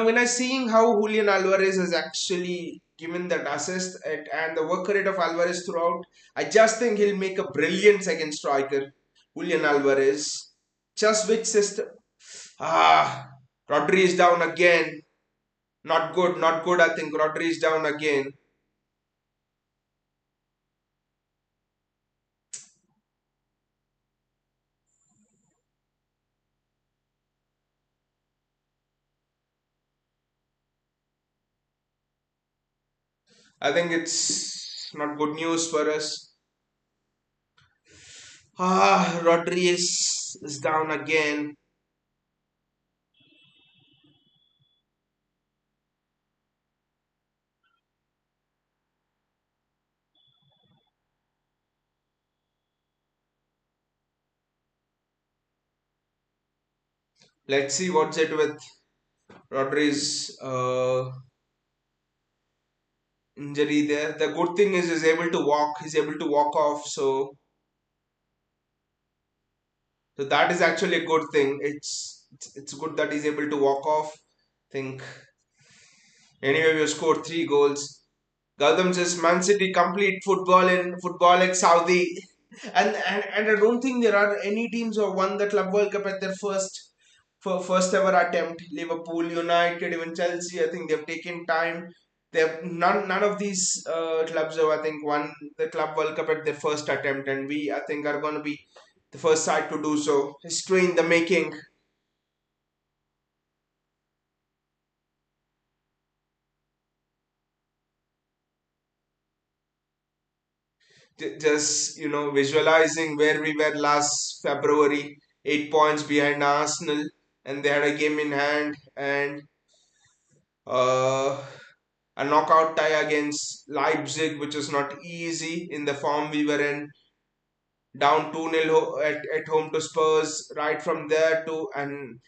When I seeing how Julian Alvarez has actually given that assist and the work rate of Alvarez throughout, I just think he'll make a brilliant second striker. Julian Alvarez. Just which system? Ah, Rodri is down again. Not good, not good. I think Rodri is down again. I think it's not good news for us. Rodri is down again. Let's see what's it with Rodri's injury there. The good thing is he's able to walk. He's able to walk off. So that is actually a good thing. It's good that he's able to walk off. Think anyway we have scored 3 goals. Gautam says Man City complete football in football like Saudi. And I don't think there are any teams who have won the Club World Cup at their first ever attempt. Liverpool, United, even Chelsea. I think they've taken time. They have none of these clubs have I think won the Club World Cup at their first attempt, and we I think are going to be the first side to do so. History in the making. Just visualizing where we were last February, 8 points behind Arsenal, and they had a game in hand, and uh, a knockout tie against Leipzig, which was not easy in the form we were in. down 2-0 at home to Spurs. Right from there to, and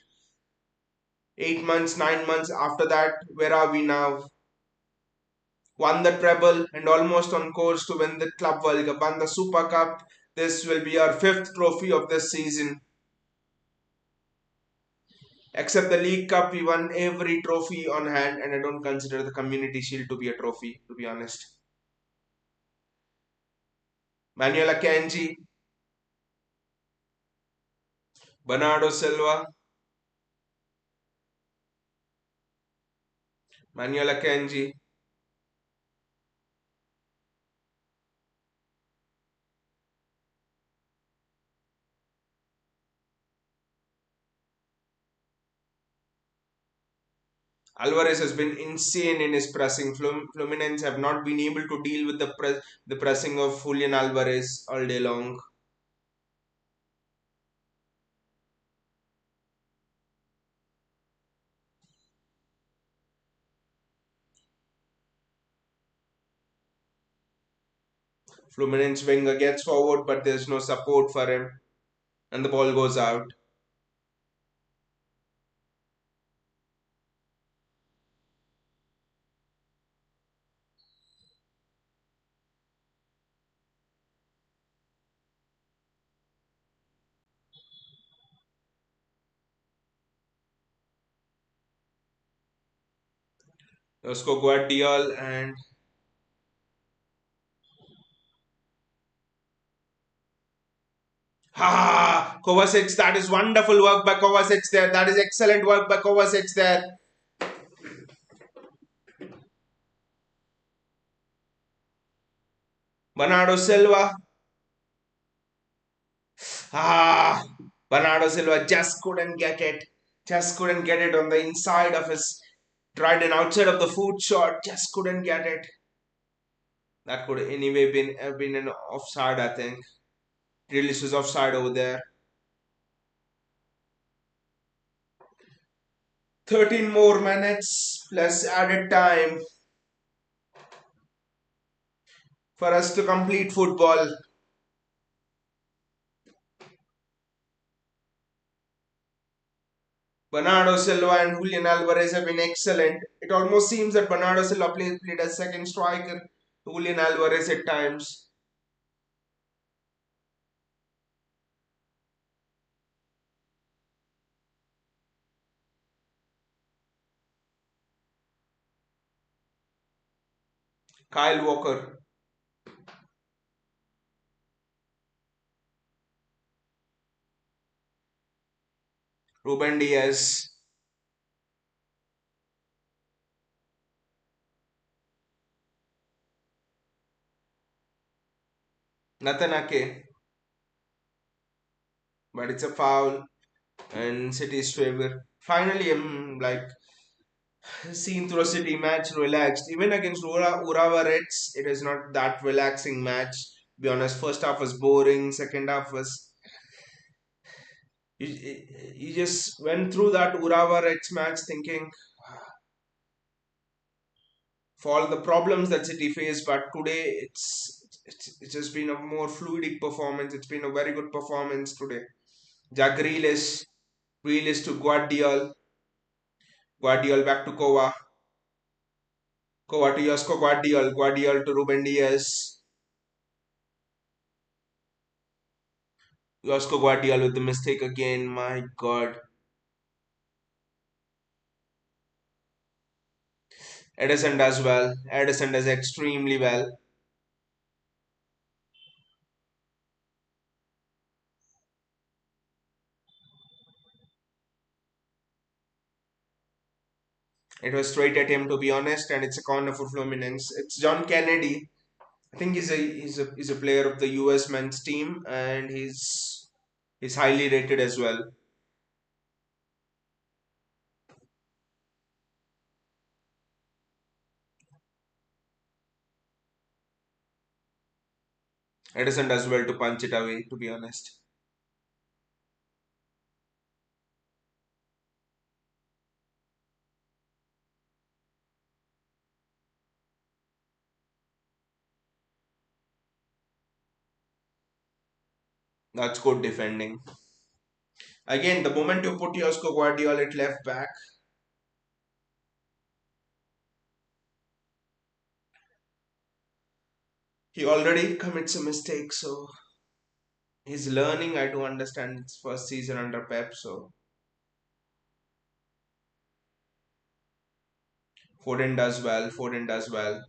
8 months, 9 months after that, where are we now? Won the treble and almost on course to win the Club World Cup. Won the Super Cup. This will be our fifth trophy of this season. Except the League Cup, we won every trophy on hand, and I don't consider the Community Shield to be a trophy, to be honest. Manuel Akanji, Bernardo Silva, Manuel Akanji. Alvarez has been insane in his pressing. Fluminense have not been able to deal with the pressing of Julian Alvarez all day long. Fluminense winger gets forward, but there's no support for him, and the ball goes out. Josko Gvardiol and Kovacic. That is wonderful work by Kovacic there. That is excellent work by Kovacic there. Bernardo Silva. Ah, Bernardo Silva just couldn't get it. Just couldn't get it on the inside of his. Tried an outside of the foot shot. Just couldn't get it. That could anyway been have been an offside, I think. Grealish was offside over there. 13 more minutes plus added time for us to complete football. Bernardo Silva and Julian Alvarez have been excellent. It almost seems that Bernardo Silva played as second striker, Julian Alvarez at times. Kyle Walker, Ruben Diaz, Nathan Ake, but it's a foul and City's favor. Finally, I'm like seen through a City match relaxed. Even against Urawa Reds, it is not that relaxing match. To be honest, first half was boring. Second half was you just went through that Urawa Reds match thinking for all the problems that City faced, but today it's just been a more fluidic performance. It's been a very good performance today. Jack Grealish to Gvardiol, Gvardiol back to Kova to Josko Gvardiol, Gvardiol to Ruben Diaz, Josko Gvardiol with the mistake again. My God, Ederson does well. Ederson does extremely well. It was straight at him to be honest, and it's a corner for Fluminense. It's John Kennedy. I think he's a player of the US men's team, and he's highly rated as well. Edison does well to punch it away, to be honest. That's good defending. Again, the moment you put your Gvardiol at left back, he already commits a mistake. So he's learning. I do understand it's first season under Pep. So Foden does well. Foden does well.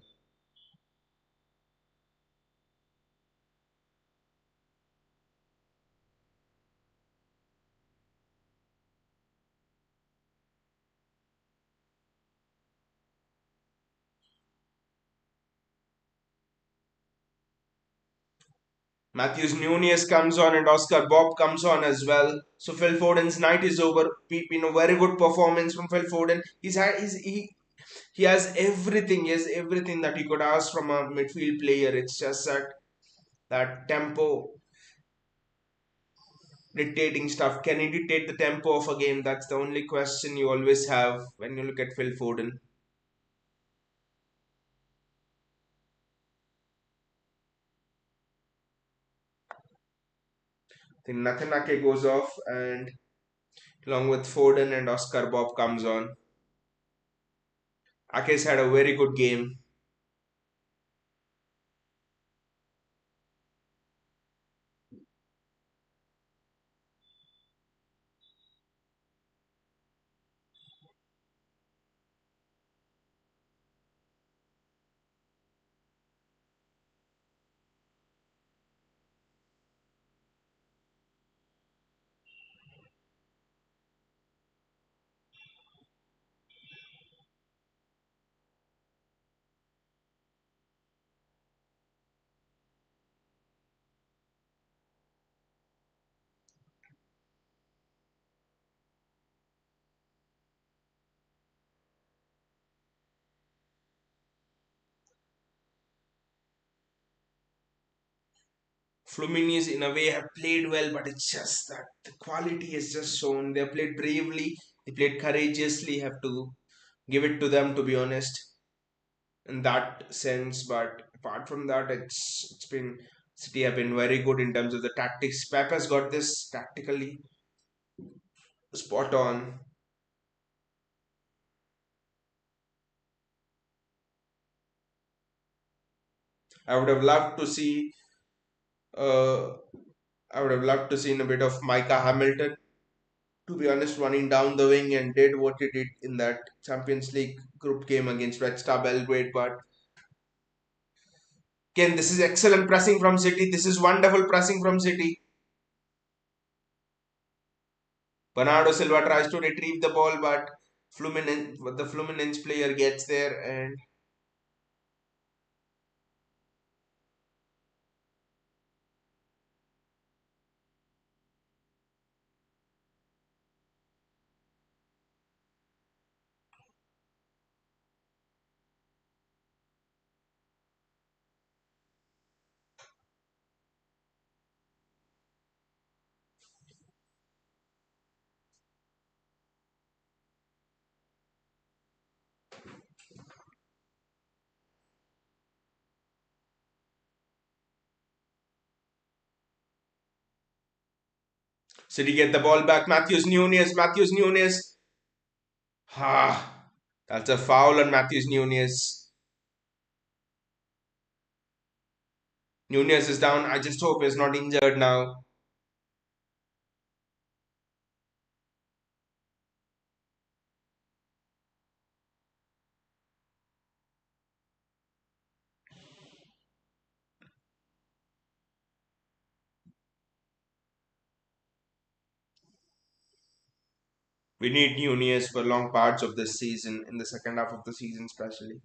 Matthews Nunez comes on and Oscar Bob comes on as well. So Phil Foden's night is over. Been a very good performance from Phil Foden. He has everything. He has everything that he could ask from a midfield player. It's just that tempo dictating stuff. Can he dictate the tempo of a game? That's the only question you always have when you look at Phil Foden. Then Nakanake goes off and along with Foden and Oscar Bob comes on. Ake's had a very good game. Fluminense in a way have played well, but it's just that the quality is just shown. They played bravely, they played courageously. Have to give it to them, to be honest, in that sense. But apart from that, it's been City have been very good in terms of the tactics. Pep has got this tactically spot on. I would have loved to see. Uh, I would have loved to see a bit of Micah Hamilton, to be honest, running down the wing and did what he did in that Champions League group game against Red Star Belgrade. But again, this is excellent pressing from City. This is wonderful pressing from City. Bernardo Silva tries to retrieve the ball, but the Fluminense player gets there, and City get the ball back. Matthews Nunes. Ah, that's a foul on Matthews Nunes. Nunes is down. I just hope he's not injured now. We need Nunes for long parts of this season, in the second half of the season, especially.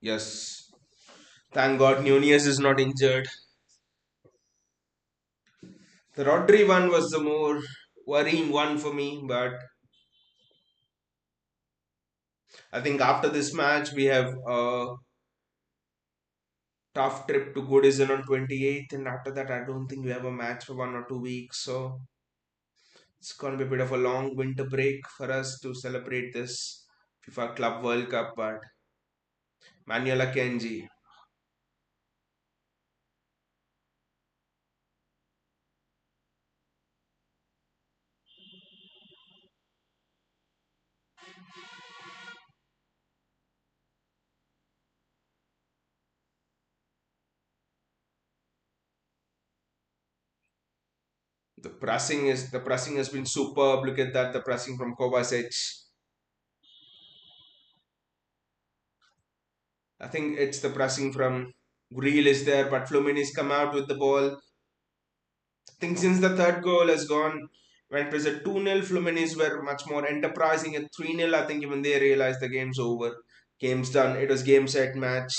Yes. Thank God Nunez is not injured. The Rodri one was the more worrying one for me, but I think after this match we have a tough trip to Goodison on 28th, and after that I don't think we have a match for 1 or 2 weeks. So it's gonna be a bit of a long winter break for us to celebrate this FIFA Club World Cup. But Manuela Kenji, the pressing has been superb. Look at that, the pressing from Kovacic. I think it's the pressing from Gvardiol is there, but Fluminense come out with the ball. I think since the third goal has gone, when it was a 2-0, Fluminense were much more enterprising. At 3-0, I think even they realized the game's over. Game's done. It was game set match.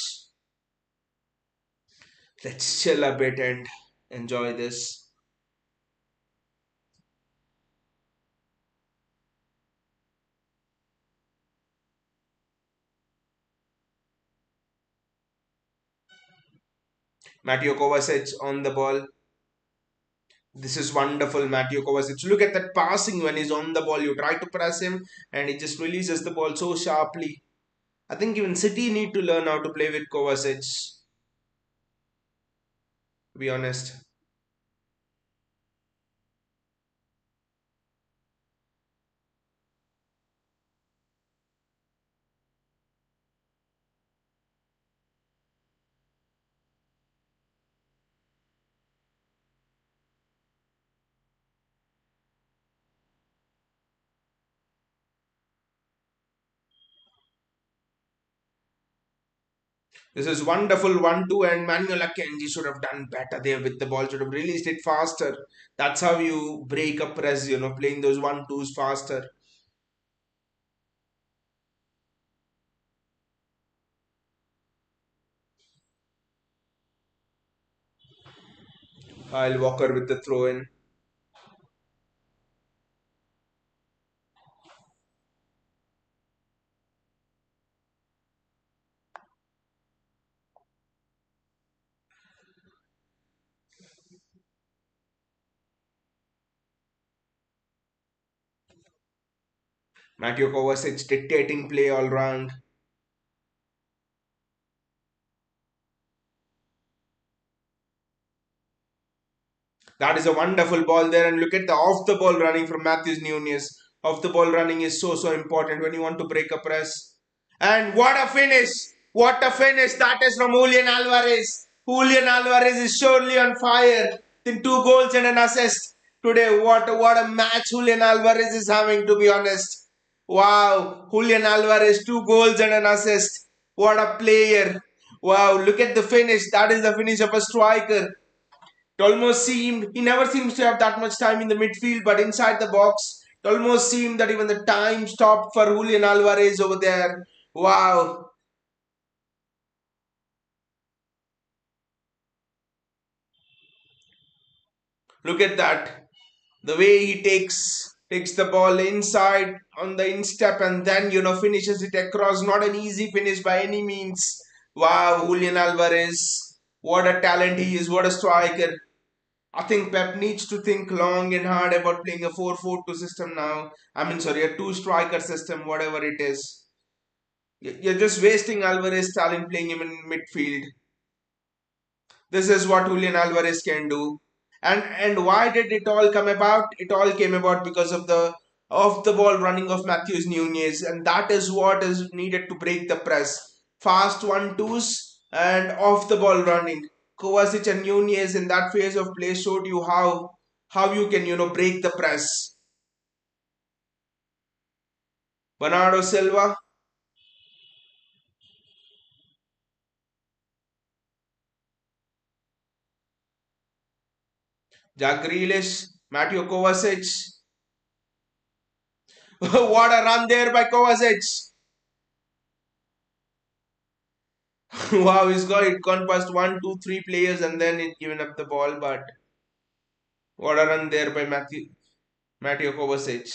Let's chill a bit and enjoy this. Mateo Kovacic on the ball. This is wonderful, Mateo Kovacic. Look at that passing when he's on the ball. You try to press him and he just releases the ball so sharply. I think even City need to learn how to play with Kovacic, to be honest. This is wonderful 1-2, and Manuel Akanji should have done better there with the ball, should have released it faster. That's how you break a press, playing those 1-2s faster. Kyle Walker with the throw in. Mateo Kovacic dictating play all round. That is a wonderful ball there, and look at the off the ball running from Matthews Nunez. Off the ball running is so important when you want to break a press. And what a finish! What a finish! That is from Julian Alvarez. Julian Alvarez is surely on fire. In 2 goals and an assist today. What a match Julian Alvarez is having, to be honest. Wow, Julian Alvarez, 2 goals and an assist. What a player. Wow, look at the finish. That is the finish of a striker. It almost seemed he never seems to have that much time in the midfield, but inside the box, it almost seemed that even the time stopped for Julian Alvarez over there. Wow. Look at that. The way he takes the ball inside on the instep and then finishes it across. Not an easy finish by any means. Wow, Julian Alvarez. What a talent he is, what a striker. I think Pep needs to think long and hard about playing a 4-4-2 system now. I mean, sorry, a two striker system, whatever it is. You're just wasting Alvarez talent playing him in midfield. This is what Julian Alvarez can do. And why did it all come about? It all came about because of the off the ball running of Matthews Nunez, and that is what is needed to break the press. Fast 1-2s and off the ball running. Kovacic and Nunez in that phase of play showed you how you can break the press. Bernardo Silva, Jack Grealish, Mateo Kovacic. What a run there by Kovacic! Wow, he's gone past 1, 2, 3 players and then he's given up the ball. But what a run there by Mateo Kovacic.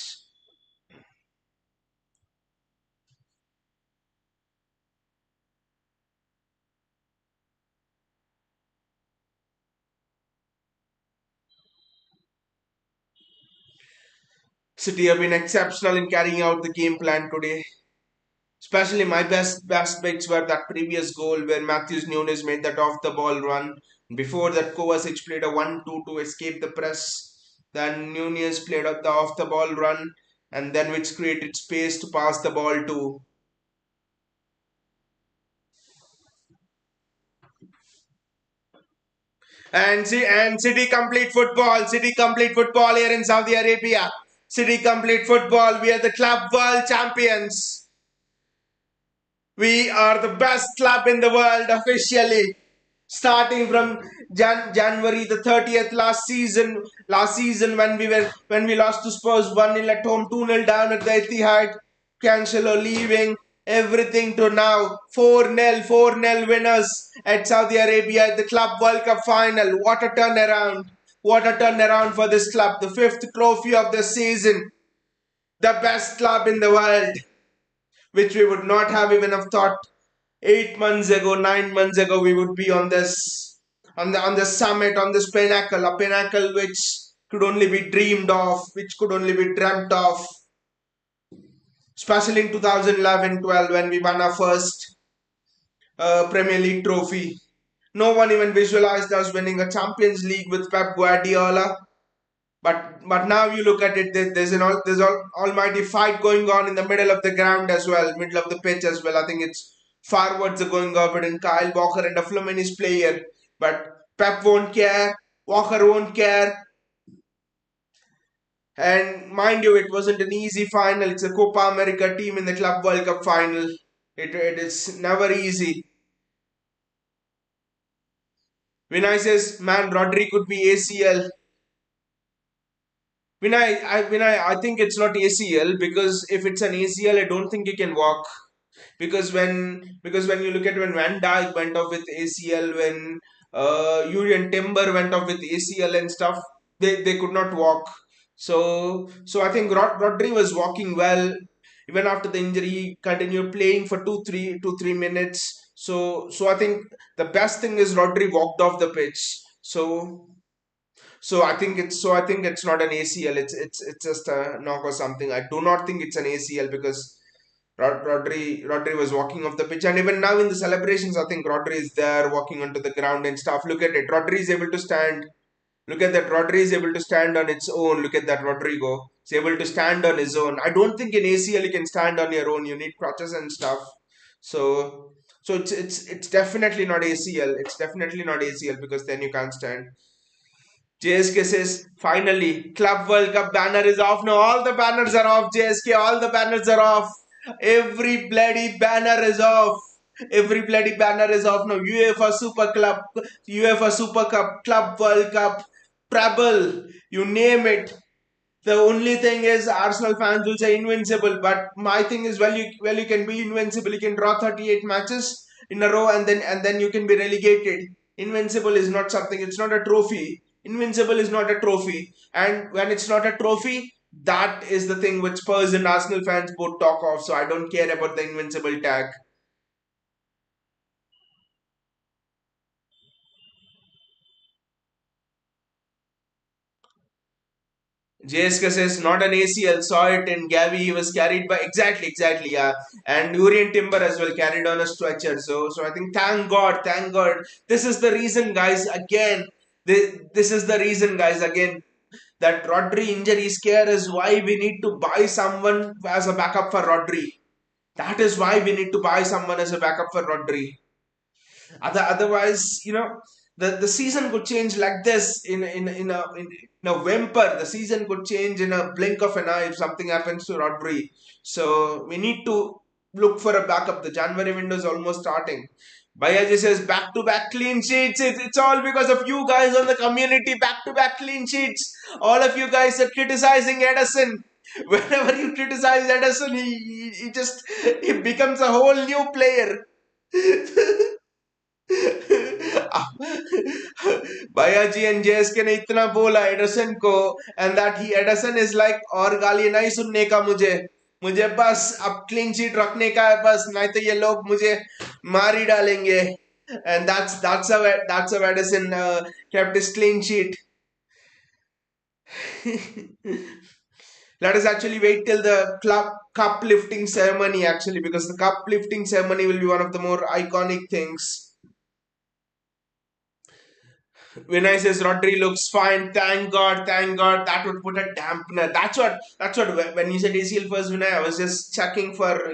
City have been exceptional in carrying out the game plan today. Especially my best bits were that previous goal where Matthews Nunes made that off the ball run. Before that, Kovacic played a 1-2 to escape the press. Then Nunes played up the off the ball run, and then which created space to pass the ball to. And City complete football. City complete football here in Saudi Arabia. City complete football. We are the club world champions. We are the best club in the world officially. Starting from January the 30th last season when we lost to Spurs 1-0 at home, 2-0 down at the Etihad, Cancelo leaving, everything to now 4-0 winners at Saudi Arabia at the Club World Cup final. What a turnaround. What a turnaround for this club. The fifth trophy of the season. The best club in the world, which we would not have even have thought 8 months ago, 9 months ago, we would be on this on the summit, on this pinnacle, a pinnacle which could only be dreamed of, which could only be dreamt of, especially in 2011-12 when we won our first Premier League trophy. No one even visualized us winning a Champions League with Pep Guardiola. But now you look at it, there's an almighty fight going on in the middle of the ground as well, middle of the pitch as well. I think it's forwards are going over and Kyle Walker and a Fluminense player. But Pep won't care, Walker won't care. And mind you, it wasn't an easy final. It's a Copa America team in the Club World Cup final. It is never easy. Vinay says, man, Rodri could be ACL. I think it's not ACL because if it's an ACL, I don't think he can walk. Because when you look at when Van Dijk went off with ACL, when Julian Timber went off with ACL and stuff, they could not walk. So I think Rodri was walking well even after the injury. He continued playing for 2 3 minutes. So I think the best thing is Rodri walked off the pitch. So I think it's not an ACL. It's just a knock or something. I do not think it's an ACL because Rodri was walking off the pitch, and even now in the celebrations, I think Rodri is there walking onto the ground and stuff. Look at it. Rodri is able to stand. Look at that. Rodri is able to stand on its own. Look at that. Rodrigo is able to stand on his own. I don't think in ACL you can stand on your own. You need crutches and stuff. So so it's definitely not ACL. It's definitely not ACL because then you can't stand. JSK says, finally, Club World Cup banner is off. No, all the banners are off, JSK. All the banners are off. Every bloody banner is off. Every bloody banner is off now. UEFA Super Club, UEFA Super Cup, Club World Cup, Treble, you name it. The only thing is Arsenal fans will say invincible, but my thing is well you can be invincible. You can draw 38 matches in a row and then you can be relegated. Invincible is not something. It's not a trophy. Invincible is not a trophy, and when it's not a trophy, that is the thing which Spurs and Arsenal fans both talk of. So I don't care about the invincible tag. JSK says not an ACL, saw it in Gavi. He was carried by exactly, yeah, and Urian Timber as well carried on a stretcher. So I think thank God. This is the reason, guys. Again, this is the reason, guys. Again, that Rodri injury scare is why we need to buy someone as a backup for Rodri. That is why we need to buy someone as a backup for Rodri. Otherwise, the season could change like this in a whimper. The season could change in a blink of an eye if something happens to Rodri. So we need to look for a backup. The January window is almost starting. Bayaji says back to back clean sheets. It's all because of you guys on the community. Back to back clean sheets. All of you guys are criticizing Ederson. Whenever you criticize Ederson, he becomes a whole new player. Bayaji and JSK ने इतना बोला Anderson को and that he Anderson is like और गाली नहीं सुनने का मुझे बस अब क्लीन शीट रखने का है बस नहीं तो ये लोग मुझे मार ही डालेंगे and that's how Ederson kept his clean sheet. Let us actually wait till the club cup lifting ceremony actually, because the cup lifting ceremony will be one of the more iconic things. Vinay says Rodri looks fine. Thank God, thank God. That would put a dampener. That's what. When you said ACL first, Vinay, I was just checking for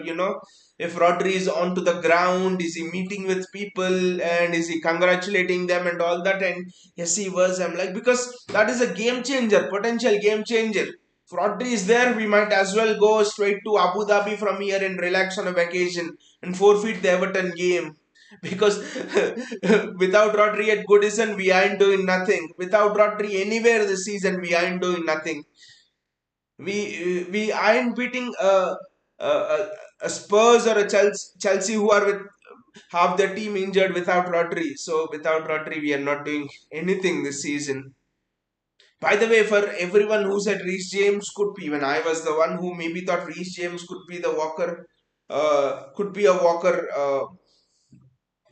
if Rodri is onto the ground, is he meeting with people and is he congratulating them and all that? And yes, he was. I'm like, because that is a game changer, potential game changer. If Rodri is there, we might as well go straight to Abu Dhabi from here and relax on a vacation and forfeit the Everton game. Because without Rodri at Goodison, we aren't doing nothing. Without Rodri anywhere this season, we aren't doing nothing. We aren't beating a Spurs or a Chelsea who are with half their team injured without Rodri. So without Rodri, we are not doing anything this season. By the way, for everyone who said Reece James could be, when I was the one who maybe thought Reece James could be the Walker, could be a Walker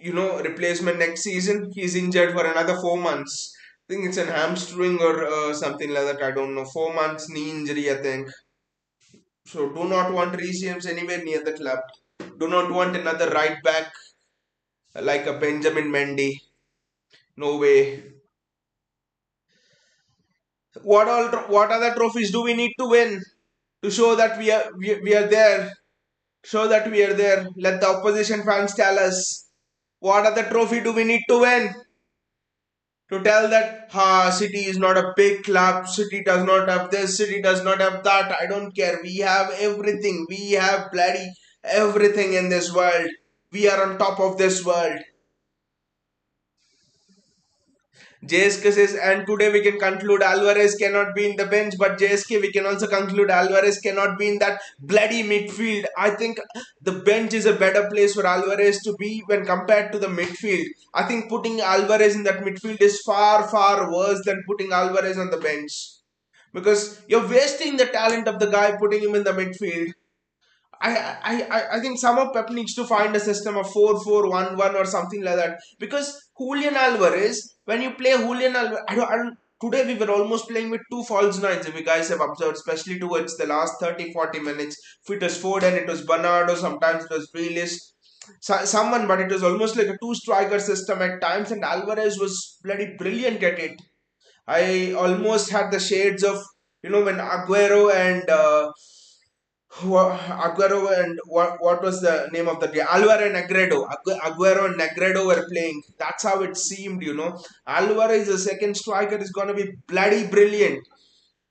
replacement next season. He's injured for another 4 months. I think it's an hamstring or something like that. I don't know. 4 months knee injury, I think. So do not want Reece James anywhere near the club. Do not want another right back like a Benjamin Mendy. No way. What other trophies do we need to win to show that we are there? Show that we are there. Let the opposition fans tell us. What other trophy do we need to win? To tell that City is not a big club, City does not have this, City does not have that. I don't care. We have everything. We have bloody everything in this world. We are on top of this world. JSK says, and today we can conclude Alvarez cannot be in the bench, but JSK we can also conclude Alvarez cannot be in that bloody midfield. I think the bench is a better place for Alvarez to be when compared to the midfield. I think putting Alvarez in that midfield is far, far worse than putting Alvarez on the bench. Because you're wasting the talent of the guy putting him in the midfield. I think some of Pep needs to find a system of 4-4-1-1 or something like that. Because Julian Alvarez, when you play Julian Alvarez, today we were almost playing with two false nines, if you guys have observed, especially towards the last 30-40 minutes. If it was Foden, it was Bernardo, sometimes it was Grealish, someone, but it was almost like a two striker system at times, and Alvarez was bloody brilliant at it. I almost had the shades of, when Aguero and Aguero and what was the name of the day? Alvaro and Negredo. Aguero and Negredo were playing. That's how it seemed. Alvarez, the second striker, is gonna be bloody brilliant.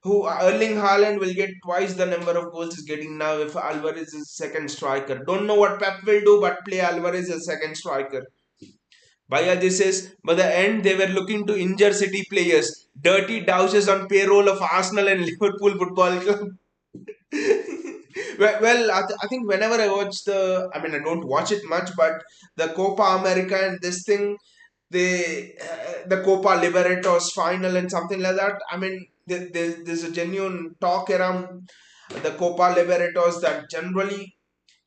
Who Erling Haaland will get twice the number of goals he's getting now if Alvarez is second striker. Don't know what Pep will do, but play Alvarez as second striker. Baya this is, by the end they were looking to injure City players. Dirty douses on payroll of Arsenal and Liverpool Football Club. Well, I think whenever I watch I mean, I don't watch it much, but the Copa America and this thing, the Copa Libertadores final and something like that. I mean, there's a genuine talk around the Copa Libertadores that generally,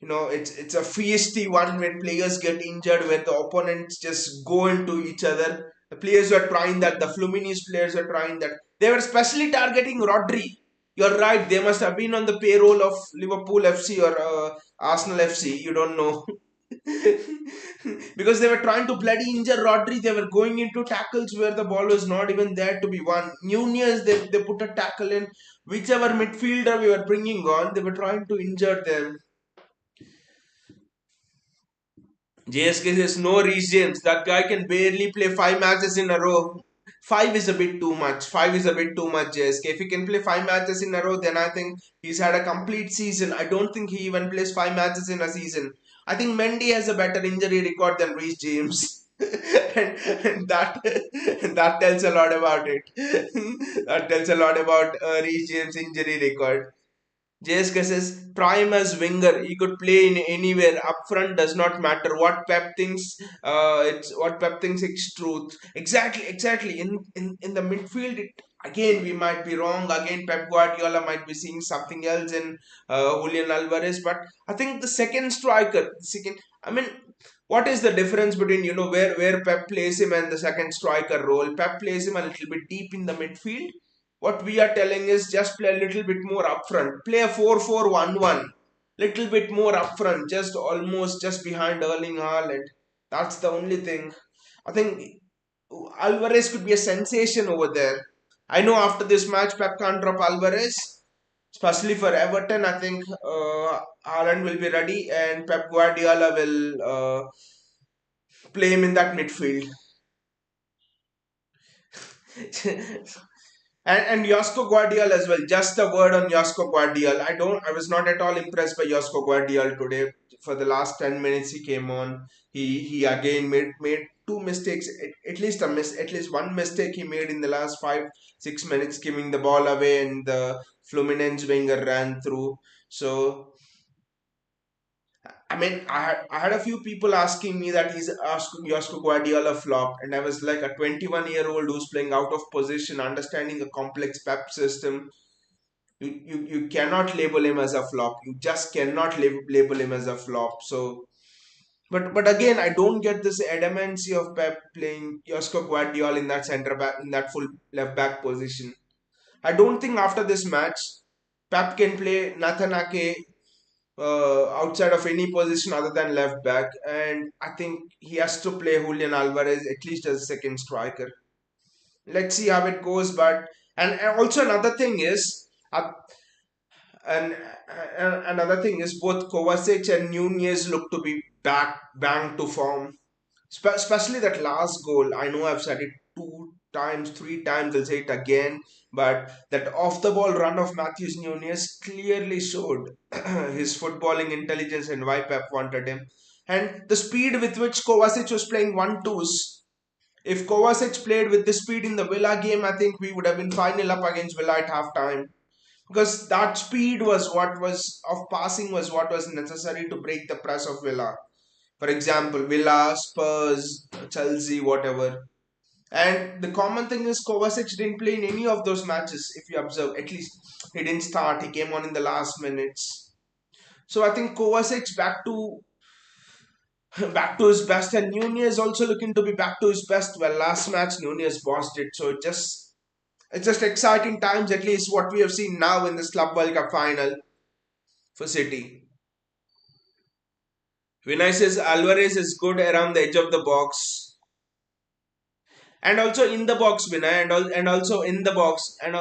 it's a feisty one when players get injured, where the opponents just go into each other. The players were trying that. The Fluminense players were trying that. They were especially targeting Rodri. You're right. They must have been on the payroll of Liverpool FC or Arsenal FC. You don't know. Because they were trying to bloody injure Rodri. They were going into tackles where the ball was not even there to be won. Nunez, they put a tackle in. Whichever midfielder we were bringing on, they were trying to injure them. JSK says no Reece James. That guy can barely play 5 matches in a row. Five is a bit too much. 5 is a bit too much, JSK. If he can play 5 matches in a row, then I think he's had a complete season. I don't think he even plays 5 matches in a season. I think Mendy has a better injury record than Reece James. and that tells a lot about it. That tells a lot about Reece James' injury record. JSK says prime as winger, he could play in anywhere. Up front does not matter. What Pep thinks, it's what Pep thinks. It's truth. Exactly, exactly. In the midfield, again we might be wrong. Again, Pep Guardiola might be seeing something else in Julian Alvarez. But I think the second striker, second. I mean, what is the difference between where Pep plays him and the second striker role? Pep plays him a little bit deep in the midfield, what we are telling is just play a little bit more upfront. Play a 4-4-1-1. Little bit more upfront, just almost just behind Erling Haaland. That's the only thing. I think Alvarez could be a sensation over there. I know after this match, Pep can't drop Alvarez, especially for Everton. I think Haaland will be ready, and Pep Guardiola will play him in that midfield. And Josko Gvardiol as well. Just a word on Josko Gvardiol. I was not at all impressed by Josko Gvardiol today. For the last 10 minutes he came on. He again made two mistakes. At least one mistake he made in the last 5 6 minutes, giving the ball away, and the Fluminense winger ran through. So I mean, I had a few people asking me that he's Josko Guardiola flop, and I was like, a 21-year-old who's playing out of position, understanding a complex Pep system. You cannot label him as a flop. You just cannot label him as a flop. So, but again, I don't get this adamancy of Pep playing Josko Guardiola in that center back, in that full left back position. I don't think after this match, Pep can play Nathan Ake outside of any position other than left back, and I think he has to play Julian Alvarez at least as a second striker. Let's see how it goes, but and also another thing is, and, another thing is both Kovacic and Nunez look to be back bang to form. Especially that last goal. I know I've said it 2 times, 3 times, I'll say it again. But that off the ball run of Matthews Nunes clearly showed his footballing intelligence and why Pep wanted him. And the speed with which Kovacic was playing 1-2s. If Kovacic played with the speed in the Villa game, I think we would have been final up against Villa at half time. Because that speed was what was of passing was what was necessary to break the press of Villa. For example, Villa, Spurs, Chelsea, whatever. And the common thing is Kovacic didn't play in any of those matches. If you observe, at least he didn't start. He came on in the last minutes. So I think Kovacic back to his best, and Nunez also looking to be back to his best. Well, last match Nunez bossed it, so it's just exciting times. At least what we have seen now in this Club World Cup final for City. Vinicius Alvarez is good around the edge of the box, and also in the box, Vinay, and also in the box, and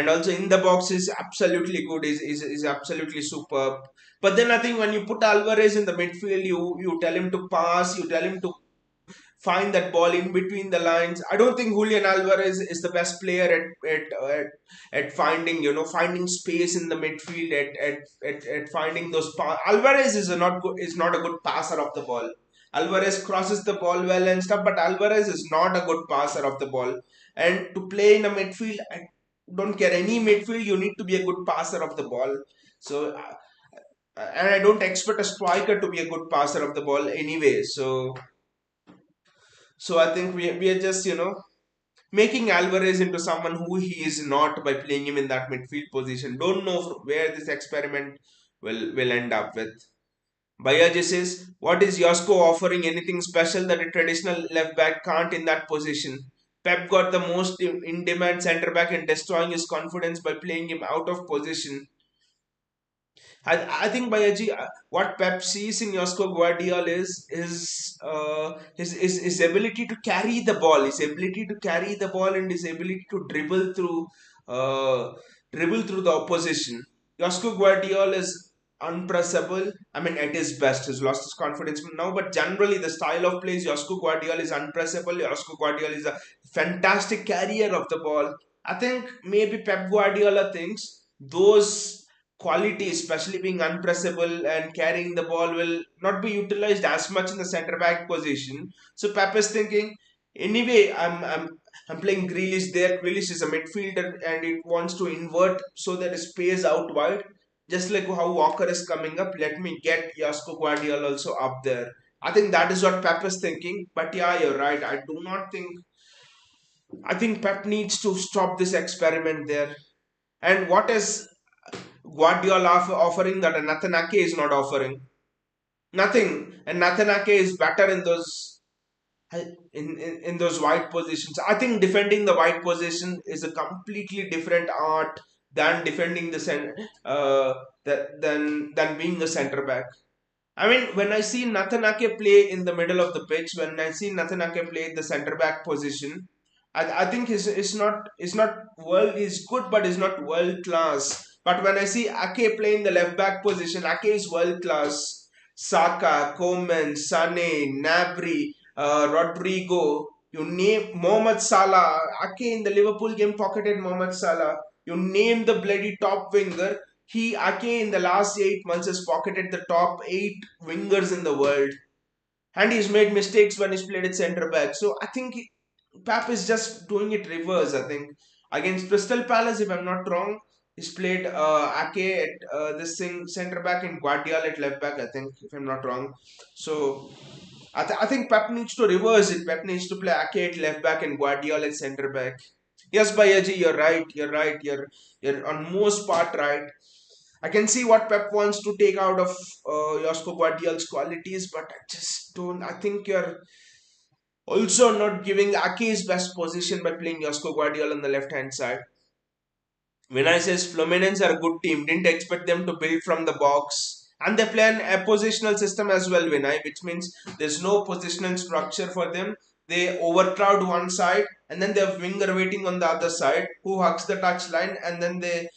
also in the box is absolutely good. Is absolutely superb. But then I think when you put Alvarez in the midfield, you tell him to pass, you tell him to find that ball in between the lines. I don't think Julian Alvarez is the best player at finding, finding space in the midfield, at finding those Alvarez is not a good passer of the ball. Alvarez crosses the ball well and stuff, but Alvarez is not a good passer of the ball. And to play in a midfield, I don't care any midfield, you need to be a good passer of the ball. So and I don't expect a striker to be a good passer of the ball anyway. So I think we are just, making Alvarez into someone who he is not by playing him in that midfield position. Don't know where this experiment will end up with. Bayaji says, what is Yosko offering anything special that a traditional left back can't in that position? Pep got the most in demand centre back and destroying his confidence by playing him out of position. I think Bayaji, what Pep sees in Josko Gvardiol is his ability to carry the ball, and his ability to uh, dribble through the opposition. Josko Gvardiol is unpressable. I mean, at his best, he's lost his confidence now, but generally the style of play is Josko Gvardiol is unpressable. Josko Gvardiol is a fantastic carrier of the ball. I think maybe Pep Guardiola thinks those quality, especially being unpressable and carrying the ball, will not be utilized as much in the centre back position. So Pep is thinking, anyway, I'm playing Grealish there. Grealish is a midfielder and it wants to invert so that it space out wide. Just like how Walker is coming up, let me get Josko Guardiola also up there. I think that is what Pep is thinking. But yeah, you're right. I think Pep needs to stop this experiment there. And what is Gvardiol offering that Nathanake is not offering? Nothing. And Nathanake is better in those. in those wide positions. I think defending the wide position is a completely different art than defending the uh, than being a center back. I mean, when I see Nathan Ake play in the middle of the pitch, when I see Nathan Ake play in the centre back position, I think he's not world he's good, but he's not world class. But when I see Ake play in the left back position, Ake is world class. Saka, Coman, Sane, Nabry, Rodrigo, you name Mohamed Salah. Ake in the Liverpool game pocketed Mohamed Salah. You name the bloody top winger. Ake in the last 8 months has pocketed the top eight wingers in the world, and he's made mistakes when he's played at centre back. So I think Pep is just doing it reverse. I think against Crystal Palace, if I'm not wrong, he's played Ake at this thing centre back and Gvardiol at left back. I think, if I'm not wrong. So I think Pep needs to reverse it. Pep needs to play Ake at left back and Gvardiol at centre back. Yes, Bayaji, you're right. You're right. You're on most part right. I can see what Pep wants to take out of Josko Gvardiol's qualities, but I just don't. I think you're also not giving Ake his best position by playing Josko Gvardiol on the left hand side. Vinay says Fluminense are a good team. Didn't expect them to build from the box. And they play a positional system as well, Vinay, which means there's no positional structure for them. They overcrowd one side and then they have winger waiting on the other side who hugs the touch line, and then they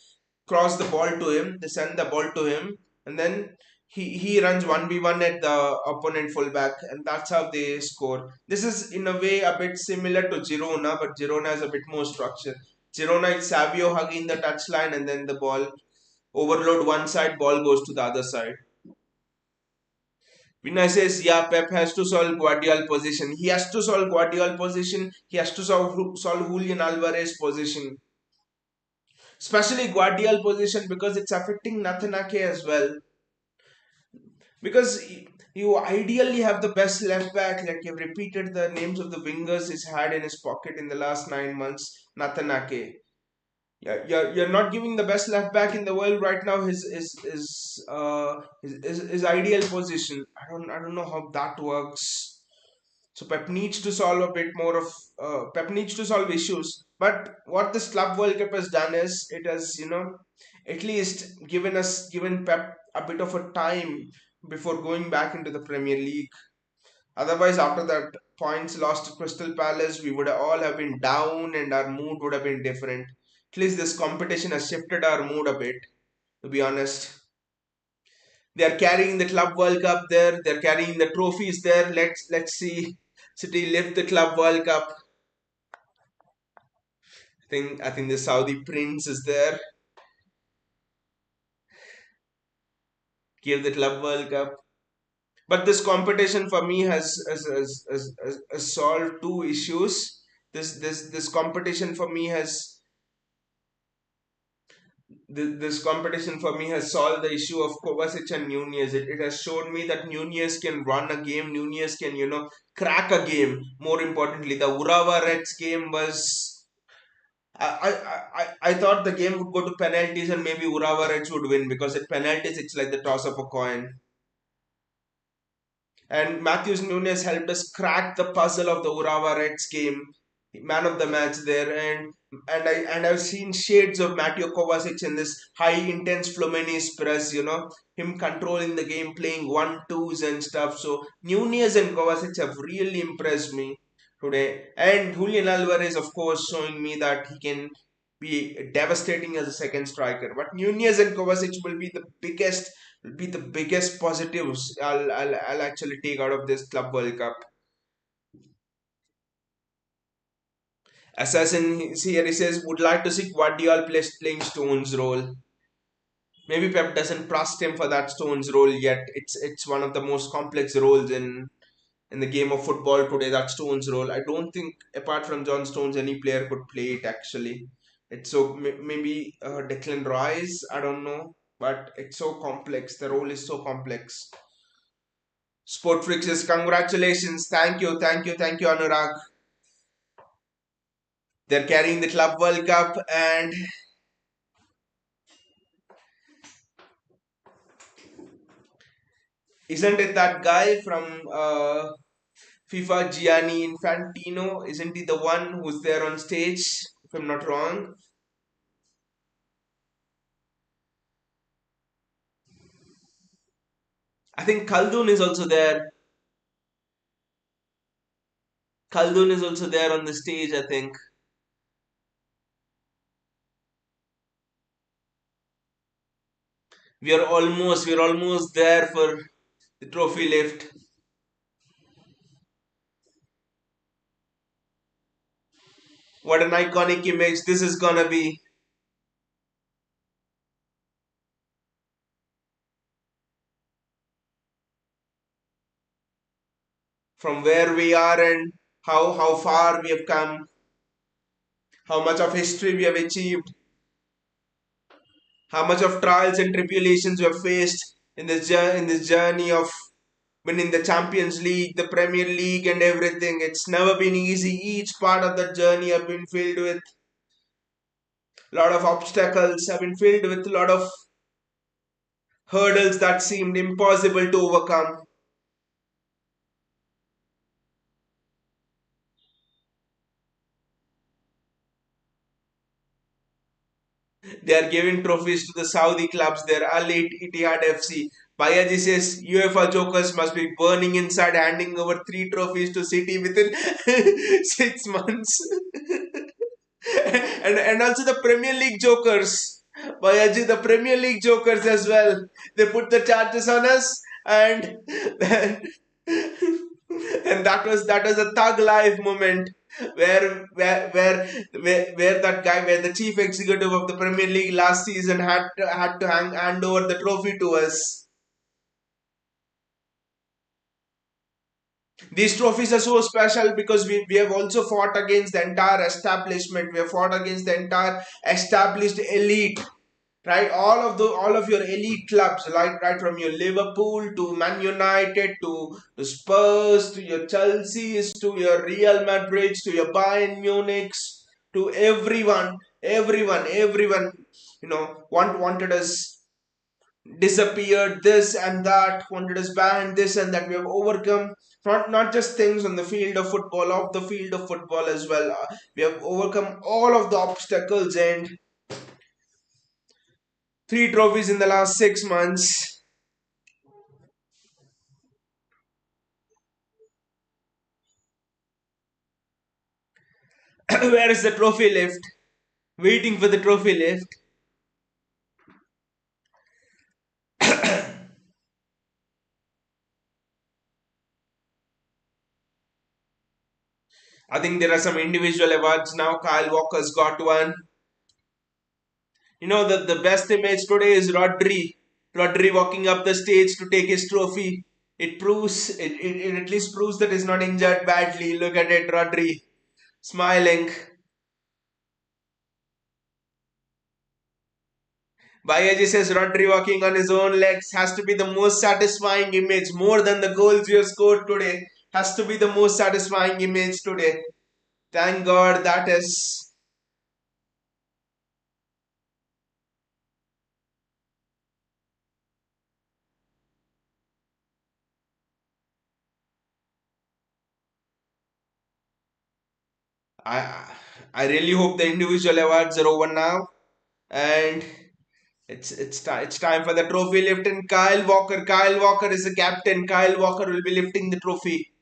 cross the ball to him, they send the ball to him, and then he runs 1v1 at the opponent fullback, and that's how they score. This is in a way a bit similar to Girona, but Girona has a bit more structure. Girona is Savio hugging the touchline, and then the ball overload one side, ball goes to the other side. Vinay says, yeah, Pep has to solve Guardiola position. He has to solve Guardiola position. He has to solve Julian Alvarez position. Especially Gvardiol position, because it's affecting Nathanake as well. Because you ideally have the best left back, like you've repeated the names of the wingers he's had in his pocket in the last 9 months. Nathanake. Yeah, you're not giving the best left back in the world right now his ideal position. I don't know how that works. So Pep needs to solve a bit more of Pep needs to solve issues. But what this Club World Cup has done is it has, at least given Pep a bit of a time before going back into the Premier League. Otherwise, after that points lost to Crystal Palace, we would all have been down and our mood would have been different. At least this competition has shifted our mood a bit, to be honest. They are carrying the Club World Cup there. They're carrying the trophies there. Let's see City lift the Club World Cup. I think the Saudi Prince is there. Give the Club World Cup. But this competition for me has solved two issues. This competition for me has this competition for me has solved the issue of Kovacic and Nunez. It has shown me that Nunez can run a game. Nunez can, crack a game. More importantly, the Urawa Reds game was. I thought the game would go to penalties and maybe Urawa Reds would win, because at penalties it's like the toss of a coin. And Matthews Nunes helped us crack the puzzle of the Urawa Reds game, man of the match there. And I've seen shades of Mateo Kovacic in this high intense Fluminense press. Him controlling the game, playing 1-2s and stuff. So Nunez and Kovacic have really impressed me today. And Julian Alvarez, of course, showing me that he can be devastating as a second striker. But Nunez and Kovacic will be the biggest positives I'll actually take out of this Club World Cup. Assassin here, he says, would like to see Gvardiol playing Stones role. Maybe Pep doesn't trust him for that Stones role yet. It's one of the most complex roles in the game of football today. That Stones role. I don't think apart from John Stones any player could play it actually. It's so maybe Declan Rice. I don't know, but it's so complex. The role is so complex. Sportflix says, congratulations, thank you, Anurag. They're carrying the Club World Cup, and isn't it that guy from FIFA Gianni Infantino, isn't he the one who's there on stage? If I'm not wrong. I think Khaldun is also there. Khaldun is also there on the stage, I think. We're almost there for the trophy lift. What an iconic image this is gonna be. From where we are and how far we have come, how much of history we have achieved, how much of trials and tribulations we have faced in this journey of winning the Champions League, the Premier League, and everything. It's never been easy. Each part of that journey have been filled with a lot of obstacles, have been filled with a lot of hurdles that seemed impossible to overcome. They are giving trophies to the Saudi clubs. They're Al Ittihad FC. Bayaji says UEFA jokers must be burning inside, handing over three trophies to City within 6 months. And also the Premier League jokers. Bayaji, the Premier League jokers as well. They put the charges on us, and and that was a thug life moment where that guy, where the chief executive of the Premier League last season had to hand over the trophy to us. These trophies are so special because we have also fought against the entire establishment. We have fought against the entire established elite, right? All of your elite clubs, like right from your Liverpool to Man United to Spurs to your Chelsea's to your Real Madrid to your Bayern Munich's, to everyone, wanted us disappeared, this and that, wanted us banned, this and that. We have overcome not just things on the field of football, off the field of football as well. We have overcome all of the obstacles, and three trophies in the last 6 months. Where is the trophy lift? Waiting for the trophy lift. I think there are some individual awards now. Kyle Walker's got one. The best image today is Rodri. Rodri walking up the stage to take his trophy. It at least proves that he's not injured badly. Look at it, Rodri smiling. Bayaji says Rodri walking on his own legs has to be the most satisfying image, more than the goals you have scored today. Has to be the most satisfying image today. Thank God that is. I I really hope the individual awards are over now, and it's time for the trophy lift. And Kyle Walker. Kyle Walker is the captain. Kyle Walker will be lifting the trophy.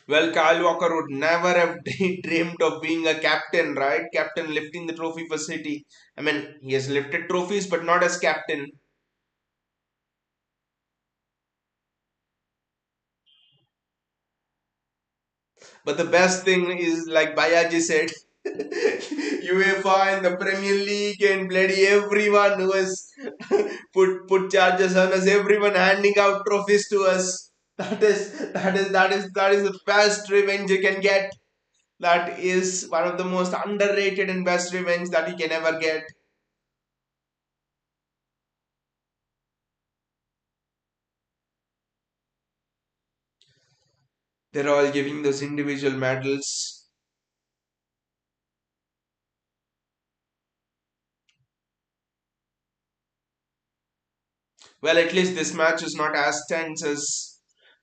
Well, Kyle Walker would never have dreamed of being a captain, right? Captain lifting the trophy for City. I mean, he has lifted trophies, but not as captain. But the best thing is, like Bayaji said, UEFA and the Premier League and bloody everyone who has put charges on us, everyone handing out trophies to us. That is the best revenge you can get. That is one of the most underrated and best revenge that you can ever get. They're all giving those individual medals. Well, at least this match is not as tense as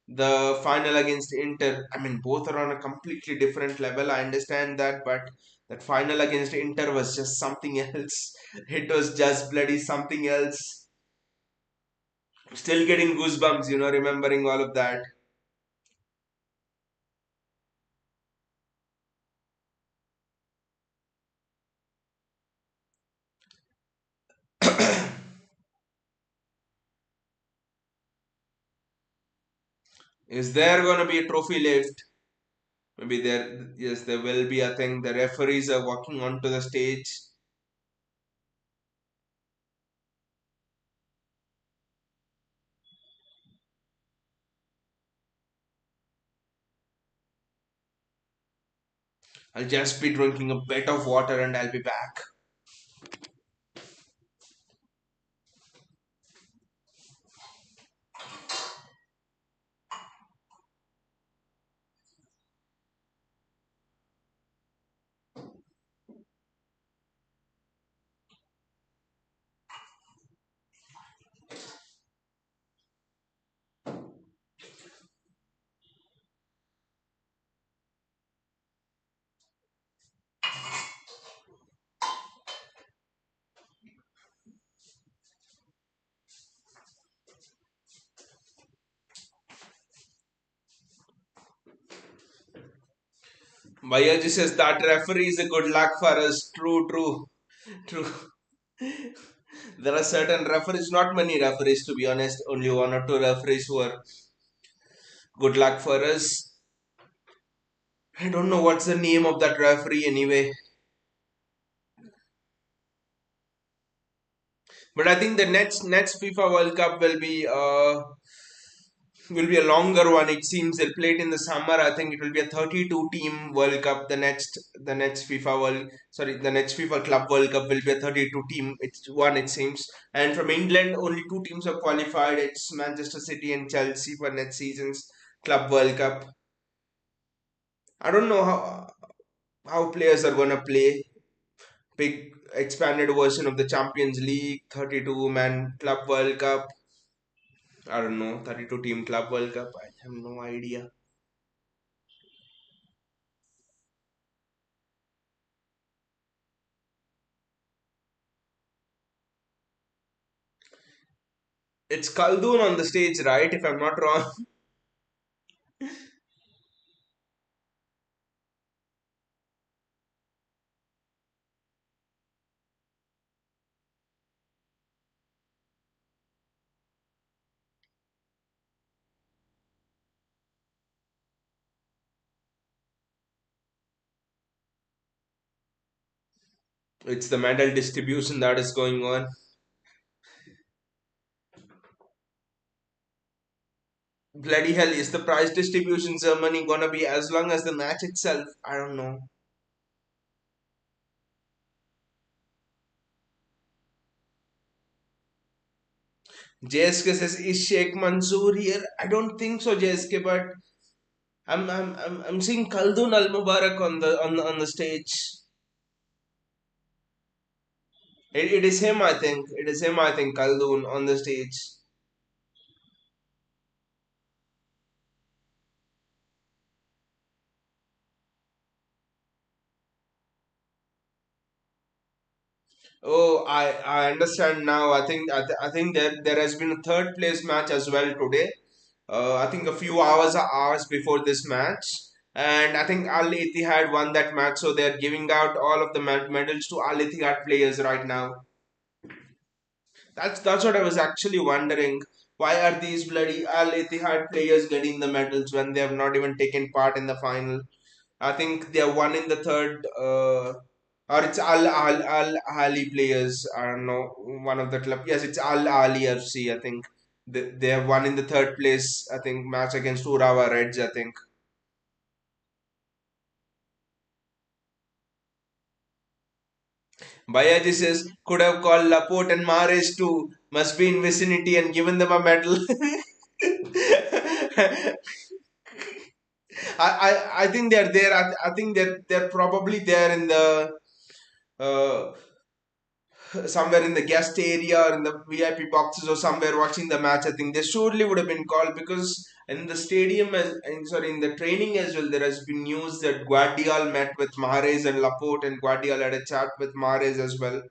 the final against Inter. I mean, both are on a completely different level. I understand that, but that final against Inter was just something else. It was just bloody something else. Still getting goosebumps, remembering all of that. Is there gonna be a trophy left? Maybe there, yes, there will be. I think the referees are walking onto the stage. I'll just be drinking a bit of water and I'll be back. Bayaji says that referee is a good luck for us. True, true, true. There are certain referees, not many referees to be honest, only one or two referees who are good luck for us. I don't know what's the name of that referee anyway. But I think the next FIFA World Cup will be a longer one. It seems they'll play it in the summer. I think it will be a 32 team World Cup. The next FIFA the next FIFA Club World Cup will be a 32 team. It's one it seems. And from England, only two teams have qualified. It's Manchester City and Chelsea for next season's Club World Cup. I don't know how players are gonna play. Big expanded version of the Champions League, 32 man Club World Cup. I don't know, 32 team Club World Cup. I have no idea. It's Khaldun on the stage, right? If I'm not wrong. It's the medal distribution that is going on. Bloody hell, is the prize distribution ceremony gonna be as long as the match itself? I don't know. JSK says, is Sheikh Mansoor here? I don't think so, JSK, but I'm seeing Khaldun Al Mubarak on the stage. It is him, I think. It is him, I think, Khaldun on the stage. Oh, I understand now. I think there has been a third place match as well today. I think a few hours before this match, and I think Al Ittihad won that match, so they're giving out all of the medals to Al Ittihad players right now. That's what I was actually wondering. Why are these bloody Al Ittihad players getting the medals when they have not even taken part in the final? I think they are one in the third, or it's Al Ali players. I don't know, one of the club. Yes, it's Al Ali FC. I think they have won in the third place. I think match against Urawa Reds. I think. Bayaji says could have called Laporte and Mares too. Must be in vicinity and given them a medal. I think they're there. I think they're probably there in the. Uh, somewhere in the guest area or in the VIP boxes or somewhere watching the match, I think they surely would have been called, because in the stadium sorry, in the training as well, there has been news that Gvardiol met with Mahrez and Laporte, and Gvardiol had a chat with Mahrez as well.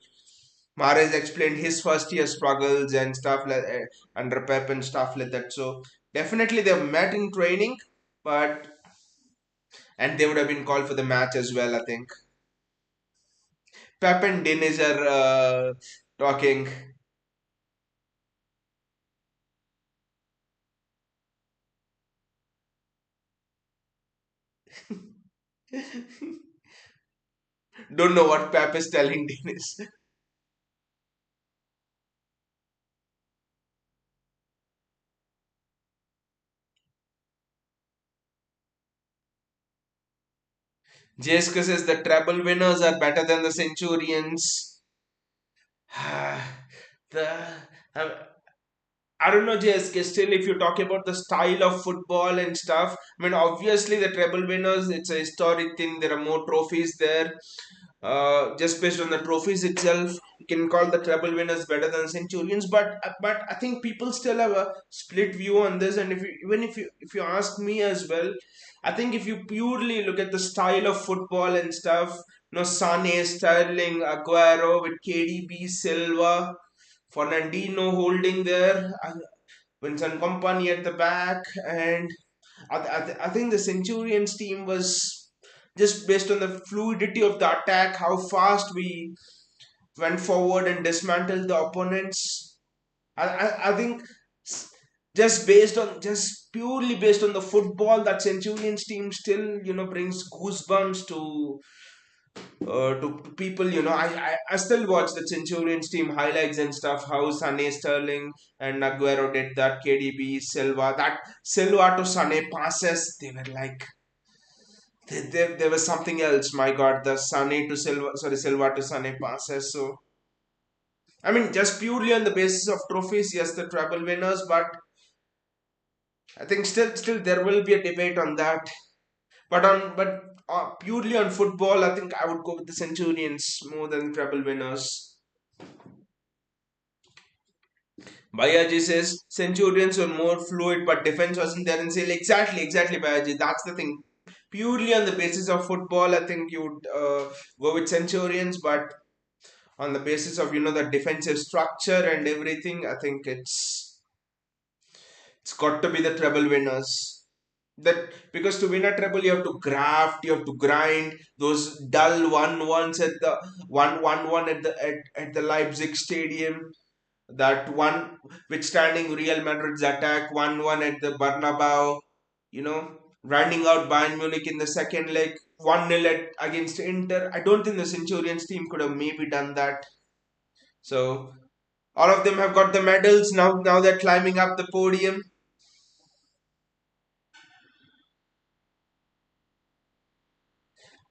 Mahrez explained his first year struggles and stuff like under Pep and stuff like that. So definitely they've met in training, but and they would have been called for the match as well, I think. Pep and Dennis are talking. Don't know what Pep is telling Dennis. JSK says the treble winners are better than the Centurions. the uh, I don't know, JSK. Still, if you talk about the style of football and stuff, I mean, obviously the treble winners, it's a historic thing. There are more trophies there. Just based on the trophies itself, you can call the treble winners better than Centurions. But I think people still have a split view on this. And if you ask me as well, I think if you purely look at the style of football and stuff, Sane, Sterling, Aguero with KDB, Silva, Fernandinho holding there, Vincent Company at the back, and I think the Centurions team was just based on the fluidity of the attack, how fast we went forward and dismantled the opponents. I think just purely based on the football, that Centurions team still brings goosebumps to people. I still watch the Centurions team highlights and stuff. How Sané, Sterling, and Aguero did that. KDB, Silva, that Silva to Sané passes. They were like there was something else. My God, the Sané to Silva, sorry, Silva to Sané passes. So I mean, just purely on the basis of trophies, yes, the treble winners. But I think still there will be a debate on that. But purely on football, I think I would go with the Centurions more than treble winners. Bayaji says Centurions were more fluid, but defense wasn't there in sale. Exactly, Bayaji. That's the thing. Purely on the basis of football, I think you'd go with Centurions, but on the basis of the defensive structure and everything, I think it's got to be the treble winners. That because to win a treble, you have to graft, you have to grind those dull 1-1s at the 1-1 at the Leipzig stadium, that one withstanding Real Madrid's attack 1-1 at the Bernabeu, running out Bayern Munich in the second leg 1-0 against Inter. I don't think the Centurions team could have maybe done that. So all of them have got the medals now. Now they're climbing up the podium.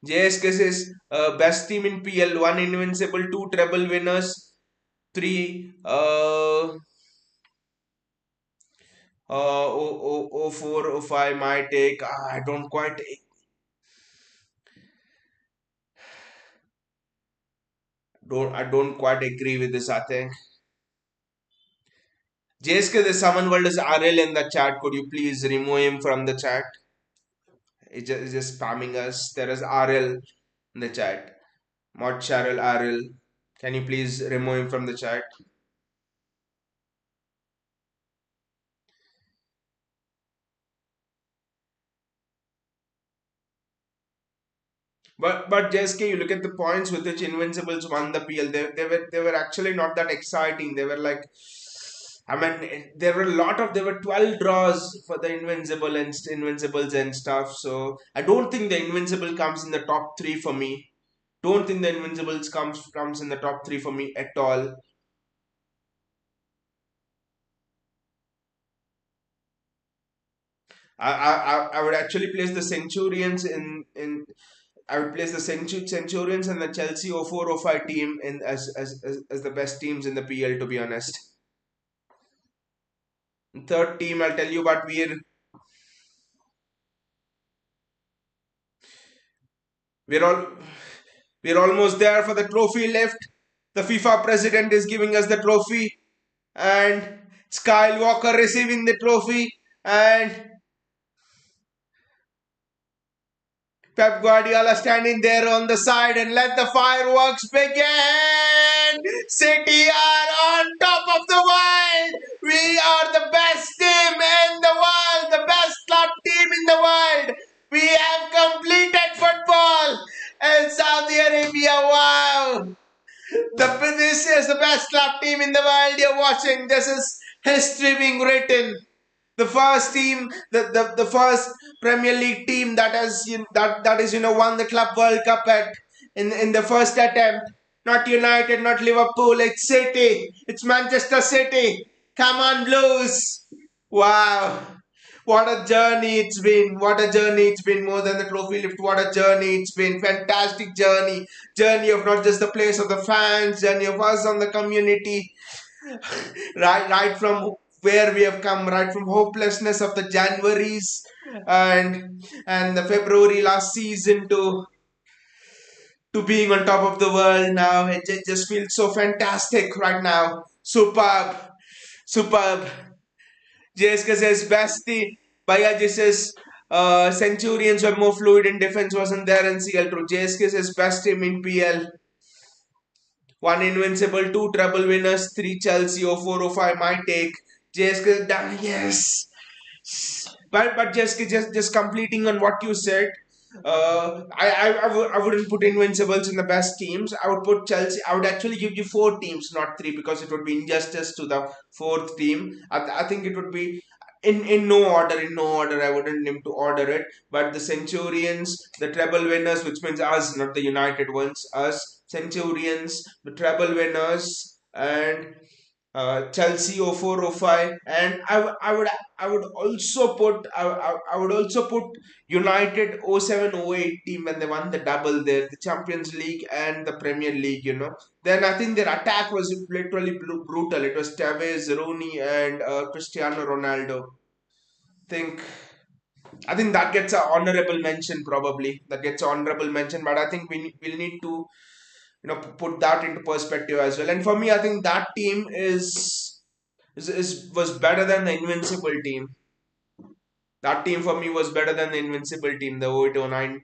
JSK says best team in PL, one invincible, two treble winners, three 04, 05 my take. I don't quite agree with this. I think JSK, there's someone called as RL in the chat. Could you please remove him from the chat? It's just spamming us. There is RL in the chat. Mod Cheryl RL. Can you please remove him from the chat? But JSK, you look at the points with which Invincibles won the PL. They were actually not that exciting. They were like, I mean, there were 12 draws for the Invincibles and stuff. So I don't think the Invincible comes in the top three for me. Don't think the Invincibles comes in the top three for me at all. I would actually place the Centurions in I would place the Centurions and the Chelsea 0405 team in as the best teams in the PL, to be honest. Third team, I'll tell you, but we're all we're almost there for the trophy left. The FIFA president is giving us the trophy, and Skywalker receiving the trophy, and Pep Guardiola standing there on the side, and let the fireworks begin. City are on top of the world. We are the best team in the world, the best club team in the world. We have completed football. And Saudi Arabia, wow. This is the best club team in the world you're watching. This is history being written. The first team, the first Premier League team that has that is won the Club World Cup in the first attempt. Not United, not Liverpool. It's City. It's Manchester City. Come on, Blues! Wow. What a journey it's been. What a journey it's been. More than the trophy lift. What a journey it's been. Fantastic journey. Journey of not just the players, of the fans. Journey of us on the community. Right from where we have come, right from hopelessness of the Januaries and the February last season to being on top of the world now. It just feels so fantastic right now. Superb. Superb. JSK says best team. Bayaji says Centurions were more fluid in defense, wasn't there in CL. True. JSK says best team in PL. One invincible, two treble winners, three Chelsea, 0405 my take. JSK done, yes. But just completing on what you said, I wouldn't put Invincibles in the best teams. I would put Chelsea. I would actually give you four teams, not three, because it would be injustice to the fourth team. I think it would be in no order. In no order, I wouldn't name to order it. But the Centurions, the treble winners, which means us, not the United ones, us Centurions, the treble winners, and Chelsea 0405, and I would also put I would also put United 0708 team when they won the double there, the Champions League and the Premier League. Then I think their attack was literally brutal. It was Tevez, Rooney, and Cristiano Ronaldo. Think I think that gets an honorable mention probably. That gets an honorable mention, but I think we'll need to put that into perspective as well. And for me, I think that team was better than the invincible team. That team for me was better than the invincible team, the 0809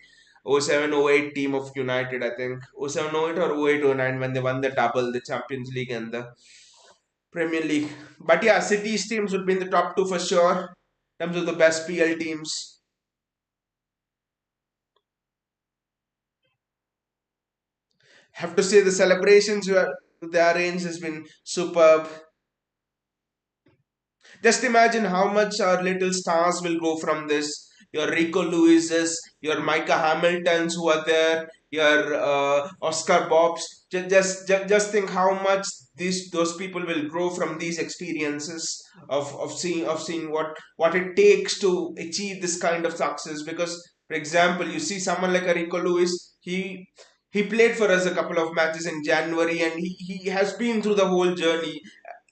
0708 team of United. I think 0708 or 0809 when they won the double, the Champions League and the Premier League. But yeah, City's teams would be in the top two for sure in terms of the best PL teams. Have to say the celebrations they arranged has been superb. Just imagine how much our little stars will go from this. Your Rico Lewis's, your Micah Hamiltons who are there, your Oscar Bobs. Just think how much those people will grow from these experiences of seeing what it takes to achieve this kind of success. Because, for example, you see someone like a Rico Lewis, he played for us a couple of matches in January, and he has been through the whole journey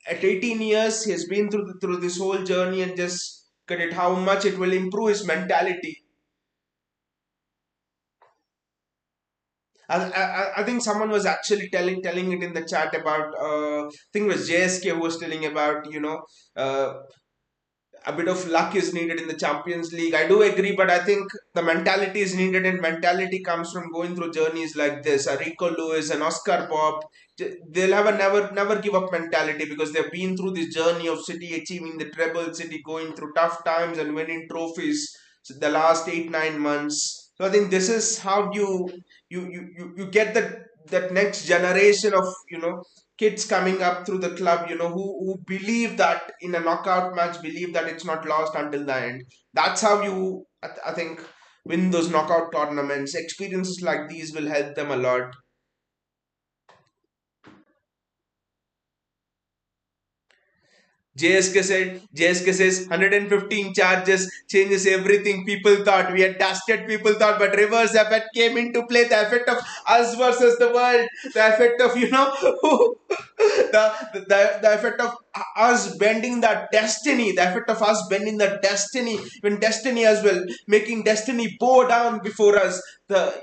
at 18 years. He has been through this whole journey, and just get it how much it will improve his mentality. I think someone was actually telling it in the chat about I think it was JSK who was telling about a bit of luck is needed in the Champions League. I do agree, but I think the mentality is needed, and mentality comes from going through journeys like this. A Rico Lewis and Oscar Bob, they'll have a never give up mentality because they've been through this journey of City achieving the treble, City going through tough times and winning trophies the last 8 9 months. So I think this is how you get that next generation of kids coming up through the club, who believe that in a knockout match, believe that it's not lost until the end. That's how you, I think, win those knockout tournaments. Experiences like these will help them a lot. JSK says 115 charges changes everything. People thought we had dusted, people thought, but reverse effect came into play. The effect of us versus the world, the effect of the effect of us bending that destiny, the effect of us bending the destiny, when destiny as well, making destiny bow down before us.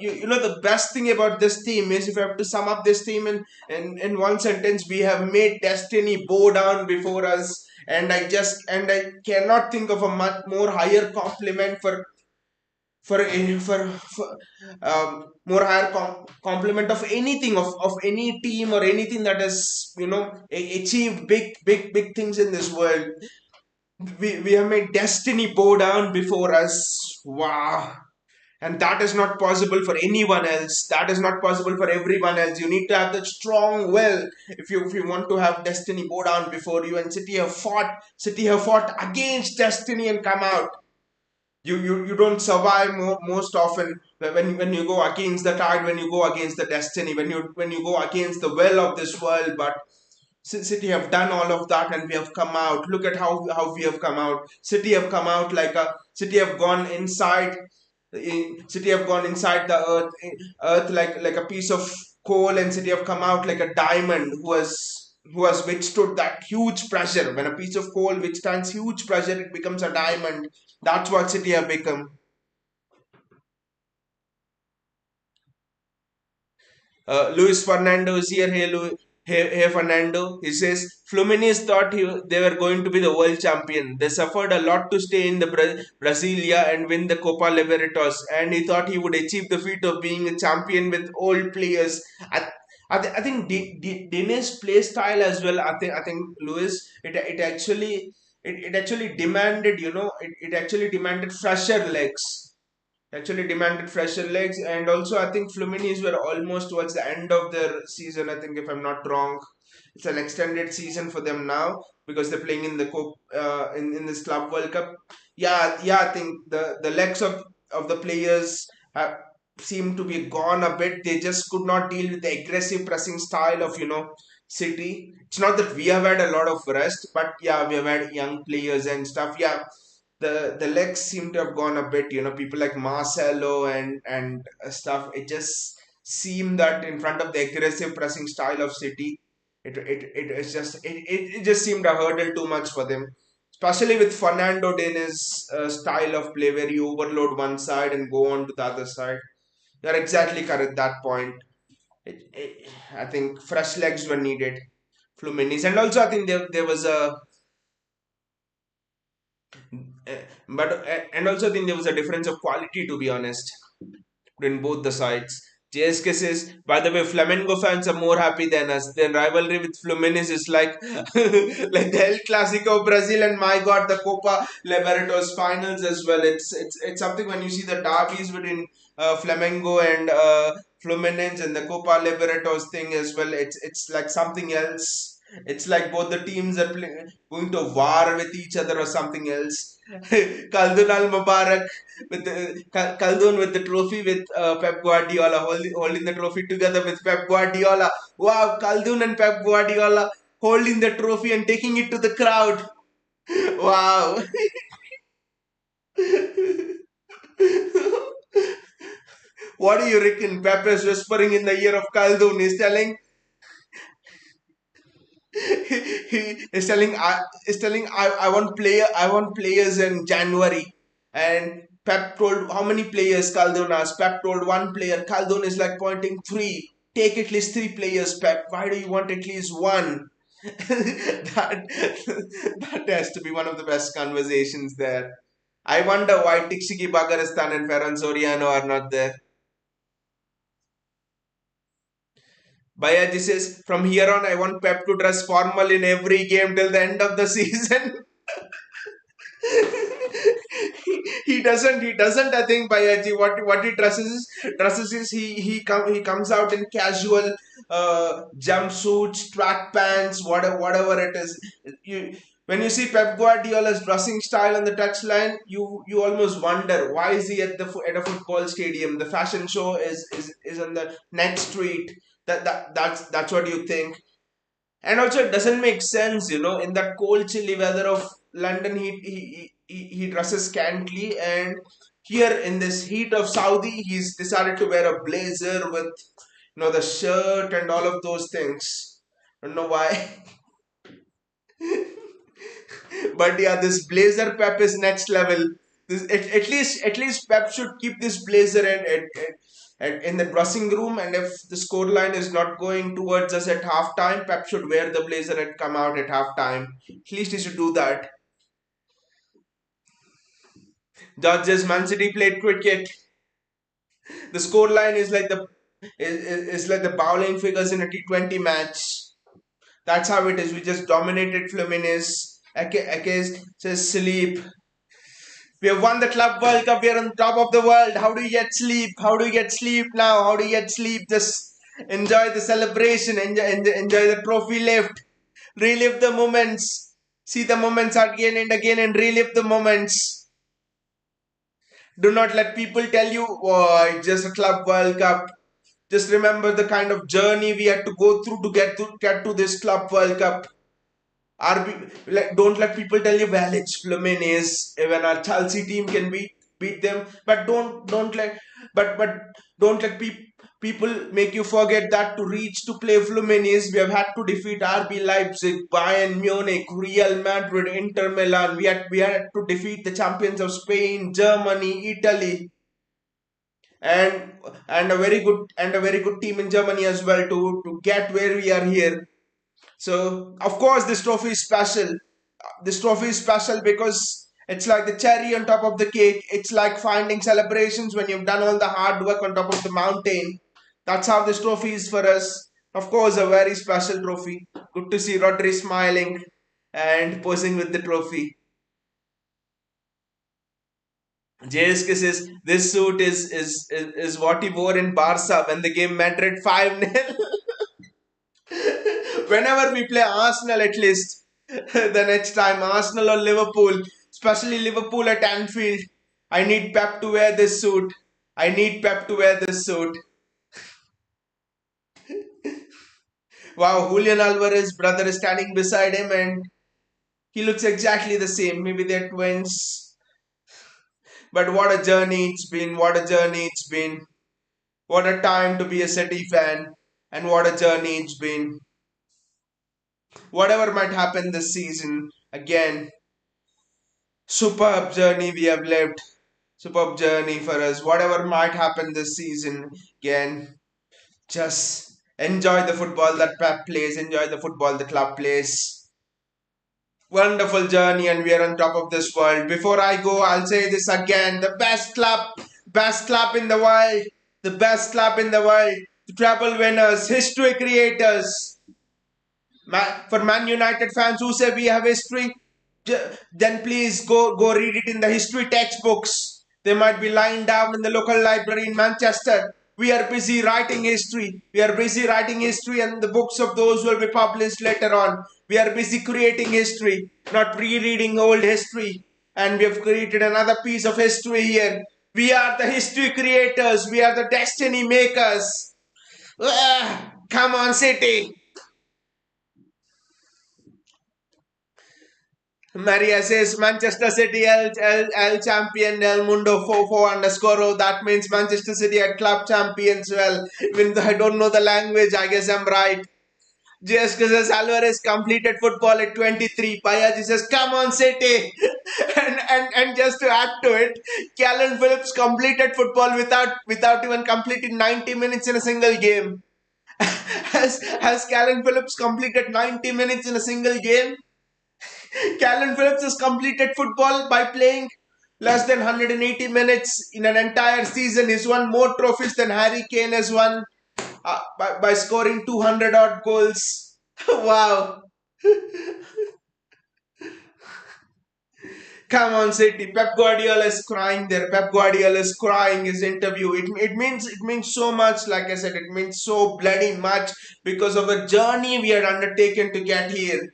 You know the best thing about this team is, if I have to sum up this team in one sentence, we have made destiny bow down before us. And I cannot think of a much more higher compliment for more higher complement of anything, of any team or anything that has, achieved big things in this world. We have made destiny bow down before us. Wow. And that is not possible for anyone else. That is not possible for everyone else. You need to have that strong will if you want to have destiny bow down before you. And City have fought against destiny and come out. You don't survive most often when you go against the tide, when you go against the destiny, when you go against the will of this world. But City have done all of that, and we have come out. Look at how we have come out. City have gone inside. City have gone inside the earth like a piece of coal, and City have come out like a diamond who has withstood that huge pressure. When a piece of coal withstands huge pressure, it becomes a diamond. That's what City have become. Luis Fernando is here. Hey, Fernando. He says Fluminense thought they were going to be the world champion. They suffered a lot to stay in the Brasilia and win the Copa Libertadores, and he thought he would achieve the feat of being a champion with old players. I think Dine's play style as well. I think Luis, it actually demanded, it actually demanded fresher legs. Actually demanded fresher legs. And also I think Fluminense were almost towards the end of their season. I think, if I'm not wrong, it's an extended season for them now, because they're playing in the in this Club World Cup. Yeah, I think the legs of the players have seem to be gone a bit. They just could not deal with the aggressive pressing style of, City. It's not that we have had a lot of rest, but yeah, we have had young players and stuff. Yeah, the legs seem to have gone a bit. People like Marcelo and stuff. It just seemed that in front of the aggressive pressing style of City, it just seemed a hurdle too much for them. Especially with Fernando Dini's style of play, where you overload one side and go on to the other side. You're exactly correct that point. I think fresh legs were needed. Fluminense, and also I think there was a and also I think there was a difference of quality, to be honest, in both the sides. JSK says, by the way, Flamengo fans are more happy than us. Their rivalry with Fluminense is like like the El Clasico Brazil, and my God, the Copa Libertadores finals as well. It's something when you see the derbies between Flamengo and Fluminense and the Copa Libertadores thing as well. It's like something else. It's like both the teams are going to war with each other or something else. Khaldun Al Mubarak with the Khaldun with the trophy with Pep Guardiola, holding the trophy together with Pep Guardiola. Wow, Khaldun and Pep Guardiola holding the trophy and taking it to the crowd. Wow. What do you reckon? Pep is whispering in the ear of Khaldun. He is telling I want players in January. And Pep told how many players. Khaldun asked. Pep told one player. Khaldun is like pointing three. Take at least three players, Pep. Why do you want at least one? that that has to be one of the best conversations there. I wonder why Tixiki Bagaristan and Ferran Soriano are not there. Bayaji says, from here on, I want Pep to dress formal in every game till the end of the season. He doesn't. I think Bayaji, what he dresses is he comes out in casual jumpsuits, track pants, whatever it is. When you see Pep Guardiola's dressing style on the touchline, you almost wonder, why is he at a football stadium? The fashion show is on the next street. That's what you think. And also, it doesn't make sense, in that cold, chilly weather of London. He dresses scantily, and here in this heat of Saudi, he's decided to wear a blazer with, the shirt and all of those things. I don't know why. But yeah, this Blazer Pep is next level. At least Pep should keep this Blazer in the dressing room, and if the scoreline is not going towards us at halftime, Pep should wear the Blazer and come out at halftime. At least he should do that. Judges, Man City played cricket. The scoreline is like the bowling figures in a T20 match. That's how it is. We just dominated Fluminense. Ake says sleep. We have won the Club World Cup. We are on top of the world. How do you get sleep? How do you get sleep now? How do you get sleep? Just enjoy the celebration. Enjoy the trophy lift. Relive the moments. See the moments again and relive the moments. Do not let people tell you, oh, it's just a Club World Cup. Just remember the kind of journey we had to go through to get to this Club World Cup. Don't let people tell you, well, it's Fluminense. Even our Chelsea team can beat them, but don't let people make you forget that to reach to play Fluminense, we have had to defeat RB Leipzig, Bayern Munich, Real Madrid, Inter Milan. We had to defeat the champions of Spain, Germany, Italy, and a very good team in Germany as well to get where we are here. So of course this trophy is special. This trophy is special because it's like the cherry on top of the cake. It's like finding celebrations when you've done all the hard work on top of the mountain. That's how this trophy is for us. Of course, a very special trophy. Good to see Rodri smiling and posing with the trophy. JSK says this suit is what he wore in Barca when the game Madrid 5-0. Whenever we play Arsenal, at least the next time, Arsenal or Liverpool, especially Liverpool at Anfield, I need Pep to wear this suit. I need Pep to wear this suit. Wow, Julian Alvarez' brother is standing beside him and he looks exactly the same. Maybe they're twins. But what a journey it's been. What a journey it's been. What a time to be a City fan. And what a journey it's been. Whatever might happen this season, again, superb journey we have lived. Superb journey for us. Whatever might happen this season, again, just enjoy the football that Pep plays. Enjoy the football the club plays. Wonderful journey, and we are on top of this world. Before I go, I'll say this again: the best club in the world, the best club in the world. The treble winners, history creators. For Man United fans who say we have history, then please go read it in the history textbooks. They might be lying down in the local library in Manchester. We are busy writing history. We are busy writing history, and the books of those will be published later on. We are busy creating history, not rereading old history. And we have created another piece of history here. We are the history creators. We are the destiny makers. Come on, City. Maria says Manchester City El Champion del Mundo 44 underscore. Oh, that means Manchester City at club champions. Well, even though I don't know the language, I guess I'm right. JSK says Alvarez completed football at 23. Payaji says, come on, City. and just to add to it, Calvin Phillips completed football without even completing 90 minutes in a single game. Has Calvin Phillips completed 90 minutes in a single game? Calvin Phillips has completed football by playing less than 180 minutes in an entire season. He's won more trophies than Harry Kane has won by scoring 200 odd goals. Wow. Come on, City. Pep Gvardiol is crying there. Pep Gvardiol is crying his interview. It means so much. Like I said, it means so bloody much because of the journey we had undertaken to get here.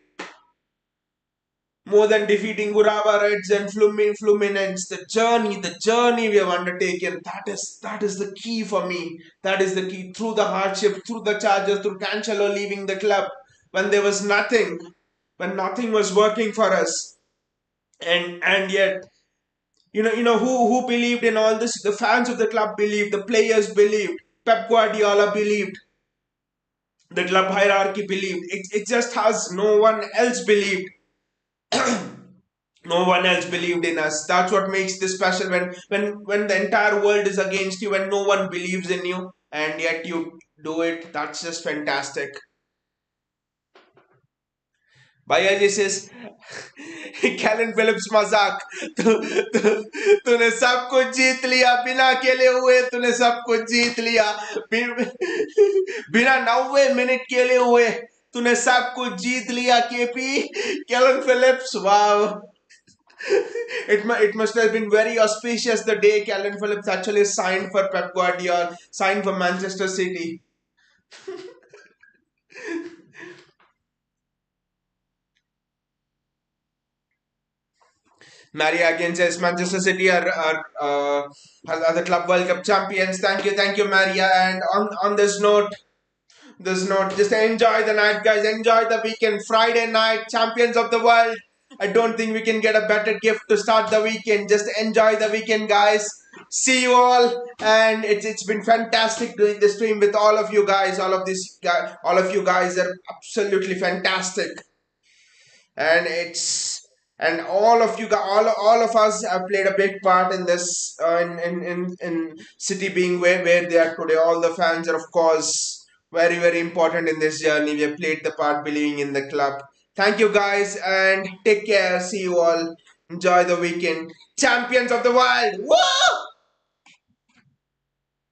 More than defeating Urawa Reds and Fluminense, the journey we have undertaken, that is the key for me. That is the key. Through the hardship, through the charges, through Cancelo leaving the club, when there was nothing, when nothing was working for us, and yet, who believed in all this? The fans of the club believed, the players believed, Pep Guardiola believed, the club hierarchy believed. It just has no one else believed. No one else believed in us. That's what makes this special. When the entire world is against you, when no one believes in you, and yet you do it. That's just fantastic. भैया this is कैलन Philips मजाक तूने सब कुछ जीत लिया बिना खेले हुए तूने सब कुछ जीत लिया बिना 90 मिनट खेले हुए तूने सब कुछ जीत लिया केपी कैलन फिलिप्स वाह it must have been very auspicious the day Calvin Phillips actually signed for Pep Guardiola, signed for Manchester City. Maria again says Manchester City are the Club World Cup champions. Thank you, Maria. And on this note, just enjoy the night, guys. Enjoy the weekend. Friday night, champions of the world. I don't think we can get a better gift to start the weekend. Just enjoy the weekend, guys. See you all, and it's been fantastic doing this stream with all of you guys. All of you guys are absolutely fantastic, and it's and all of you guys, all of us have played a big part in this in City being where they are today. All the fans are of course very important in this journey. We have played the part believing in the club. Thank you guys and take care. See you all. Enjoy the weekend. Champions of the world. Woo!